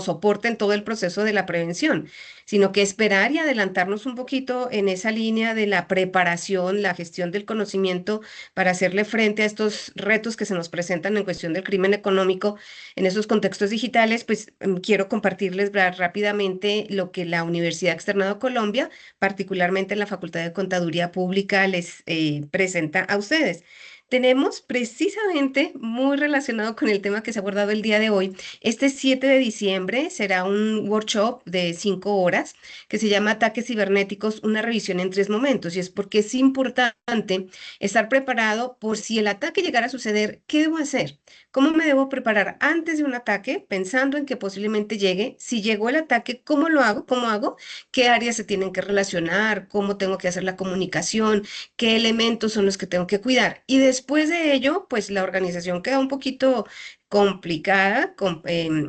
soporten todo el proceso de la prevención, sino que esperar y adelantarnos un poquito en esa línea de la preparación, la gestión del conocimiento para hacerle frente a estos retos que se nos presentan en cuestión del crimen económico en esos contextos digitales. Pues quiero compartirles rápidamente lo que la Universidad Externado de Colombia, particularmente en la Facultad de Contaduría Pública, les presenta a ustedes. Tenemos precisamente muy relacionado con el tema que se ha abordado el día de hoy. Este 7 de diciembre será un workshop de 5 horas que se llama Ataques cibernéticos, una revisión en 3 momentos. Y es porque es importante estar preparado por si el ataque llegara a suceder, ¿qué debo hacer? ¿Cómo me debo preparar antes de un ataque, pensando en que posiblemente llegue? Si llegó el ataque, ¿cómo lo hago? ¿Cómo hago? ¿Qué áreas se tienen que relacionar? ¿Cómo tengo que hacer la comunicación? ¿Qué elementos son los que tengo que cuidar? Y después de ello, pues la organización queda un poquito complicada,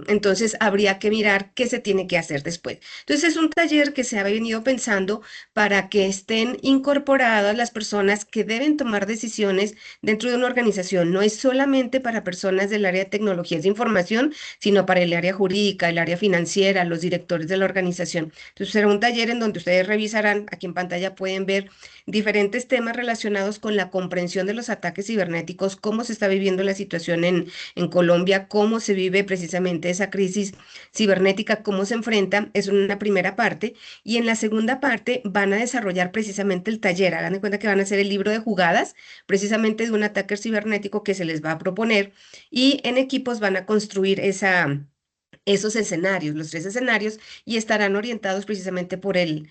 entonces habría que mirar qué se tiene que hacer después. Entonces es un taller que se ha venido pensando para que estén incorporadas las personas que deben tomar decisiones dentro de una organización. No es solamente para personas del área de tecnologías de información, sino para el área jurídica, el área financiera, los directores de la organización. Entonces será un taller en donde ustedes revisarán, aquí en pantalla pueden ver diferentes temas relacionados con la comprensión de los ataques cibernéticos, cómo se está viviendo la situación en Colombia, cómo se vive precisamente esa crisis cibernética, cómo se enfrenta, es una primera parte. Y en la segunda parte van a desarrollar precisamente el taller. Hagan de cuenta que van a hacer el libro de jugadas, precisamente de un ataque cibernético que se les va a proponer. Y en equipos van a construir esos escenarios, los 3 escenarios, y estarán orientados precisamente por el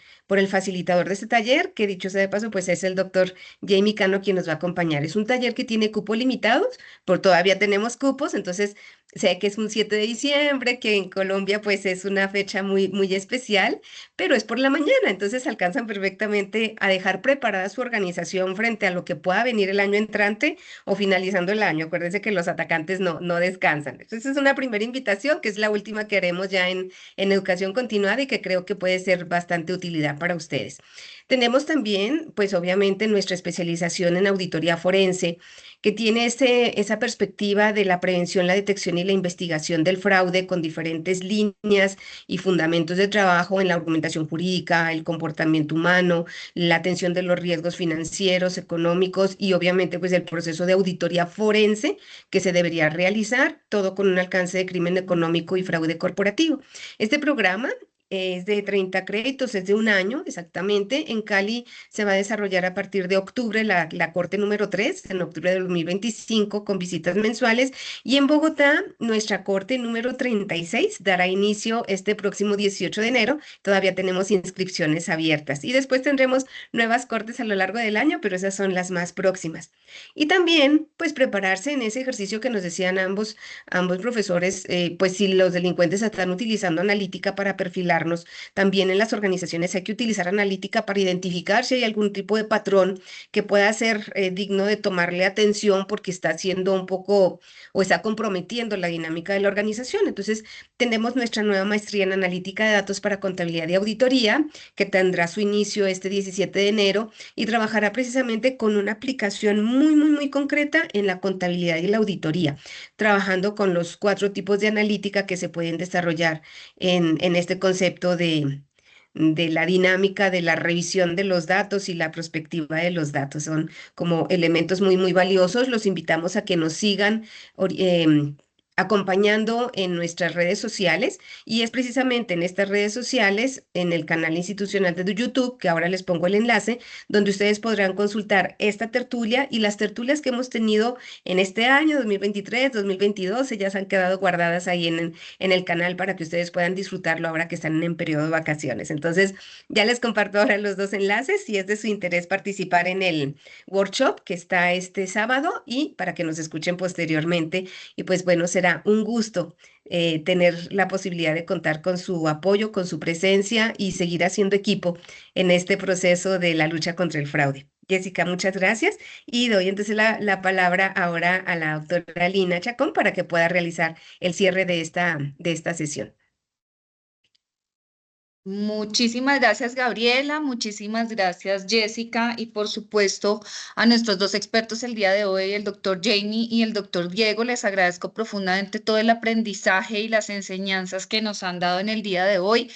facilitador de este taller, que dicho sea de paso, pues es el doctor Jamie Cano quien nos va a acompañar. Es un taller que tiene cupos limitados, por todavía tenemos cupos, entonces sé que es un 7 de diciembre, que en Colombia pues es una fecha muy, muy especial, pero es por la mañana, entonces alcanzan perfectamente a dejar preparada su organización frente a lo que pueda venir el año entrante o finalizando el año. Acuérdense que los atacantes no descansan. Entonces es una primera invitación, que es la última que haremos ya en educación continuada y que creo que puede ser bastante utilidad para ustedes. Tenemos también, pues obviamente, nuestra especialización en auditoría forense, que tiene esa perspectiva de la prevención, la detección y la investigación del fraude con diferentes líneas y fundamentos de trabajo en la argumentación jurídica, el comportamiento humano, la atención de los riesgos financieros, económicos y obviamente pues el proceso de auditoría forense que se debería realizar, todo con un alcance de crimen económico y fraude corporativo. Este programa es de 30 créditos, es de un año exactamente. En Cali se va a desarrollar a partir de octubre la corte número 3, en octubre de 2025, con visitas mensuales. Y en Bogotá, nuestra corte número 36 dará inicio este próximo 18 de enero. Todavía tenemos inscripciones abiertas. Y después tendremos nuevas cortes a lo largo del año, pero esas son las más próximas. Y también, pues, prepararse en ese ejercicio que nos decían ambos profesores, pues si los delincuentes están utilizando analítica para perfilarnos, también en las organizaciones hay que utilizar analítica para identificar si hay algún tipo de patrón que pueda ser digno de tomarle atención porque está haciendo un poco o está comprometiendo la dinámica de la organización. Entonces, tenemos nuestra nueva maestría en analítica de datos para contabilidad y auditoría, que tendrá su inicio este 17 de enero y trabajará precisamente con una aplicación muy, muy, muy concreta en la contabilidad y la auditoría, trabajando con los 4 tipos de analítica que se pueden desarrollar en este concepto de la dinámica de la revisión de los datos y la prospectiva de los datos. Son como elementos muy, muy valiosos. Los invitamos a que nos sigan acompañando en nuestras redes sociales y es precisamente en estas redes sociales, en el canal institucional de YouTube, que ahora les pongo el enlace, donde ustedes podrán consultar esta tertulia y las tertulias que hemos tenido en este año 2023, 2022, ellas han quedado guardadas ahí en el canal para que ustedes puedan disfrutarlo ahora que están en periodo de vacaciones. Entonces, ya les comparto ahora los 2 enlaces si es de su interés participar en el workshop que está este sábado y para que nos escuchen posteriormente. Y pues bueno, será un gusto tener la posibilidad de contar con su apoyo, con su presencia y seguir haciendo equipo en este proceso de la lucha contra el fraude. Jessica, muchas gracias y doy entonces la palabra ahora a la doctora Lina Chacón para que pueda realizar el cierre de esta sesión. Muchísimas gracias, Gabriela, muchísimas gracias, Jessica, y por supuesto a nuestros 2 expertos el día de hoy, el doctor Jamie y el doctor Diego. Les agradezco profundamente todo el aprendizaje y las enseñanzas que nos han dado en el día de hoy,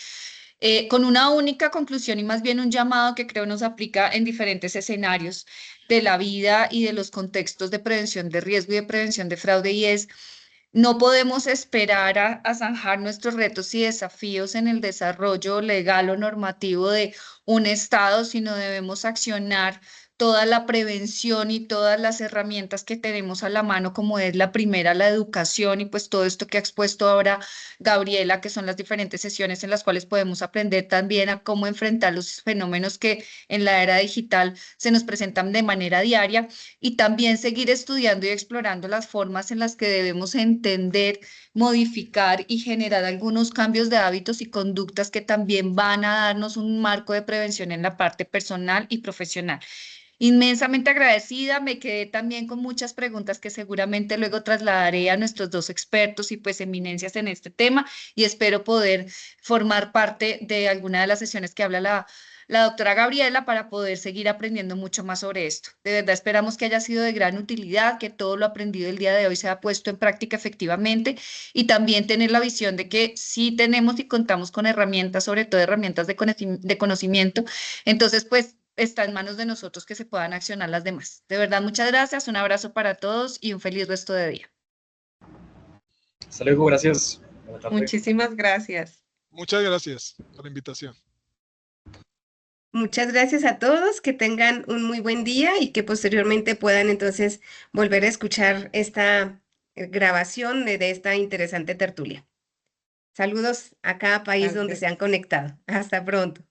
con una única conclusión y más bien un llamado que creo nos aplica en diferentes escenarios de la vida y de los contextos de prevención de riesgo y de prevención de fraude, y es: no podemos esperar a zanjar nuestros retos y desafíos en el desarrollo legal o normativo de un Estado, sino debemos accionar toda la prevención y todas las herramientas que tenemos a la mano, como es la primera, la educación, y pues todo esto que ha expuesto ahora Gabriela, que son las diferentes sesiones en las cuales podemos aprender también a cómo enfrentar los fenómenos que en la era digital se nos presentan de manera diaria, y también seguir estudiando y explorando las formas en las que debemos entender, modificar y generar algunos cambios de hábitos y conductas que también van a darnos un marco de prevención en la parte personal y profesional. Inmensamente agradecida, me quedé también con muchas preguntas que seguramente luego trasladaré a nuestros dos expertos y pues eminencias en este tema y espero poder formar parte de alguna de las sesiones que habla la doctora Gabriela para poder seguir aprendiendo mucho más sobre esto. De verdad esperamos que haya sido de gran utilidad, que todo lo aprendido el día de hoy sea puesto en práctica efectivamente y también tener la visión de que sí tenemos y contamos con herramientas, sobre todo herramientas de conocimiento. Entonces, pues está en manos de nosotros que se puedan accionar las demás. De verdad, muchas gracias, un abrazo para todos y un feliz resto de día. Hasta luego, gracias. Buena tarde. Muchísimas gracias. Muchas gracias por la invitación. Muchas gracias a todos, que tengan un muy buen día y que posteriormente puedan entonces volver a escuchar esta grabación de esta interesante tertulia. Saludos a cada país donde Gracias. se han conectado. Hasta pronto.